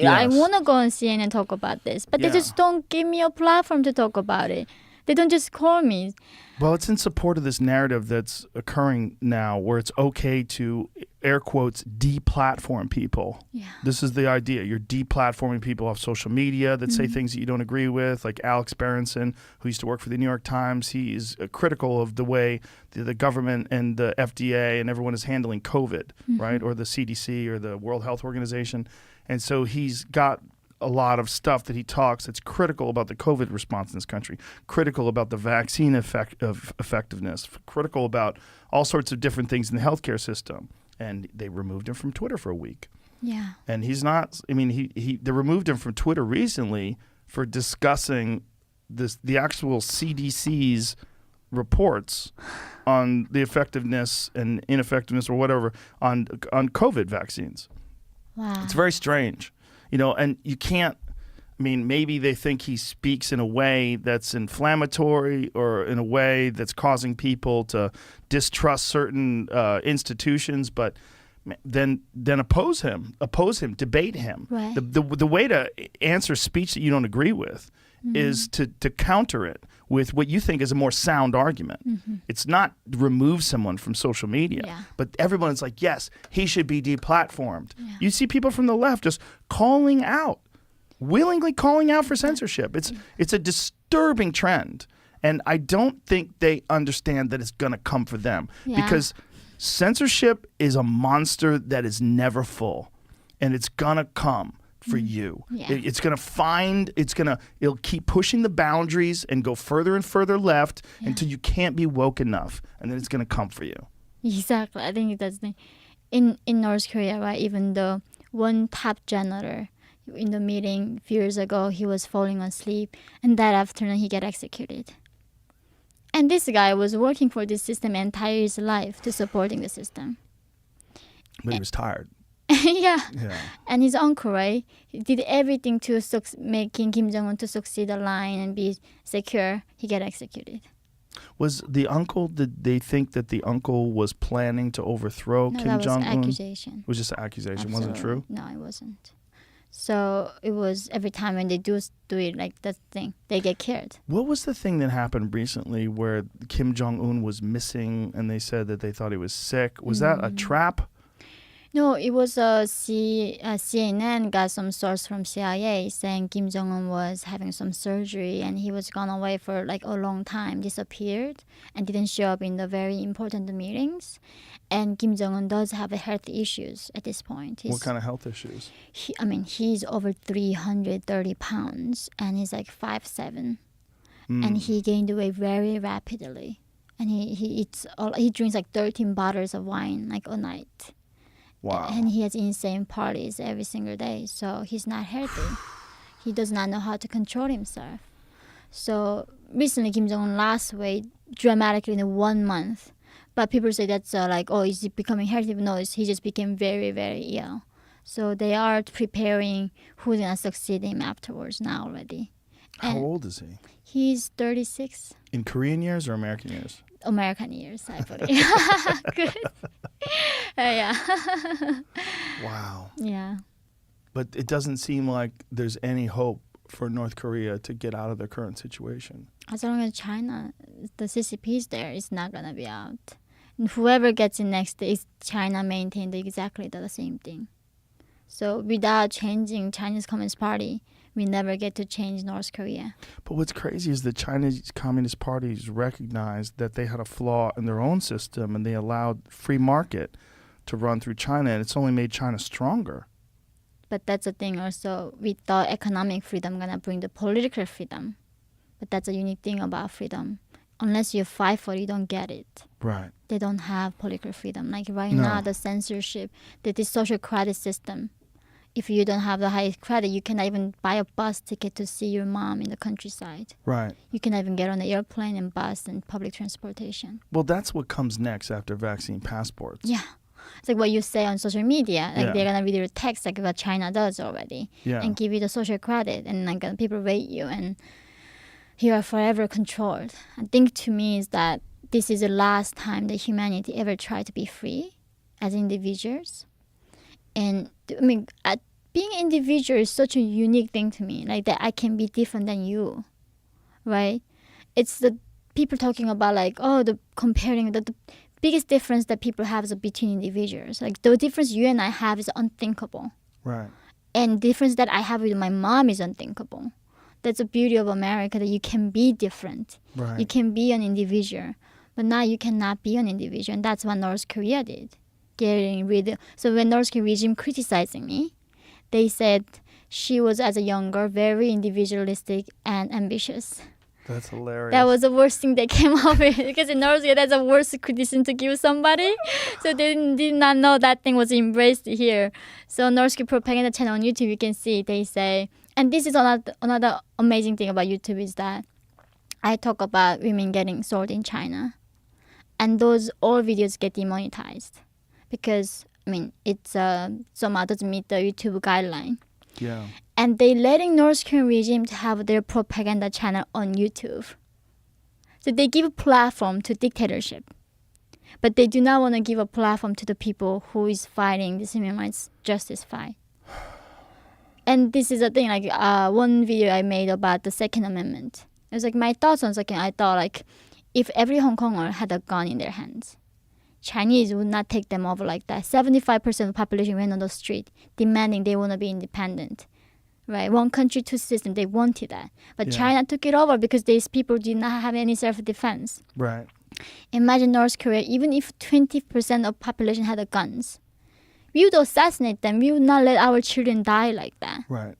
I want to go on CNN and talk about this. But they just don't give me a platform to talk about it. They don't just call me. Well, it's in support of this narrative that's occurring now where it's okay to, air quotes, deplatform people. Yeah. This is the idea. You're deplatforming people off social media that say things that you don't agree with, like Alex Berenson, who used to work for the New York Times. He is critical of the way the government and the FDA and everyone is handling COVID, right? Or the CDC or the World Health Organization. And so he's got a lot of stuff that he talks that's critical about the COVID response in this country, critical about the vaccine effectiveness, critical about all sorts of different things in the healthcare system. And they removed him from Twitter for a week. Yeah. And he's not, they removed him from Twitter recently for discussing the actual CDC's reports on the effectiveness and ineffectiveness or whatever on COVID vaccines. Wow. It's very strange. And you can't, maybe they think he speaks in a way that's inflammatory or in a way that's causing people to distrust certain institutions. But, then oppose him, debate him. Right. The way to answer speech that you don't agree with is to counter it with what you think is a more sound argument. It's not remove someone from social media, Yeah. but everyone's like, yes, he should be deplatformed. Yeah. You see people from the left just calling out, willingly calling out for censorship. It's a disturbing trend. And I don't think they understand that it's going to come for them because censorship is a monster that is never full, and it's going to come for you. Yeah. It'll keep pushing the boundaries and go further and further left until you can't be woke enough, and then it's going to come for you. Exactly. I think that's the in North Korea, right? Even though one top janitor in the meeting a few years ago, he was falling asleep, and that afternoon he got executed. And this guy was working for this system entire his life to supporting the system. But he was tired. Yeah. Yeah. And his uncle, right? He did everything to making Kim Jong-un to succeed the line and be secure. He got executed. Was the uncle, did they think that the uncle was planning to overthrow No, Kim that was Jong-un? accusation. It was just an accusation. Absolutely. Wasn't true? No, it wasn't. So it was every time when they do it, like that thing, they get killed. What was the thing that happened recently where Kim Jong-un was missing and they said that they thought he was sick? Was that a trap? No, it was CNN got some source from CIA saying Kim Jong-un was having some surgery and he was gone away for like a long time, disappeared, and didn't show up in the very important meetings. And Kim Jong-un does have health issues at this point. What kind of health issues? He's over 330 pounds and he's like 5'7", and he gained weight very rapidly. And he drinks like 13 bottles of wine like a night. Wow. And he has insane parties every single day. So he's not healthy. He does not know how to control himself. So recently Kim Jong-un lost weight dramatically in 1 month. But people say that's is he becoming healthy? No, he just became very, very ill. So they are preparing who's going to succeed him afterwards now already. How old is he? He's 36. In Korean years or American years? American years, I believe. Good. Yeah. Wow. Yeah. But it doesn't seem like there's any hope for North Korea to get out of their current situation. As long as China, the CCP is there, it's not going to be out. And whoever gets in next is China maintain exactly the same thing. So without changing Chinese Communist Party, we never get to change North Korea. But what's crazy is the Chinese Communist Parties recognized that they had a flaw in their own system and they allowed free market to run through China, and it's only made China stronger. But that's the thing also. We thought economic freedom going to bring the political freedom. But that's a unique thing about freedom. Unless you fight for it, you don't get it. Right. They don't have political freedom. Like right No. now, the censorship, the social credit system. If you don't have the highest credit, you cannot even buy a bus ticket to see your mom in the countryside. Right. You cannot even get on an airplane and bus and public transportation. Well, that's what comes next after vaccine passports. Yeah. It's like what you say on social media. Like Yeah. they're going to read your text like what China does already. Yeah. And give you the social credit. And like people rate you. And you are forever controlled. I think to me is that this is the last time that humanity ever tried to be free as individuals. And I mean, being individual is such a unique thing to me. Like that I can be different than you, right? It's the people talking about the comparing the biggest difference that people have is between individuals. Like the difference you and I have is unthinkable. Right. And the difference that I have with my mom is unthinkable. That's the beauty of America, that you can be different. Right. You can be an individual. But now you cannot be an individual. And that's what North Korea did. So when North Korean regime criticizing me, they said she was, as a younger, very individualistic and ambitious. That's hilarious. That was the worst thing they came up with. Because in North Korea, that's the worst criticism to give somebody. So they did not know that thing was embraced here. So North Korea propaganda channel on YouTube, you can see, they say, and this is another amazing thing about YouTube is that I talk about women getting sold in China. And those all videos get demonetized. Because, it's somehow doesn't meet the YouTube guideline. Yeah. And they letting North Korean regime to have their propaganda channel on YouTube. So they give a platform to dictatorship. but they do not want to give a platform to the people who is fighting this human rights justice fight. And this is the thing, like one video I made about the Second Amendment. It was like my thoughts on second. I thought like if every Hong Konger had a gun in their hands, Chinese would not take them over like that. 75% of the population went on the street demanding they want to be independent. Right, one country, two systems. They wanted that, but China took it over because these people did not have any self-defense. Right. Imagine North Korea. Even if 20% of population had the guns, we would assassinate them. We would not let our children die like that. Right.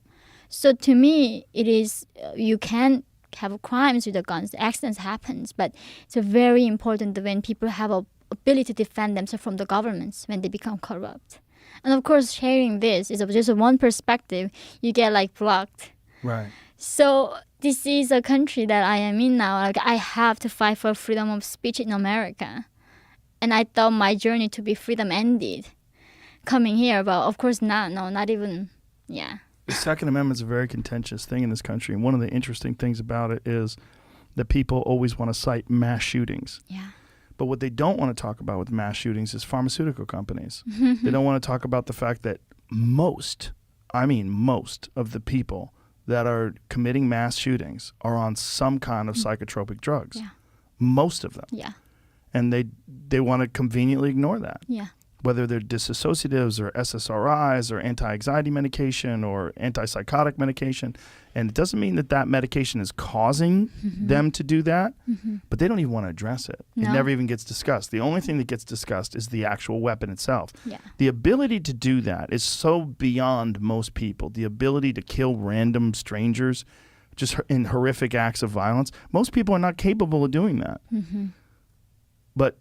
So to me, it is you can have crimes with the guns. Accidents happens, but it's very important when people have a ability to defend themselves from the governments when they become corrupt. And of course, sharing this is just one perspective. You get like blocked. Right. So this is a country that I am in now. Like I have to fight for freedom of speech in America, and I thought my journey to be freedom ended coming here, but of course not. No, not even. Yeah. The Second Amendment is a very contentious thing in this country, and one of the interesting things about it is that people always want to cite mass shootings. Yeah. But what they don't want to talk about with mass shootings is pharmaceutical companies. They don't want to talk about the fact that most of the people that are committing mass shootings are on some kind of psychotropic drugs. Yeah. Most of them. Yeah. And they want to conveniently ignore that. Yeah. Whether they're disassociatives or SSRIs or anti-anxiety medication or antipsychotic medication. And it doesn't mean that medication is causing them to do that, but they don't even want to address it. No. It never even gets discussed. The only thing that gets discussed is the actual weapon itself. Yeah. The ability to do that is so beyond most people. The ability to kill random strangers just in horrific acts of violence. Most people are not capable of doing that. But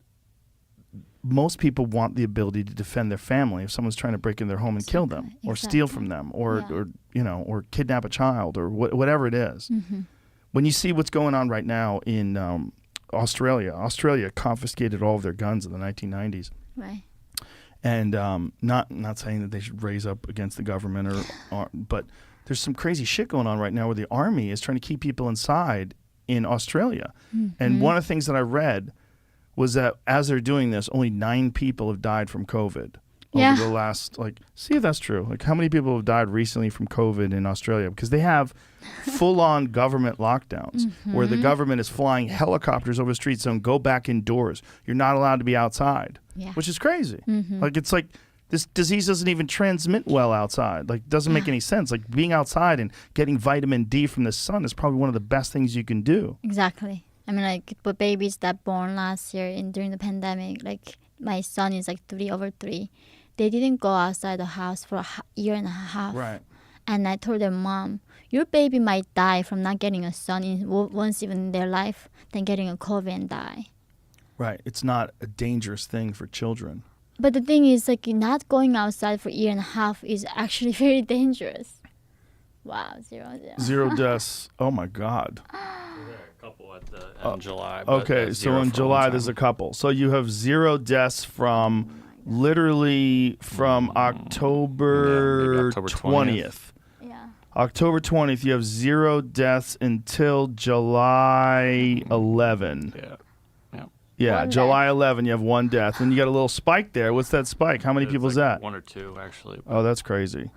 most people want the ability to defend their family if someone's trying to break in their home and kill them or steal from them or or kidnap a child or whatever it is. When you see what's going on right now in Australia confiscated all of their guns in the 1990s. Right. And not saying that they should raise up against the government but there's some crazy shit going on right now where the army is trying to keep people inside in Australia. And one of the things that I read was that as they're doing this, only 9 people have died from COVID over the last, see if that's true. Like, how many people have died recently from COVID in Australia? Because they have full-on government lockdowns where the government is flying helicopters over the streets saying, go back indoors. You're not allowed to be outside, which is crazy. It's like this disease doesn't even transmit well outside. Like, it doesn't make any sense. Like, being outside and getting vitamin D from the sun is probably one of the best things you can do. Exactly. I mean, like, but babies that born last year during the pandemic, like my son is like 3/3. They didn't go outside the house for a year and a half. Right. And I told their mom, your baby might die from not getting a sun once even in their life than getting a COVID and die. Right. It's not a dangerous thing for children. But the thing is, like, not going outside for a year and a half is actually very dangerous. Wow, 0. 0 deaths. Oh my God. Couple in July. Okay, so in July there's a couple. So you have 0 deaths from literally from October 20th. Yeah. October 20th, you have 0 deaths until July 11. Yeah, One July death. 11, you have 1 death. And you got a little spike there. What's that spike? How many people is that? 1 or 2, actually. Oh, that's crazy.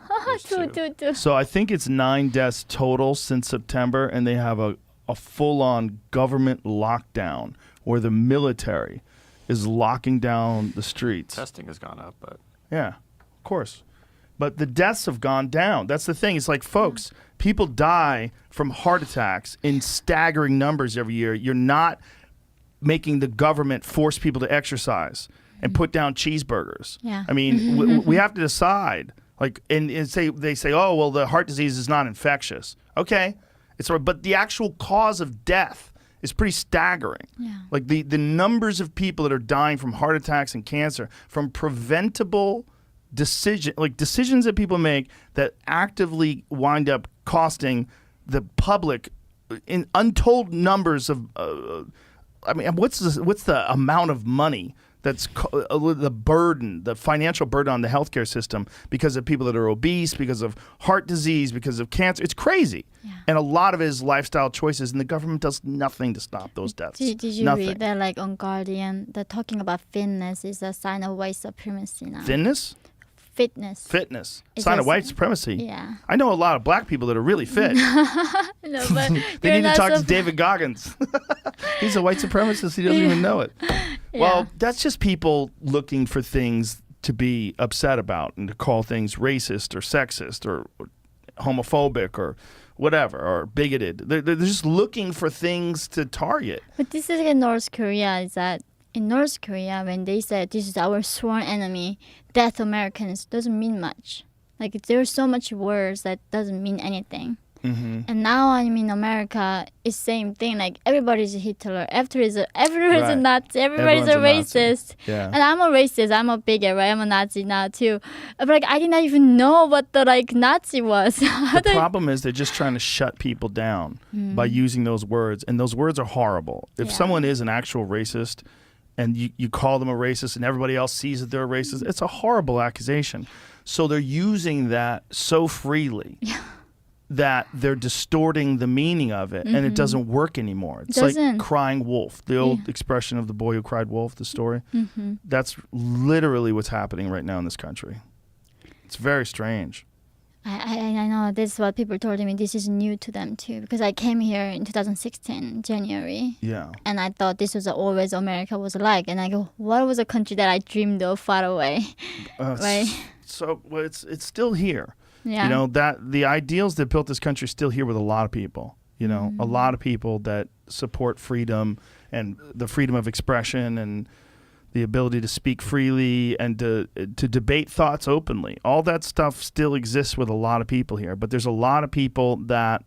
Two. So I think it's 9 deaths total since September, and they have a full-on government lockdown where the military is locking down the streets. Testing has gone up, but... Yeah, of course. But the deaths have gone down. That's the thing. It's like, folks, people die from heart attacks in staggering numbers every year. You're not making the government force people to exercise and put down cheeseburgers. Yeah. I mean, we have to decide. Like, and they say, oh, well, the heart disease is not infectious. Okay. But the actual cause of death is pretty staggering. Yeah. Like the numbers of people that are dying from heart attacks and cancer from preventable decisions that people make that actively wind up costing the public in untold numbers of. I mean, what's the amount of money That's the burden, the financial burden on the healthcare system because of people that are obese, because of heart disease, because of cancer. It's crazy. Yeah. And a lot of it is lifestyle choices, and the government does nothing to stop those deaths. Did you nothing. read that, like, on Guardian, that talking about fitness is a sign of white supremacy now? Fitness? Fitness. It's Sign a of white sign- supremacy. Yeah. I know a lot of black people that are really fit. No, but They you're need to not talk to sup- David Goggins. He's a white supremacist. He doesn't even know it. Yeah. Well, that's just people looking for things to be upset about and to call things racist or sexist or homophobic or whatever or bigoted. They're just looking for things to target. But this is in North Korea, is that in North Korea, when they said this is our sworn enemy, death Americans, doesn't mean much. Like, there's so much words that doesn't mean anything. Mm-hmm. And now I'm in America, it's same thing. Like, everybody's a Hitler, everybody's a Right. Nazi, everybody's a Everyone's a Nazi. racist. Yeah. And I'm a racist, I'm a bigot, right? I'm a Nazi now too. But like, I did not even know what the like Nazi was. The problem is they're just trying to shut people down by using those words, and those words are horrible. If Yeah. someone is an actual racist and you call them a racist and everybody else sees that they're a racist, it's a horrible accusation. So they're using that so freely that they're distorting the meaning of it, and it doesn't work anymore. It's like Doesn't. crying wolf, the old expression of the boy who cried wolf, the story. That's literally what's happening right now in this country. It's very strange. I know this is what people told me. This is new to them too, because I came here in 2016 January, Yeah. and I thought this was always America was like, and I go, what was a country that I dreamed of far away, right? So well, it's still here. Yeah. You know, that the ideals that built this country are still here with a lot of people. You know, a lot of people that support freedom and the freedom of expression and the ability to speak freely and to debate thoughts openly. All that stuff still exists with a lot of people here. But there's a lot of people that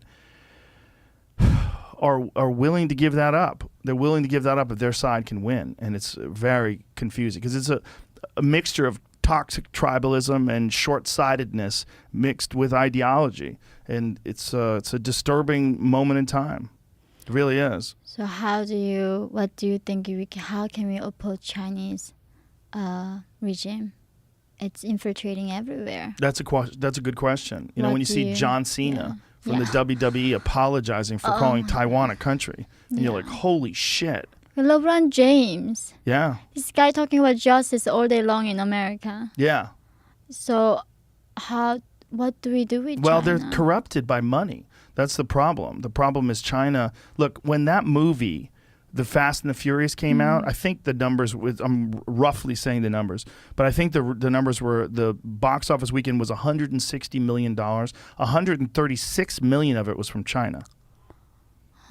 are willing to give that up. They're willing to give that up if their side can win. And it's very confusing because it's a mixture of toxic tribalism and short-sightedness mixed with ideology. And it's a disturbing moment in time. It really is. So what do you think, how can we oppose Chinese regime? It's infiltrating everywhere. That's a good question. You know, What when you do see you- John Cena from Yeah. the WWE apologizing for calling Taiwan a country, and you're Yeah. like, holy shit. LeBron James, Yeah. this guy talking about justice all day long in America. Yeah. So what do we do with Well, China? they're corrupted by money. That's the problem. The problem is China. Look, when that movie, The Fast and the Furious, came out, I think the numbers, I'm roughly saying the numbers, but I think the numbers were, the box office weekend was $160 million. $136 million of it was from China.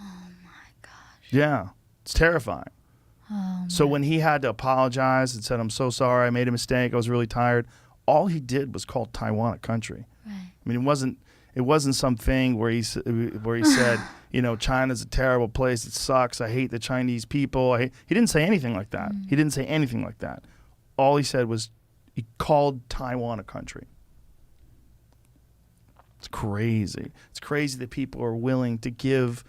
Oh my gosh. Yeah. It's terrifying. Oh So when he had to apologize and said, I'm so sorry, I made a mistake, I was really tired, all he did was call Taiwan a country. right. I mean, it wasn't something where he said, you know, China's a terrible place, it sucks, I hate the Chinese people. He didn't say anything like that. He didn't say anything like that. All he said was he called Taiwan a country. It's crazy. It's crazy that people are willing to give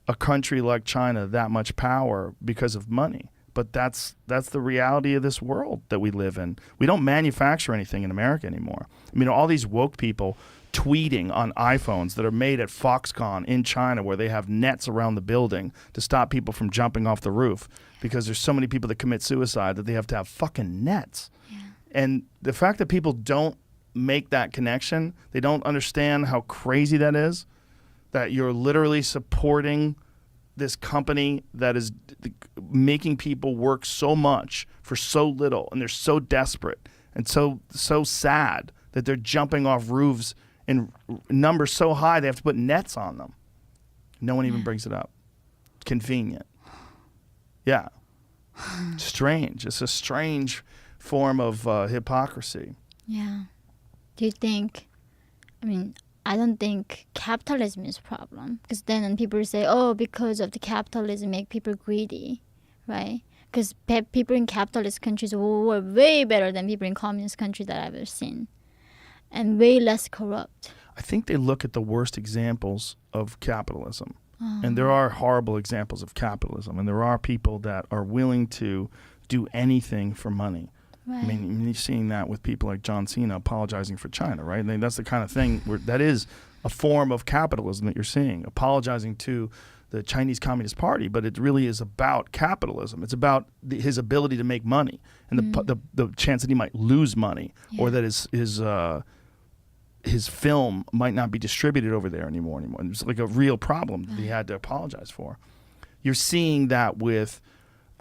a country like China that much power because of money. But that's the reality of this world that we live in. We don't manufacture anything in America anymore. I mean, all these woke people tweeting on iPhones that are made at Foxconn in China where they have nets around the building to stop people from jumping off the roof because there's so many people that commit suicide that they have to have fucking nets. Yeah. And the fact that people don't make that connection, they don't understand how crazy that is, that you're literally supporting this company that is making people work so much for so little, and they're so desperate and so sad that they're jumping off roofs in numbers so high they have to put nets on them. No one even brings it up. Convenient. Yeah. Strange. It's a strange form of hypocrisy. Yeah. Do you think, I don't think capitalism is a problem. Because then people say, oh, because of the capitalism make people greedy, right? Because people in capitalist countries were way better than people in communist countries that I've ever seen. And way less corrupt. I think they look at the worst examples of capitalism. And there are horrible examples of capitalism. And there are people that are willing to do anything for money. Right. I mean, you're seeing that with people like John Cena apologizing for China, right? I mean, that's the kind of thing where that is a form of capitalism that you're seeing, apologizing to the Chinese Communist Party, but it really is about capitalism. It's about his ability to make money and the chance that he might lose money or that his film might not be distributed over there anymore. It's like a real problem that he had to apologize for. You're seeing that with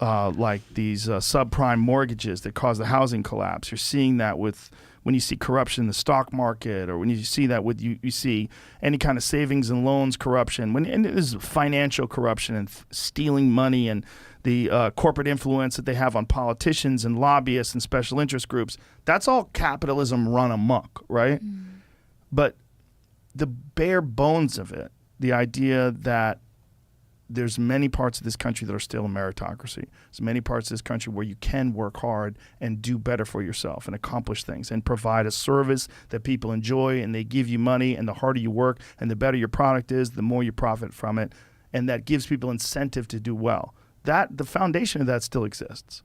like these subprime mortgages that cause the housing collapse. You're seeing that with when you see corruption in the stock market, or when you see that with you see any kind of savings and loans corruption. And this is financial corruption and stealing money and the corporate influence that they have on politicians and lobbyists and special interest groups. That's all capitalism run amok, right? But the bare bones of it, the idea that there's many parts of this country that are still a meritocracy. There's many parts of this country where you can work hard and do better for yourself and accomplish things and provide a service that people enjoy, and they give you money, and the harder you work and the better your product is, the more you profit from it, and that gives people incentive to do well. That the foundation of that still exists.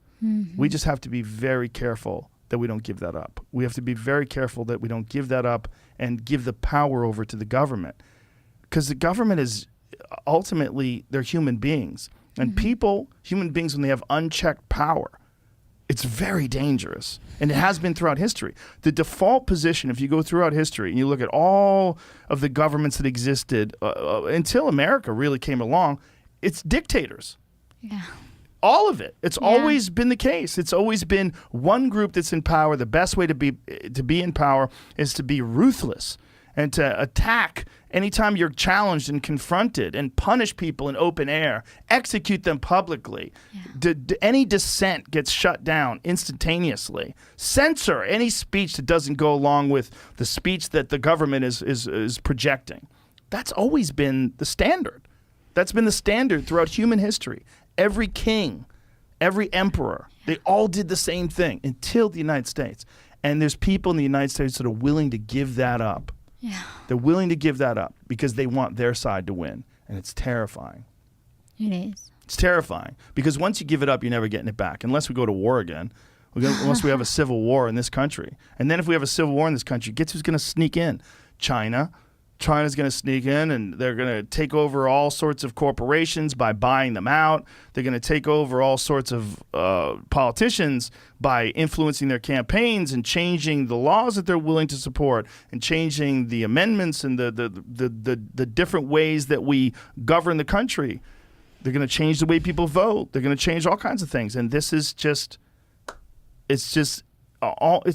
We just have to be very careful that we don't give that up. We have to be very careful that we don't give that up and give the power over to the government, because the government is ultimately, they're human beings, and human beings, when they have unchecked power, it's very dangerous, and it has been throughout history. The default position, if you go throughout history and you look at all of the governments that existed until America really came along, it's dictators. Yeah. All of it. It's always been the case. It's always been one group that's in power. The best way to be in power is to be ruthless and to attack anytime you're challenged and confronted, and punish people in open air, execute them publicly. Any dissent gets shut down instantaneously. Censor any speech that doesn't go along with the speech that the government is projecting. That's always been the standard. That's been the standard throughout human history. Every king, every emperor, they all did the same thing until the United States. And there's people in the United States that are willing to give that up. Yeah. They're willing to give that up because they want their side to win. And it's terrifying. It is. It's terrifying because once you give it up, you're never getting it back unless we go to war again, unless we have a civil war in this country. And then if we have a civil war in this country, guess who's going to sneak in? China. China's going to sneak in, and they're going to take over all sorts of corporations by buying them out. They're going to take over all sorts of politicians by influencing their campaigns and changing the laws that they're willing to support, and changing the amendments and the different ways that we govern the country. They're going to change the way people vote. They're going to change all kinds of things. And this is just, it's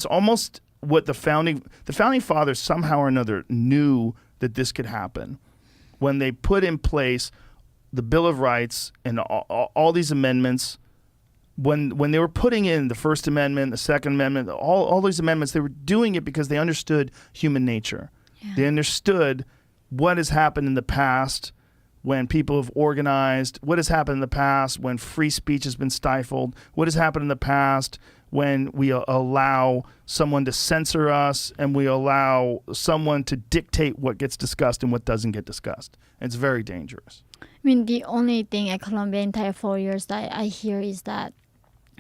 almost what the founding fathers somehow or another knew that this could happen when they put in place the Bill of Rights and all these amendments. When they were putting in the First Amendment, the Second Amendment, all these amendments, they were doing it because they understood human nature. Yeah. They understood what has happened in the past when people have organized, what has happened in the past when free speech has been stifled, what has happened in the past when we allow someone to censor us and we allow someone to dictate what gets discussed and what doesn't get discussed. And it's very dangerous. I mean, the only thing at Colombia entire 4 years that I hear is that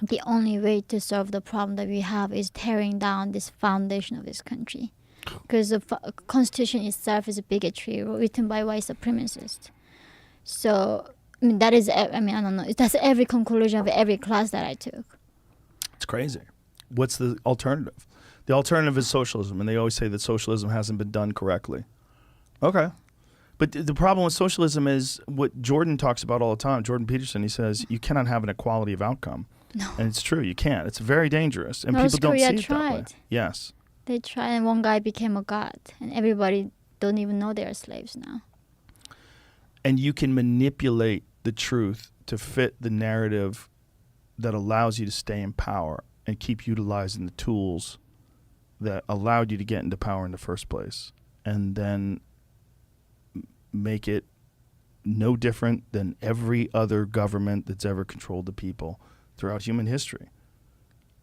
the only way to solve the problem that we have is tearing down this foundation of this country. Because the constitution itself is a bigotry written by white supremacists. So, I mean, I don't know. That's every conclusion of every class that I took. It's crazy. What's the alternative? The alternative is socialism, and they always say that socialism hasn't been done correctly. Okay. But the problem with socialism is what Jordan talks about all the time. Jordan Peterson, he says, you cannot have an equality of outcome. No. And it's true, you can't. It's very dangerous, and North people don't Korea see it that way. tried. Yes. They tried, and one guy became a god, and everybody don't even know they're slaves now. And you can manipulate the truth to fit the narrative that allows you to stay in power and keep utilizing the tools that allowed you to get into power in the first place, and then make it no different than every other government that's ever controlled the people throughout human history.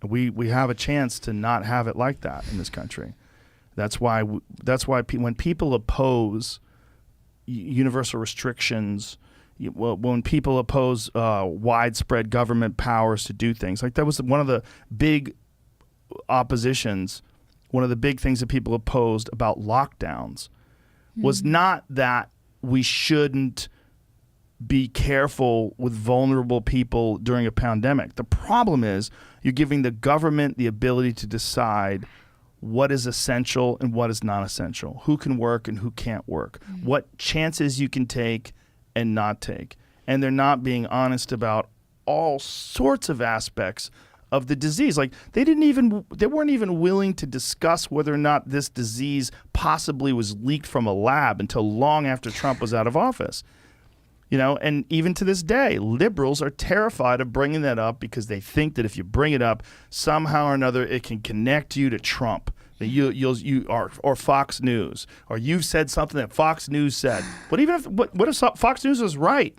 We have a chance to not have it like that in this country. That's why when people oppose universal restrictions when people oppose widespread government powers to do things. Like that was one of the big oppositions, one of the big things that people opposed about lockdowns was not that we shouldn't be careful with vulnerable people during a pandemic. The problem is you're giving the government the ability to decide what is essential and what is not essential, who can work and who can't work, what chances you can take and not take. And they're not being honest about all sorts of aspects of the disease. Like they weren't even willing to discuss whether or not this disease possibly was leaked from a lab until long after Trump was out of office. You know, and even to this day, liberals are terrified of bringing that up because they think that if you bring it up, somehow or another, it can connect you to Trump. That you are, or Fox News, or you've said something that Fox News said. But even if what if Fox News is right?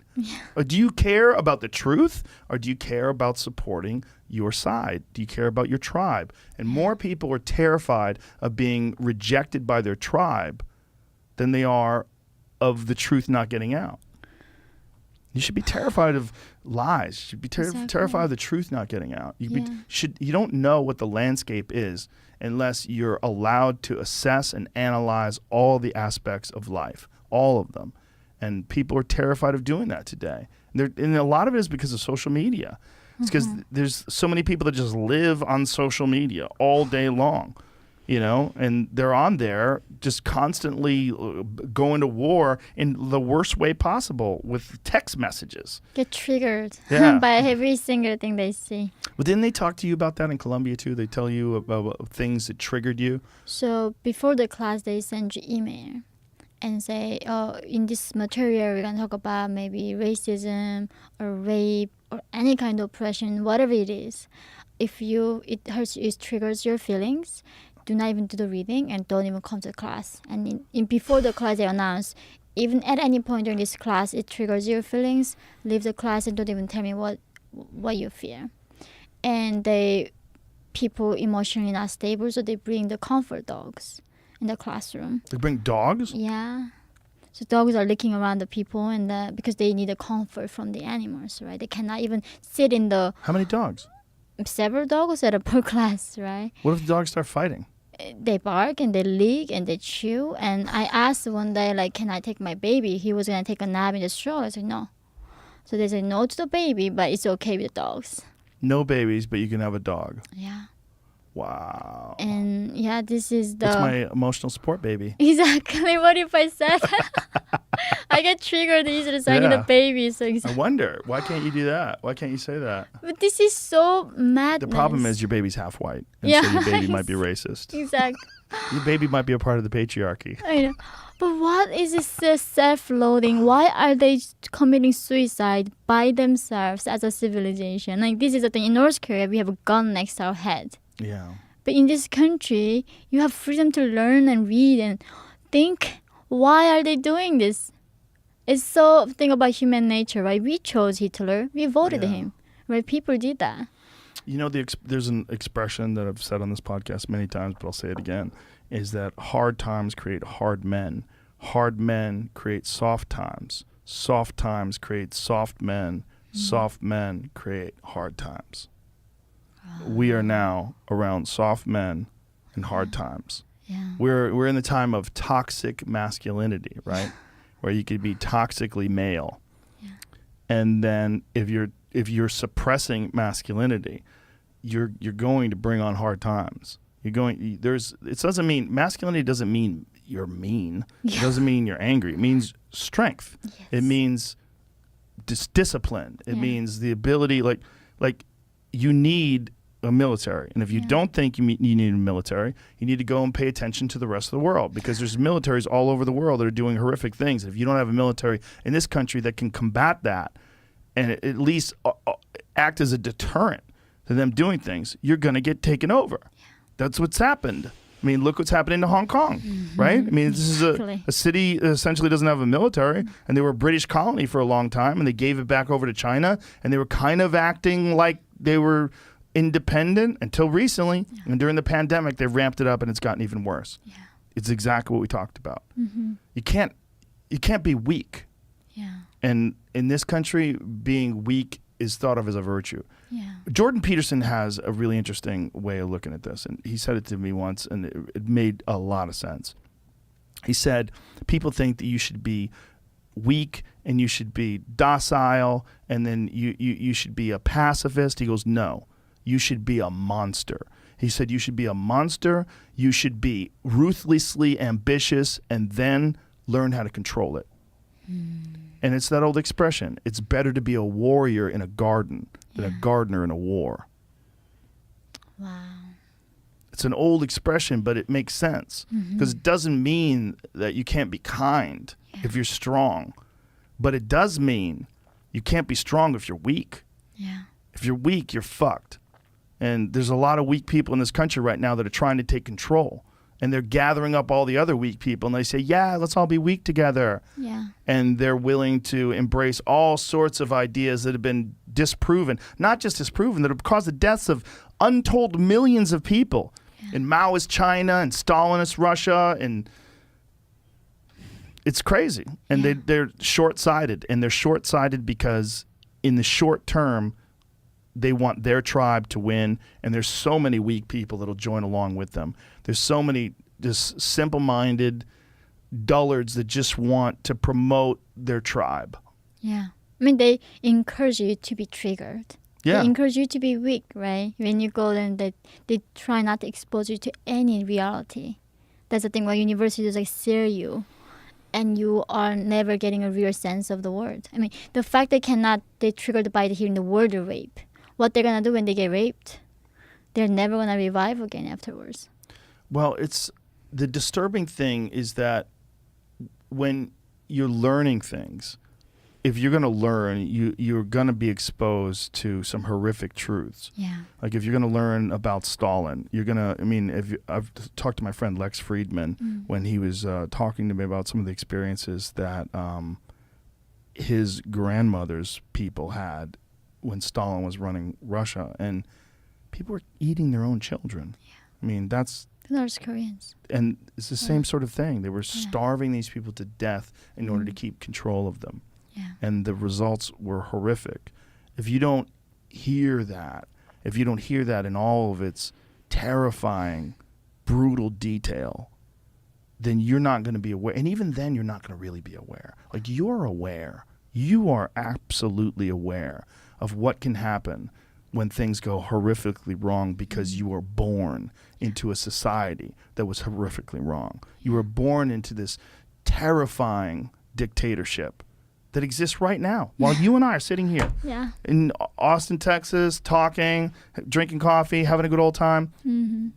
Or do you care about the truth, or do you care about supporting your side? Do you care about your tribe? And more people are terrified of being rejected by their tribe than they are of the truth not getting out. You should be terrified of lies. You should be terrified of the truth not getting out. You don't know what the landscape is unless you're allowed to assess and analyze all the aspects of life, all of them. And people are terrified of doing that today. And a lot of it is because of social media. It's because there's so many people that just live on social media all day long. You know, and they're on there just constantly going to war in the worst way possible with text messages. Get triggered Yeah. by every single thing they see. But didn't they talk to you about that in Colombia too? They tell you about things that triggered you? So before the class, they send you email and say, oh, in this material, we're going to talk about maybe racism or rape or any kind of oppression, whatever it is. If it hurts you, it triggers your feelings, do not even do the reading and don't even come to class. And before the class, they announce, even at any point during this class, it triggers your feelings, leave the class and don't even tell me what you feel. And people emotionally not stable, so they bring the comfort dogs in the classroom. They bring dogs? Yeah. So dogs are licking around the people and because they need a comfort from the animals, right? They cannot even sit in the... How many dogs? Several dogs at a per class, right? What if the dogs start fighting? They bark and they lick and they chew. And I asked one day, like, can I take my baby? He was going to take a nap in the stroller. I said, no. So they said no to the baby, but it's okay with the dogs. No babies, but you can have a dog. Yeah. Wow. And yeah, this is That's my emotional support baby. Exactly. What if I said I get triggered easily, so I need a baby. So I wonder, why can't you do that? Why can't you say that? But this is so madness. The problem is your baby's half white. And Yeah. so your baby might be racist. Exactly. Your baby might be a part of the patriarchy. I know. But what is this self-loathing? Why are they committing suicide by themselves as a civilization? Like, this is the thing. In North Korea, we have a gun next to our head. Yeah. But in this country, you have freedom to learn and read and think. Why are they doing this? It's so thing about human nature, right? We chose Hitler. We voted him, right? People did that. You know, there's an expression that I've said on this podcast many times, but I'll say it again, is that hard times create hard men. Hard men create soft times. Soft times create soft men. Soft men create hard times. We are now around soft men and hard times. Yeah. We're in the time of toxic masculinity, right? Where you could be toxically male. Yeah. And then if you're suppressing masculinity, you're going to bring on hard times. It doesn't mean masculinity doesn't mean you're mean. Yeah. It doesn't mean you're angry. It means strength. Yes. It means discipline. It means the ability like you need a military. And if you don't think you need a military, you need to go and pay attention to the rest of the world, because there's militaries all over the world that are doing horrific things. If you don't have a military in this country that can combat that and at least act as a deterrent to them doing things, you're going to get taken over. That's what's happened. I mean, look what's happening to Hong Kong, right? I mean, this is a city that essentially doesn't have a military, and they were a British colony for a long time, and they gave it back over to China, and they were kind of acting like they were independent until recently. And during the pandemic, they ramped it up, and it's gotten even worse. It's exactly what we talked about. You can't be weak. And in this country, being weak is thought of as a virtue. Yeah. Jordan Peterson has a really interesting way of looking at this, and he said it to me once, and it made a lot of sense. He said, people think that you should be weak and you should be docile, and then you should be a pacifist. He goes, no, you should be a monster. He said, you should be a monster, you should be ruthlessly ambitious, and then learn how to control it. And it's that old expression, it's better to be a warrior in a garden than a gardener in a war. Wow. It's an old expression, but it makes sense because it doesn't mean that you can't be kind if you're strong, but it does mean you can't be strong if you're weak. Yeah. If you're weak, you're fucked. And there's a lot of weak people in this country right now that are trying to take control, and they're gathering up all the other weak people, and they say, yeah, let's all be weak together. Yeah. And they're willing to embrace all sorts of ideas that have been disproven, not just disproven, that have caused the deaths of untold millions of people in Maoist China and Stalinist Russia. And it's crazy. And they're short-sighted. And they're short-sighted because in the short term, they want their tribe to win, and there's so many weak people that'll join along with them. There's so many just simple-minded dullards that just want to promote their tribe. Yeah. I mean, they encourage you to be triggered. Yeah. They encourage you to be weak, right? When you go and they try not to expose you to any reality. That's the thing why universities like scare you, and you are never getting a real sense of the world. I mean, the fact they're triggered by hearing the word rape. What they're going to do when they get raped, they're never going to revive again afterwards. Well, it's the disturbing thing is that when you're learning things, if you're going to learn, you're going to be exposed to some horrific truths. Yeah. Like if you're going to learn about Stalin, you're going to, I mean, I've talked to my friend Lex Friedman when he was talking to me about some of the experiences that his grandmother's people had when Stalin was running Russia, and people were eating their own children. Yeah. I mean, that's... North Koreans. And it's the same sort of thing. They were starving these people to death in order to keep control of them. Yeah. And the results were horrific. If you don't hear that, in all of its terrifying, brutal detail, then you're not going to be aware. And even then, you're not going to really be aware. Like, you're aware. You are absolutely aware of what can happen when things go horrifically wrong because you were born into a society that was horrifically wrong. You were born into this terrifying dictatorship that exists right now while you and I are sitting here in Austin, Texas, talking, drinking coffee, having a good old time.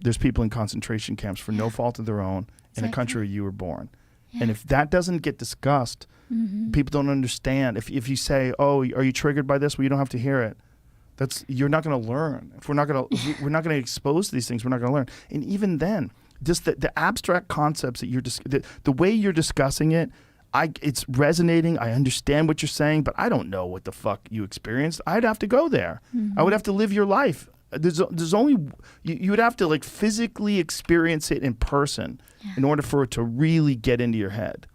There's people in concentration camps for no fault of their own in a country where you were born. And if that doesn't get discussed, people don't understand. If you say, "Oh, are you triggered by this?" Well, you don't have to hear it. You're not going to learn. If we're not going to expose to these things, we're not going to learn. And even then, just the abstract concepts that the way you're discussing it, it's resonating. I understand what you're saying, but I don't know what the fuck you experienced. I'd have to go there. I would have to live your life. There's only you would have to like physically experience it in person in order for it to really get into your head.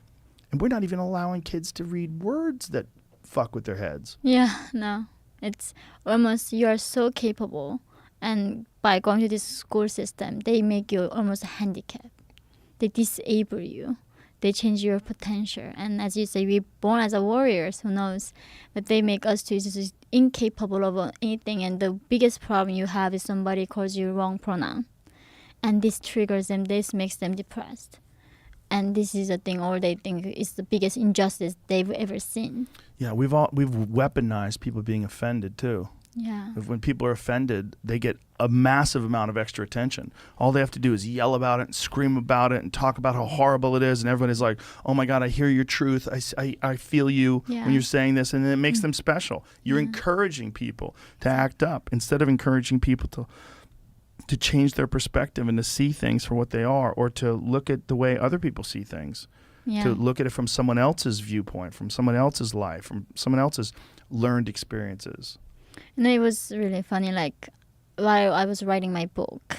And we're not even allowing kids to read words that fuck with their heads. Yeah, no. It's almost you are so capable, and by going to this school system, they make you almost handicapped. They disable you. They change your potential. And as you say, we're born as a warriors, who knows? But they make us to just incapable of anything. And the biggest problem you have is somebody calls you wrong pronoun. And this triggers them. This makes them depressed. And this is a thing all they think is the biggest injustice they've ever seen. Yeah, we've weaponized people being offended too. Yeah. When people are offended, they get a massive amount of extra attention. All they have to do is yell about it and scream about it and talk about how horrible it is, and everybody's like, "Oh my God, I hear your truth. I feel you when you're saying this," and it makes them special. You're encouraging people to act up instead of encouraging people to change their perspective and to see things for what they are, or to look at the way other people see things. Yeah. To look at it from someone else's viewpoint, from someone else's life, from someone else's learned experiences. And it was really funny, like, while I was writing my book,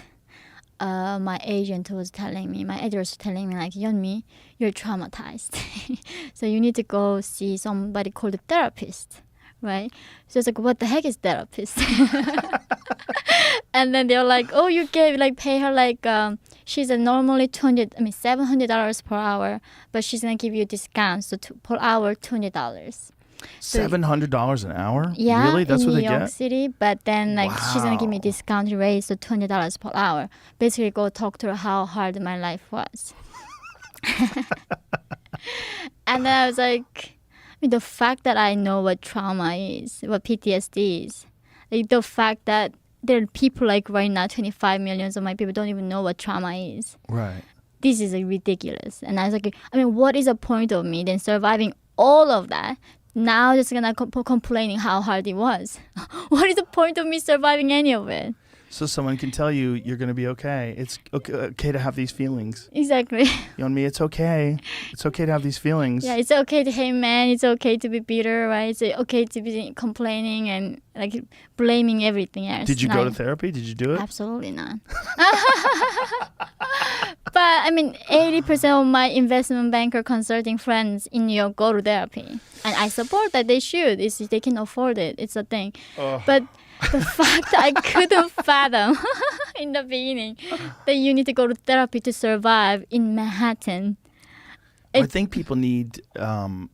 my agent was telling me, my editor was telling me, like, Yeonmi, you're traumatized. So you need to go see somebody called a therapist, right? So it's like, what the heck is therapist? And then they're like, oh, you gave, like, pay her, like, she's a normally $700 per hour, but she's going to give you a discount. So per hour, $200. $700 an hour? Yeah, Really? That's in what New they York get? City, but then like she's gonna give me Wow. discount rate, so $20 per hour. Basically, go talk to her how hard my life was. And then I was like, the fact that I know what trauma is, what PTSD is, like the fact that there are people like right now, 25 million of my people don't even know what trauma is. Right. This is like ridiculous. And I was like, what is the point of me then surviving all of that? Now just gonna complaining how hard it was. What is the point of me surviving any of it? So someone can tell you you're going to be okay. It's okay to have these feelings. Exactly. Yeonmi, it's okay. It's okay to have these feelings. Yeah, it's okay to hate man. It's okay to be bitter, right? It's okay to be complaining and like blaming everything else. Did you go to therapy? Did you do it? Absolutely not. But 80% of my investment banker consulting friends in New York go to therapy, and I support that they should. It's, they can afford it. It's a thing. But the fact that I couldn't fathom in the beginning that you need to go to therapy to survive in Manhattan. I think people need to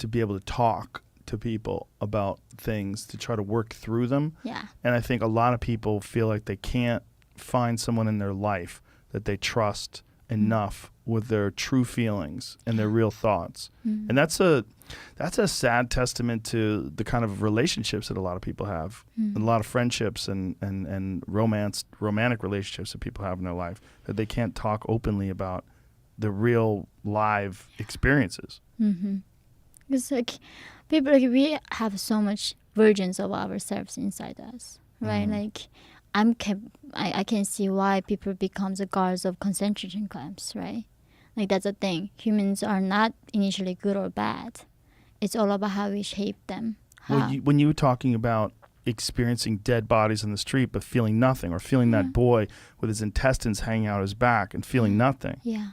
be able to talk to people about things to try to work through them. Yeah. And I think a lot of people feel like they can't find someone in their life that they trust enough with their true feelings and their real thoughts. And that's a sad testament to the kind of relationships that a lot of people have, and a lot of friendships and romantic relationships that people have in their life, that they can't talk openly about the real live experiences. It's like people, like, we have so much versions of ourselves inside us, right? Like I can see why people become the guards of concentration camps, right? Like that's the thing. Humans are not initially good or bad. It's all about how we shape them. Well, when you were talking about experiencing dead bodies in the street but feeling nothing, or feeling that boy with his intestines hanging out his back and feeling nothing, Yeah.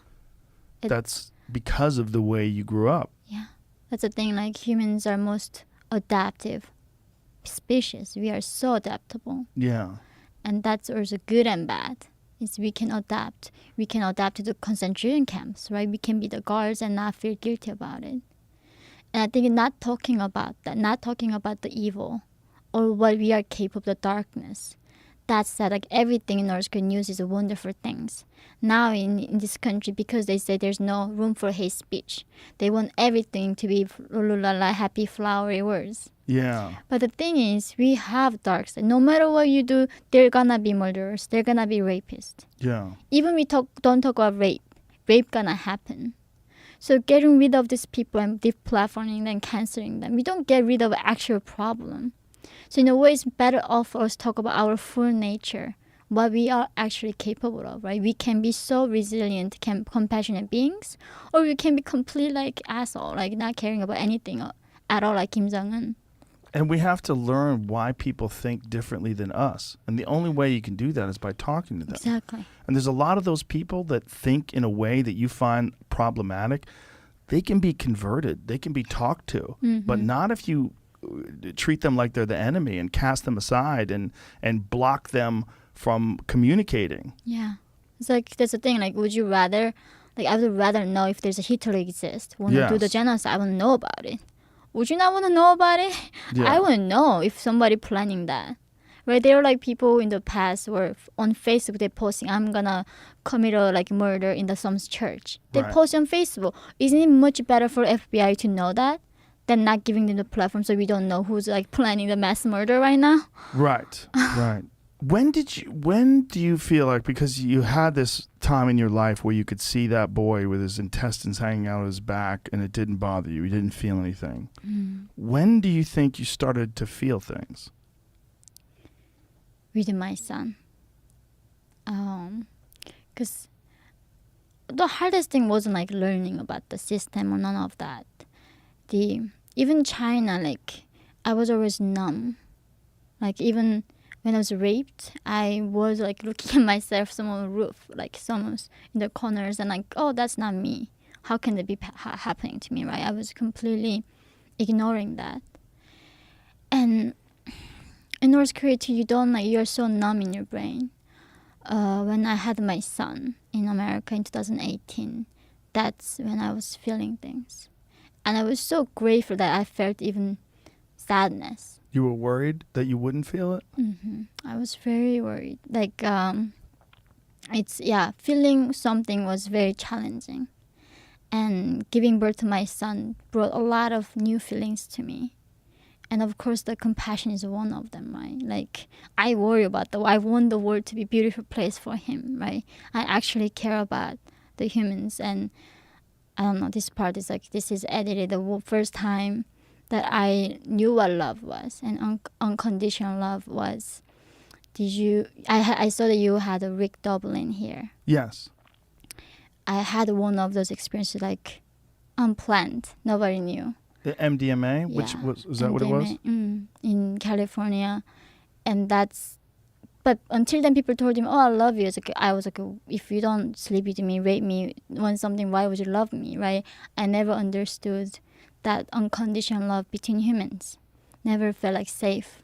that's because of the way you grew up. Yeah. That's the thing. Like humans are most adaptive species. We are so adaptable. Yeah. And that's also good and bad. Is we can adapt. We can adapt to the concentration camps, right? We can be the guards and not feel guilty about it. And I think not talking about that, not talking about the evil or what we are capable of, the darkness. That's that, like everything in North Korean news is wonderful things. Now in this country, because they say there's no room for hate speech, they want everything to be la happy flowery words. Yeah. But the thing is, we have dark side. No matter what you do, they're gonna be murderers. They're gonna be rapists. Yeah. Even we don't talk about rape gonna happen. So getting rid of these people and deplatforming them, canceling them, we don't get rid of the actual problem. So in a way, it's better off for us to talk about our full nature, what we are actually capable of, right? We can be so resilient, compassionate beings, or we can be complete like asshole, like not caring about anything at all, like Kim Jong-un. And we have to learn why people think differently than us. And the only way you can do that is by talking to them. Exactly. And there's a lot of those people that think in a way that you find problematic. They can be converted. They can be talked to. But not if you treat them like they're the enemy and cast them aside and block them from communicating. Yeah. It's like, that's the thing. Like, would you rather, like, I would rather know if there's a Hitler exists, want to do the Yes. genocide, I want to know about it. Would you not want to know about it? Yeah. I want to know if somebody planning that. Right? There are like people in the past where on Facebook they're posting, I'm gonna commit a like murder in some church. They Right. post on Facebook. Isn't it much better for FBI to know that than not giving them the platform so we don't know who's like planning the mass murder right now? Right. Right. When do you feel like, because you had this time in your life where you could see that boy with his intestines hanging out of his back and it didn't bother you, you didn't feel anything. When do you think you started to feel things? With my son. Because the hardest thing wasn't like learning about the system or none of that. Even China, like I was always numb. Like even when I was raped, I was like looking at myself some on the roof, like someone's in the corners, and like, oh, that's not me. How can that be happening to me, right? I was completely ignoring that. And in North Korea too, you're so numb in your brain. When I had my son in America in 2018, that's when I was feeling things. And I was so grateful that I felt even sadness. You were worried that you wouldn't feel it? I was very worried. Like, feeling something was very challenging. And giving birth to my son brought a lot of new feelings to me. And of course, the compassion is one of them, right? Like, I worry about I want the world to be a beautiful place for him, right? I actually care about the humans. And I don't know, this part is like, this is edited the first time that I knew what love was and unconditional love was. I saw that you had a Rick Dublin here. Yes. I had one of those experiences like unplanned. Nobody knew. The MDMA, which Yeah. was that what it was? In California, and but until then people told him, oh, I love you. I was like, if you don't sleep with me, rape me, want something, why would you love me, right? I never understood that unconditional love between humans. Never felt like safe.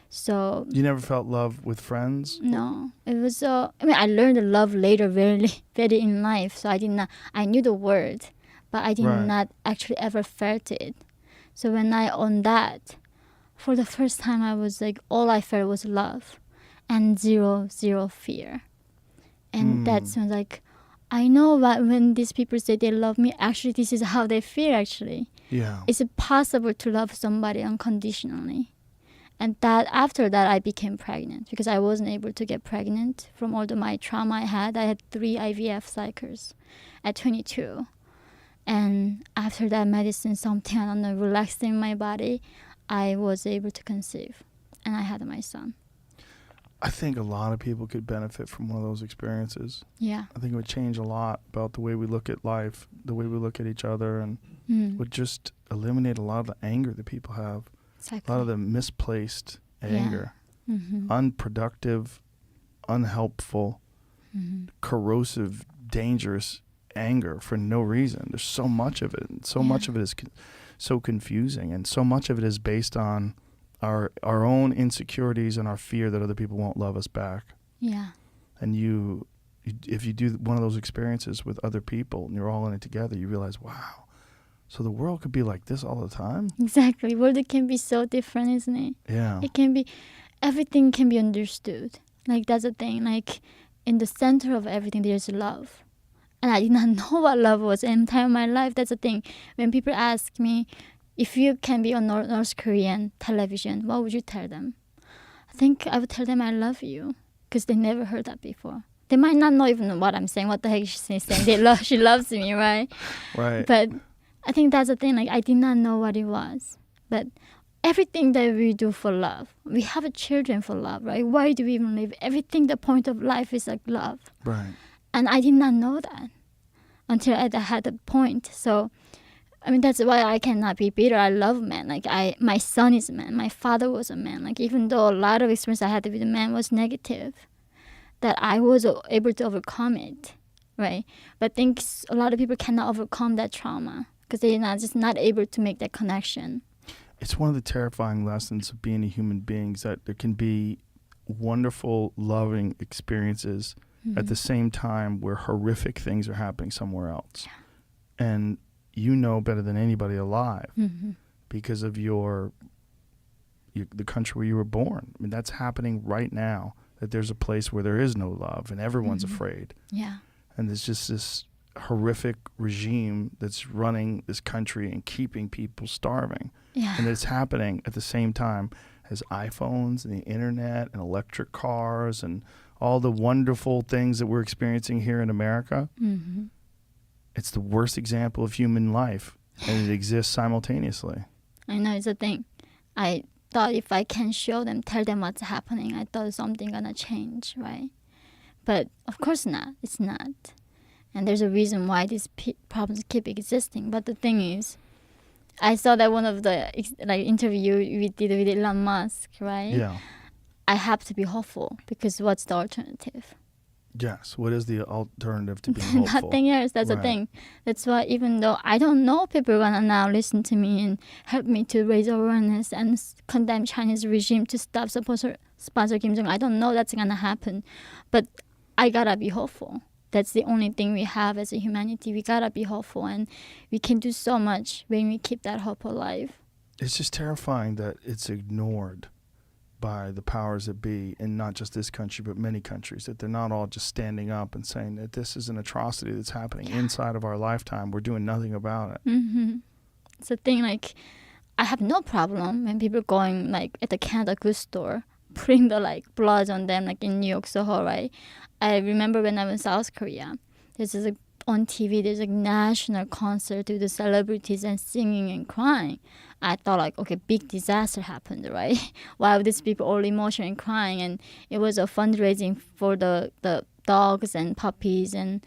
So You never felt love with friends? no, it was I learned the love later, very very in life. So I knew the word, but I did Right. not actually ever felt it. So when I owned that, for the first time, I was like, all I felt was love, and zero fear. And that's when like, I know that when these people say they love me, actually this is how they feel. Actually, Yeah. is it possible to love somebody unconditionally? And that after that, I became pregnant because I wasn't able to get pregnant from all my trauma I had. I had 3 IVF cycles at 22. And after that medicine, something, I don't know, relaxing my body, I was able to conceive. And I had my son. I think a lot of people could benefit from one of those experiences. Yeah. I think it would change a lot about the way we look at life, the way we look at each other, and would just eliminate a lot of the anger that people have. Exactly. A lot of the misplaced anger, Mm-hmm. unproductive, unhelpful, corrosive, dangerous anger for no reason. There's so much of it, and so much of it is so confusing, and so much of it is based on our own insecurities and our fear that other people won't love us back. Yeah. And if you do one of those experiences with other people and you're all in it together, you realize, wow, so the world could be like this all the time? Exactly. World can be so different, isn't it? Yeah. It can be, everything can be understood. Like, that's the thing. Like, in the center of everything, there's love. And I did not know what love was in time of my life. That's the thing. When people ask me, if you can be on North Korean television, what would you tell them? I think I would tell them I love you, because they never heard that before. They might not know even what I'm saying. What the heck she's saying? She loves me, right? Right. But I think that's the thing. Like, I did not know what it was. But everything that we do for love, we have children for love, right? Why do we even live? Everything, the point of life is like love. Right. And I did not know that until I had a point. So, I mean, that's why I cannot be bitter. I love men. Like, my son is a man. My father was a man. Like, even though a lot of experience I had with a man was negative, that I was able to overcome it, right? But I think a lot of people cannot overcome that trauma because they're just not able to make that connection. It's one of the terrifying lessons of being a human being, is that there can be wonderful, loving experiences at the same time where horrific things are happening somewhere else. Yeah. And you know better than anybody alive because of the country where you were born. I mean, that's happening right now, that there's a place where there is no love and everyone's afraid. Yeah. And there's just this horrific regime that's running this country and keeping people starving. Yeah. And it's happening at the same time as iPhones and the internet and electric cars and all the wonderful things that we're experiencing here in America. Mm-hmm. It's the worst example of human life, and it exists simultaneously. I know, it's a thing. I thought if I can show them, tell them what's happening, I thought something gonna change, right? But of course not. It's not. And there's a reason why these problems keep existing. But the thing is, I saw that one of the interview we did with Elon Musk, right? Yeah. I have to be hopeful because what's the alternative? Yes. What is the alternative to being hopeful? Nothing else. That's the Right. thing. That's why even though I don't know, people are gonna now listen to me and help me to raise awareness and condemn Chinese regime to stop sponsor Kim Jong. I don't know that's gonna happen, but I gotta be hopeful. That's the only thing we have as a humanity. We gotta be hopeful, and we can do so much when we keep that hope alive. It's just terrifying that it's ignored by the powers that be, and not just this country, but many countries, that they're not all just standing up and saying that this is an atrocity that's happening inside of our lifetime. We're doing nothing about it. Mm-hmm. It's a thing like I have no problem when people going like at the Canada Goose store, putting the like blood on them like in New York, Soho, right? I remember when I was in South Korea, there's this, like, on TV, there's a national concert with the celebrities and singing and crying. I thought like, okay, big disaster happened, right? While these people all emotional and crying, and it was a fundraising for the dogs and puppies and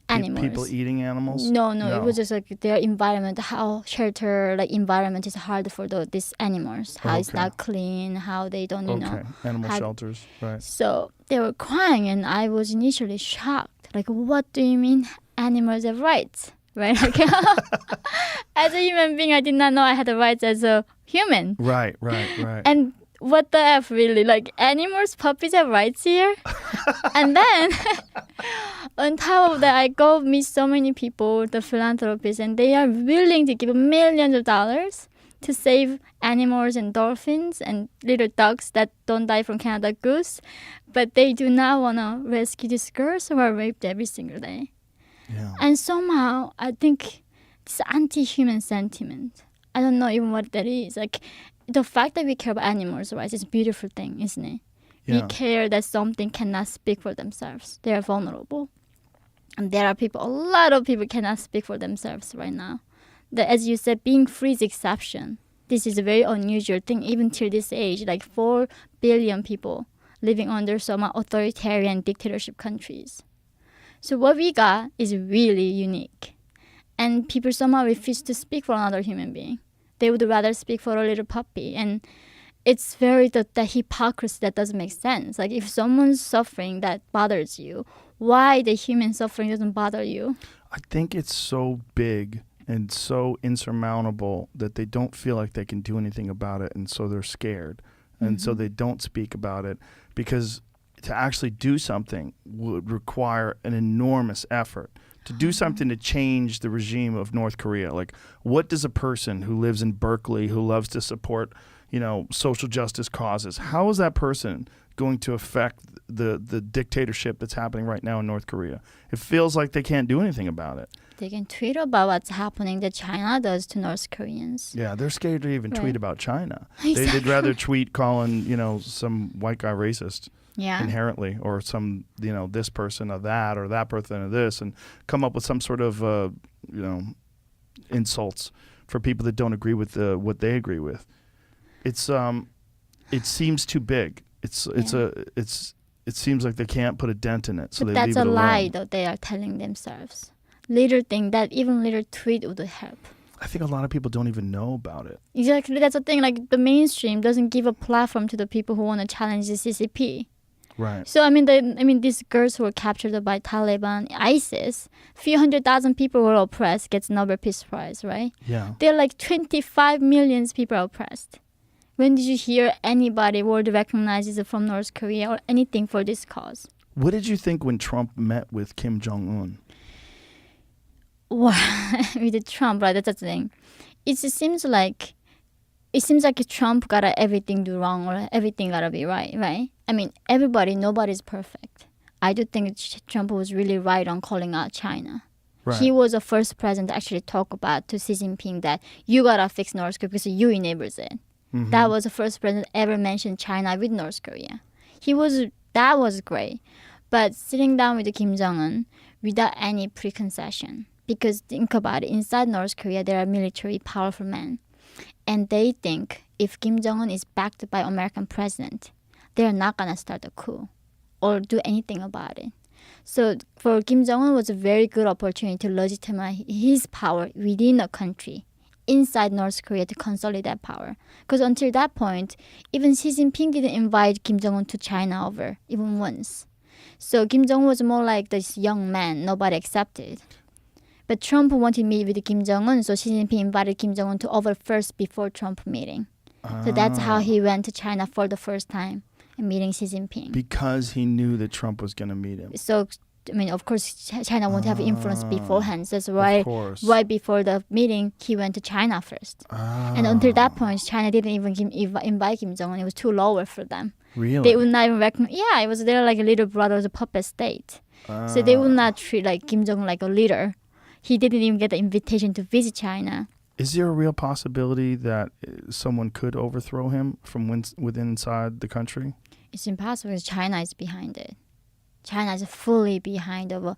animals. People eating animals? No, it was just like their environment, how shelter like environment is hard for these animals, how it's Okay. not clean, how they don't, you know. Okay. Animal how- shelters, right. So they were crying, and I was initially shocked. Like, what do you mean animals have rights? Right? Like, as a human being, I did not know I had the rights as a human. Right. And what the F, really? Like, animals, puppies have rights here? And then, on top of that, I go meet so many people, the philanthropists, and they are willing to give millions of dollars to save animals and dolphins and little ducks that don't die from Canada Goose. But they do not want to rescue these girls who are raped every single day. Yeah. And somehow, I think it's anti-human sentiment. I don't know even what that is. Like, the fact that we care about animals' rights is a beautiful thing, isn't it? We Yeah. care that something cannot speak for themselves. They are vulnerable. And there are people, a lot of people cannot speak for themselves right now. That, as you said, being free is exception. This is a very unusual thing, even till this age. Like 4 billion people living under some authoritarian dictatorship countries. So what we got is really unique. And people somehow refuse to speak for another human being. They would rather speak for a little puppy. And it's very the hypocrisy that doesn't make sense. Like, if someone's suffering that bothers you, why the human suffering doesn't bother you? I think it's so big and so insurmountable that they don't feel like they can do anything about it, and so they're scared. And so they don't speak about it, because to actually do something would require an enormous effort. To do something to change the regime of North Korea. Like, what does a person who lives in Berkeley, who loves to support, social justice causes, how is that person going to affect the dictatorship that's happening right now in North Korea? It feels like they can't do anything about it. They can tweet about what's happening that China does to North Koreans. Yeah, they're scared to even tweet Right. about China. Exactly. They'd rather tweet calling, some white guy racist. Yeah. Inherently, or some, this person of that, or that person of this, and come up with some sort of, insults for people that don't agree with what they agree with. It's it seems too big. It seems like they can't put a dent in it, so But they leave that's it a alone. lie that they are telling themselves. Little thing, that even little tweet would help. I think a lot of people don't even know about it. Exactly, that's the thing. Like, the mainstream doesn't give a platform to the people who want to challenge the CCP. Right. So these girls who were captured by Taliban, ISIS, few 100,000 people were oppressed, gets Nobel Peace Prize, right? Yeah. There are like 25 million people oppressed. When did you hear anybody world recognizes from North Korea or anything for this cause? What did you think when Trump met with Kim Jong-un? With Trump, right? That's the thing. It seems like Trump got everything do wrong, or everything gotta be right? I mean, nobody's perfect. I do think Trump was really right on calling out China. Right. He was the first president to actually talk about to Xi Jinping that you gotta fix North Korea because you enabled it. Mm-hmm. That was the first president ever mentioned China with North Korea. That was great. But sitting down with Kim Jong-un without any preconcession, because think about it, inside North Korea there are military powerful men, and they think if Kim Jong-un is backed by American president, they're not gonna start a coup or do anything about it. So for Kim Jong-un, it was a very good opportunity to legitimize his power within a country, inside North Korea to consolidate power. Because until that point, even Xi Jinping didn't invite Kim Jong-un to China over even once. So Kim Jong-un was more like this young man nobody accepted. But Trump wanted to meet with Kim Jong-un, so Xi Jinping invited Kim Jong-un to over first before Trump meeting. So that's how he went to China for the first time and meeting Xi Jinping. Because he knew that Trump was going to meet him. So, I mean, of course, China won't have influence beforehand. So that's why, Of course. right before the meeting, he went to China first. And until that point, China didn't even invite Kim Jong-un. It was too lower for them. Really? They would not even recognize. Yeah, it was their like a little brother of the puppet state. So they would not treat like Kim Jong-un like a leader. He didn't even get the invitation to visit China. Is there a real possibility that someone could overthrow him from within inside the country? It's impossible because China is behind it. China is fully behind of,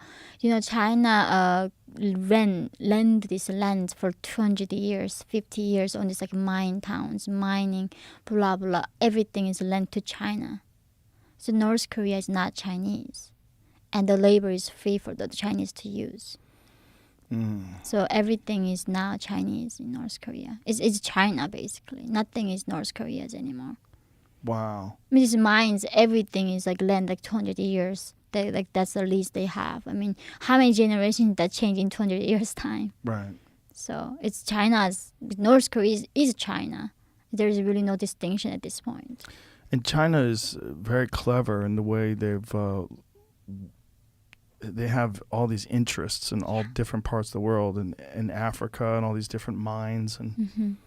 China lend this land for 200 years, 50 years on this like mine towns, mining, blah, blah. Everything is lent to China. So North Korea is not Chinese. And the labor is free for the Chinese to use. So everything is now Chinese in North Korea. It's China, basically. Nothing is North Korea's anymore. Wow. I mean, these mines, everything is like land like 200 years. That's the least they have. I mean, how many generations that change in 200 years time? Right. So it's North Korea is China. There's really no distinction at this point. And China is very clever in the way they have all these interests in all different parts of the world, and in Africa and all these different mines. And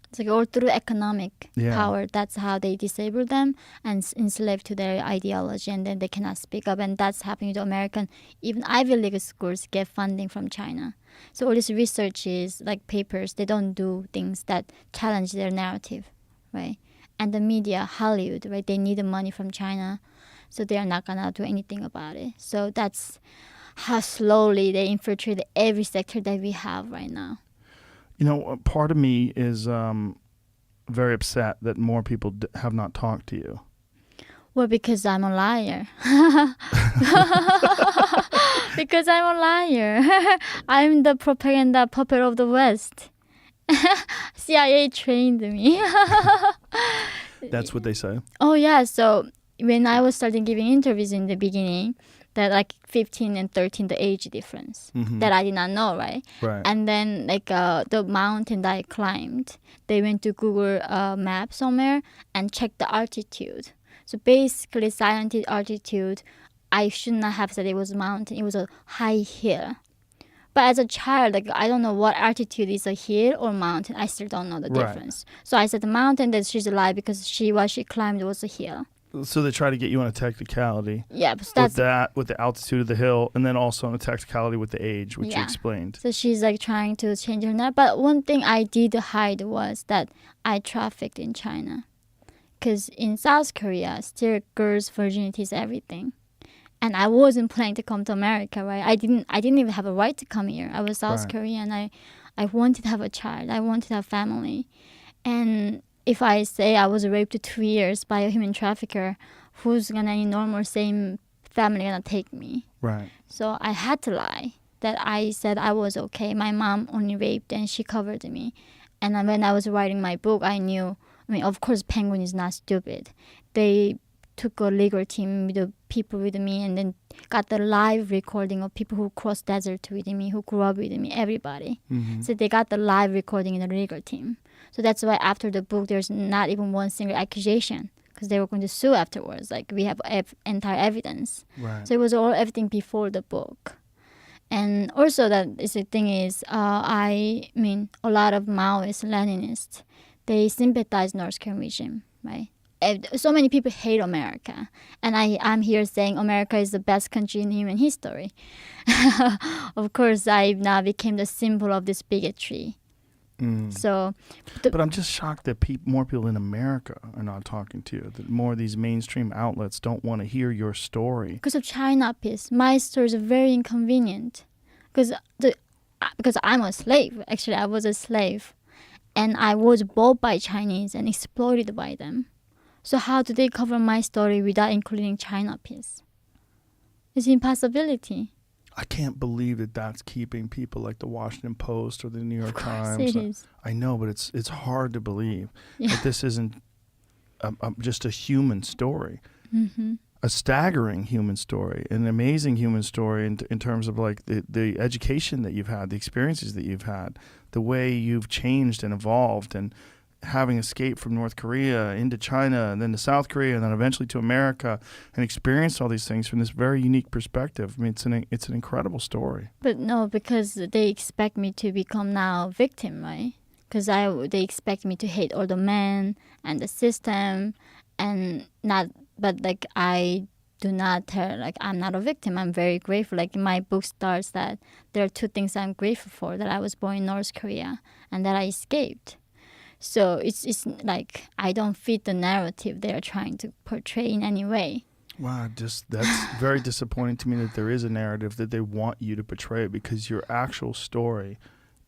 It's like all through economic Yeah. power. That's how they disable them and enslave to their ideology, and then they cannot speak up. And that's happening to American, even Ivy League schools get funding from China. So all this research is like papers. They don't do things that challenge their narrative, right? And the media, Hollywood, right? They need the money from China, so they are not gonna do anything about it. So that's how slowly they infiltrate every sector that we have right now. Part of me is very upset that more people have not talked to you. Well, because I'm a liar. Because I'm a liar. I'm the propaganda puppet of the West. CIA trained me. That's what they say. Oh, yeah. So when I was starting giving interviews in the beginning, that like 15 and 13, the age difference that I did not know, right? Right. And then like the mountain that I climbed, they went to Google map somewhere and checked the altitude. So basically scientific altitude, I should not have said it was a mountain. It was a high hill. But as a child, like I don't know what altitude is a hill or mountain. I still don't know the Right. difference. So I said the mountain that she's alive because what she climbed was a hill. So they try to get you on a technicality Yeah, but with the altitude of the hill, and then also on a technicality with the age, which you Yeah. explained. So she's like trying to change her name. But one thing I did hide was that I trafficked in China. Because in South Korea, still girls' virginity is everything. And I wasn't planning to come to America, right? I didn't even have a right to come here. I was South Right. Korean. I wanted to have a child. I wanted to have family. And if I say I was raped 2 years by a human trafficker, who's gonna in normal same family gonna take me? Right. So I had to lie that I said I was okay. My mom only raped and she covered me. And then when I was writing my book, I knew, of course, Penguin is not stupid. They took a legal team with the people with me and then got the live recording of people who crossed desert with me, who grew up with me, everybody. So they got the live recording in the legal team. So that's why after the book, there's not even one single accusation because they were going to sue afterwards. Like we have entire evidence. Right. So it was everything before the book. And also the thing is, a lot of Maoists, Leninists, they sympathize North Korean regime, right? So many people hate America. And I'm here saying America is the best country in human history. Of course, I now became the symbol of this bigotry. So, But I'm just shocked that more people in America are not talking to you. That more of these mainstream outlets don't want to hear your story. because of China piece, my story is very inconvenient. Because I'm a slave. Actually, I was a slave. And I was bought by Chinese and exploited by them. So how do they cover my story without including China piece? It's an impossibility. I can't believe that that's keeping people like the Washington Post or the New York Of course Times. it is. I know, but it's hard to believe Yeah. that this isn't just a human story, Mm-hmm. a staggering human story, an amazing human story in terms of like the education that you've had, the experiences that you've had, the way you've changed and evolved, and having escaped from North Korea into China and then to South Korea and then eventually to America and experienced all these things from this very unique perspective. I mean, it's an incredible story. But no, because they expect me to become now victim, right? Because they expect me to hate all the men and the system, and not. But like I do not tell. Like I'm not a victim. I'm very grateful. Like my book starts that there are two things I'm grateful for: that I was born in North Korea and that I escaped. So it's like I don't fit the narrative they are trying to portray in any way. Wow, that's very disappointing to me that there is a narrative that they want you to portray, because your actual story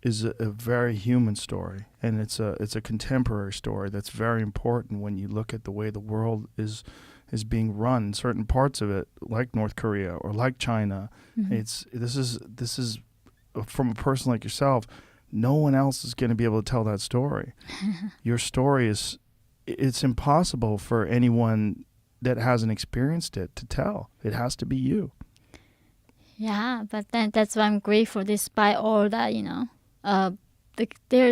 is a very human story, and it's a contemporary story that's very important when you look at the way the world is being run. Certain parts of it, like North Korea or like China, this is from a person like yourself. No one else is going to be able to tell that story. Your story it's impossible for anyone that hasn't experienced it to tell. It has to be you. Yeah, but then that's why I'm grateful despite all that,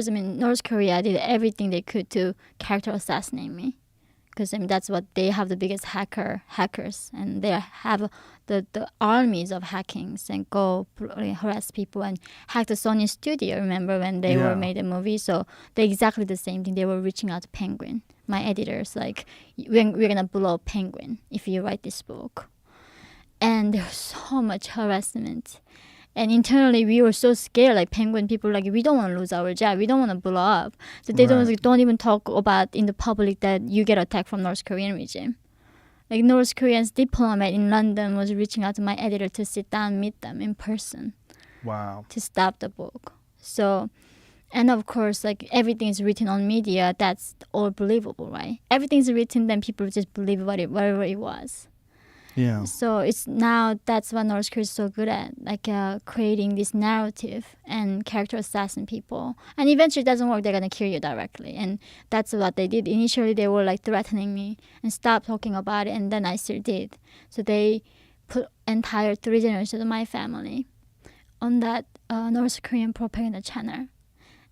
North Korea did everything they could to character assassinate me. Because that's what they have, the biggest hackers, and they have the armies of hackings and go harass people and hack the Sony studio. Remember when they were made a movie? So they exactly the same thing. They were reaching out to Penguin, my editors, like we're gonna blow Penguin if you write this book. And there was so much harassment. And internally, we were so scared, like Penguin people, like we don't want to lose our job, we don't want to blow up. So they don't even talk about in the public that you get attacked from North Korean regime. Like North Korean's diplomat in London was reaching out to my editor to sit down and meet them in person. Wow. To stop the book. So, and of course, like everything is written on media, that's all believable, right? Everything's written, then people just believe whatever it was. Yeah. So it's now that's what North Korea is so good at, like creating this narrative and character assassin people. And eventually it doesn't work, they're going to kill you directly. And that's what they did. Initially they were like threatening me and stop talking about it, and then I still did. So they put entire 3 generations of my family on that North Korean propaganda channel.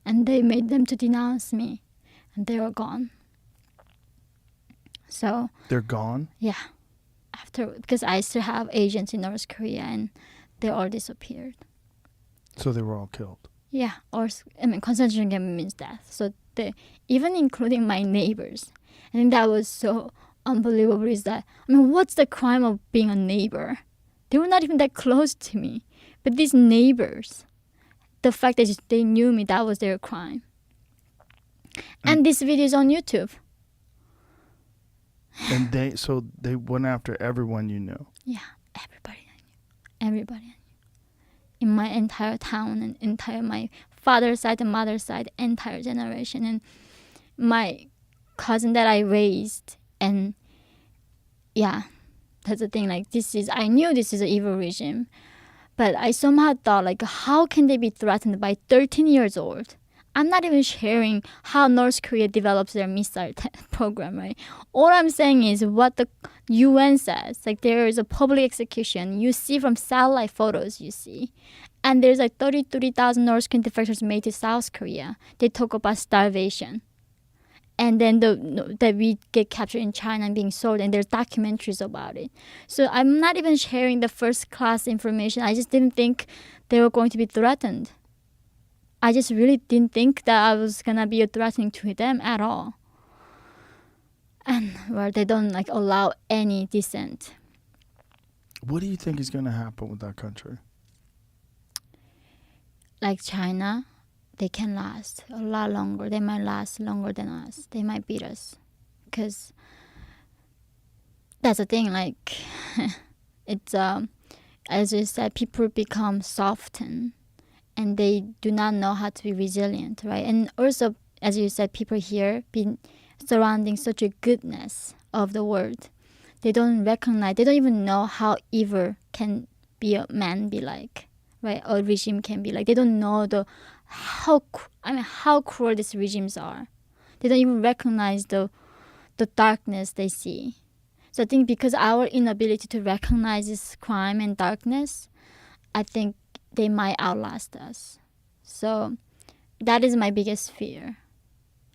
And they made them to denounce me. And they were gone. So... They're gone? Yeah. Because I still have agents in North Korea, and they all disappeared. So they were all killed? Yeah, concentration camp means death. So even including my neighbors. And that was so unbelievable is that, what's the crime of being a neighbor? They were not even that close to me. But these neighbors, the fact that they knew me, that was their crime. And this video is on YouTube. And they went after everyone you knew. Yeah, everybody I knew. Everybody I knew. In my entire town and entire my father's side and mother's side, entire generation. And my cousin that I raised. And yeah, that's the thing. Like I knew this is an evil regime. But I somehow thought, like, how can they be threatened by 13 years old? I'm not even sharing how North Korea develops their missile program, right? All I'm saying is what the UN says. Like, there is a public execution. You see from satellite photos, you see. And there's like 33,000 North Korean defectors made to South Korea. They talk about starvation. And then that we get captured in China and being sold, and there's documentaries about it. So I'm not even sharing the first class information. I just didn't think they were going to be threatened. I just really didn't think that I was gonna be a threatening to them at all. And they don't like allow any dissent. What do you think is going to happen with that country? Like China, they can last a lot longer. They might last longer than us. They might beat us. Because that's the thing, like, it's, as you said, people become softened. And they do not know how to be resilient, right? And also, as you said, people here been surrounding such a goodness of the world. They don't recognize, they don't even know how evil can be a man be like, right? A regime can be like. They don't know how cruel these regimes are. They don't even recognize the darkness they see. So I think because our inability to recognize this crime and darkness, I think they might outlast us. So that is my biggest fear.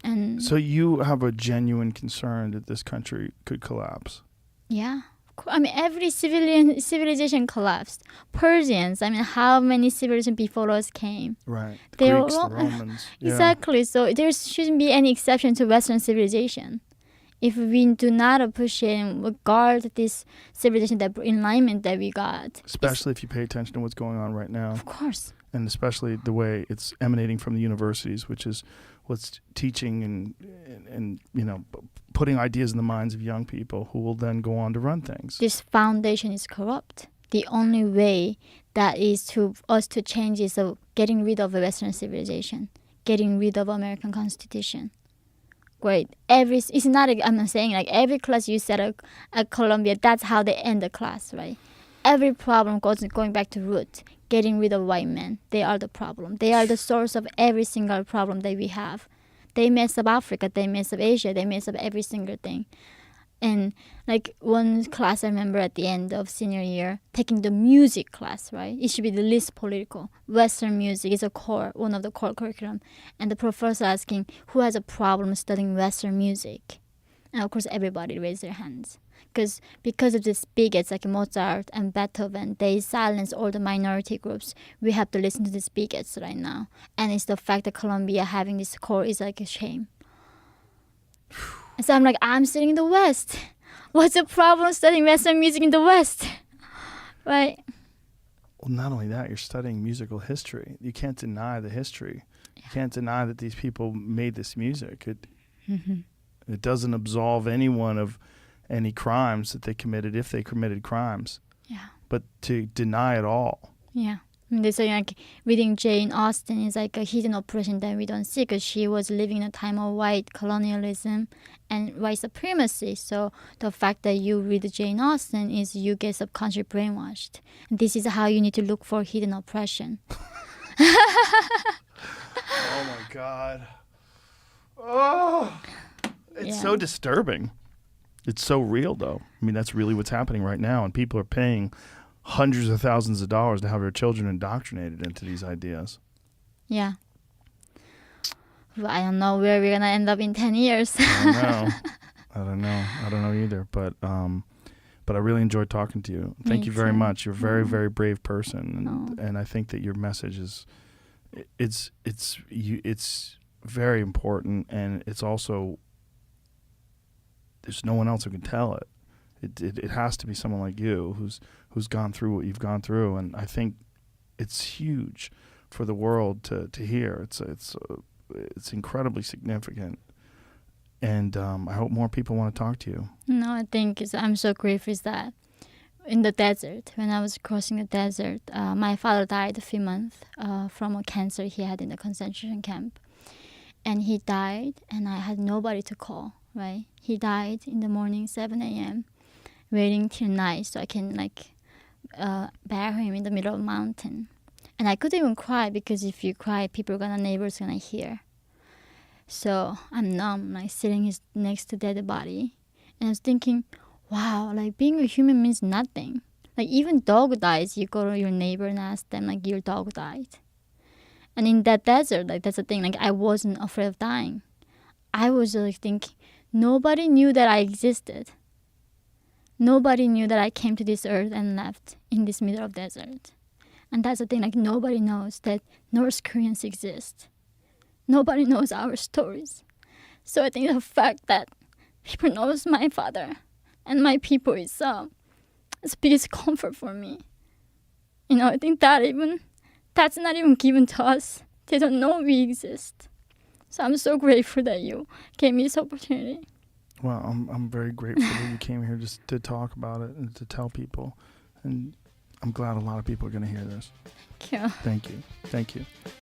And So you have a genuine concern that this country could collapse. yeah. I mean, every civilization collapsed. Persians, I mean, how many civilizations before us came? Right. The They Greeks, were- the Romans. Yeah. Exactly. So there shouldn't be any exception to Western civilization. If we do not appreciate and guard this civilization, that alignment that we got, Especially if you pay attention to what's going on right now. of course. And especially the way it's emanating from the universities, which is what's teaching and putting ideas in the minds of young people who will then go on to run things. This foundation is corrupt. The only way that is to us to change is of getting rid of a Western civilization, getting rid of American Constitution. Great. It's not. I'm not saying like every class you set at Columbia. That's how they end the class, right? Every problem going back to root. Getting rid of white men. They are the problem. They are the source of every single problem that we have. They mess up Africa. They mess up Asia. They mess up every single thing. And like one class I remember at the end of senior year, taking the music class, right? It should be the least political. Western music is one of the core curriculum. And the professor asking who has a problem studying Western music. And of course everybody raised their hands. Because of these bigots like Mozart and Beethoven, they silence all the minority groups. We have to listen to these bigots right now. And it's the fact that Columbia having this core is like a shame. And so I'm like, I'm sitting in the West. What's the problem studying Western music in the West? Right? Well, not only that, you're studying musical history. You can't deny the history. You can't deny that these people made this music. It doesn't absolve anyone of any crimes that they committed if they committed crimes. Yeah. But to deny it all. Yeah. And they say like reading Jane Austen is like a hidden oppression that we don't see because she was living in a time of white colonialism and white supremacy. So the fact that you read Jane Austen is you get subconsciously brainwashed. And this is how you need to look for hidden oppression. Oh my God. Oh, it's so disturbing. It's so real, though. I mean, that's really what's happening right now, and people are paying hundreds of thousands of dollars to have their children indoctrinated into these ideas. Yeah. Well, I don't know where we're gonna end up in 10 years. I don't know either. But I really enjoyed talking to you. Thank Me you very too. much. You're a very, very brave person, Oh. and I think that your message is, it's very important, and it's also, there's no one else who can tell it. It has to be someone like you who's gone through what you've gone through, and I think it's huge for the world to hear. It's incredibly significant, and I hope more people want to talk to you. No, I think I'm so grateful is that in the desert, when I was crossing the desert, my father died a few months from a cancer he had in the concentration camp. And he died, and I had nobody to call, right? He died in the morning, 7 a.m., waiting till night so I can bury him in the middle of a mountain. And I couldn't even cry because if you cry, neighbors gonna hear. So I'm numb, like sitting next to dead body. And I was thinking, wow, like being a human means nothing. Like even dog dies, you go to your neighbor and ask them like your dog died. And in that desert, like that's the thing, like I wasn't afraid of dying. I was like thinking, nobody knew that I existed. Nobody knew that I came to this earth and left in this middle of desert. And that's the thing, like nobody knows that North Koreans exist. Nobody knows our stories. So I think the fact that people knows my father and my people is the biggest comfort for me. You know, I think that's not even given to us. They don't know we exist. So I'm so grateful that you gave me this opportunity. Well, I'm very grateful that you came here just to talk about it and to tell people. And I'm glad a lot of people are going to hear this. Thank you. Thank you. Thank you.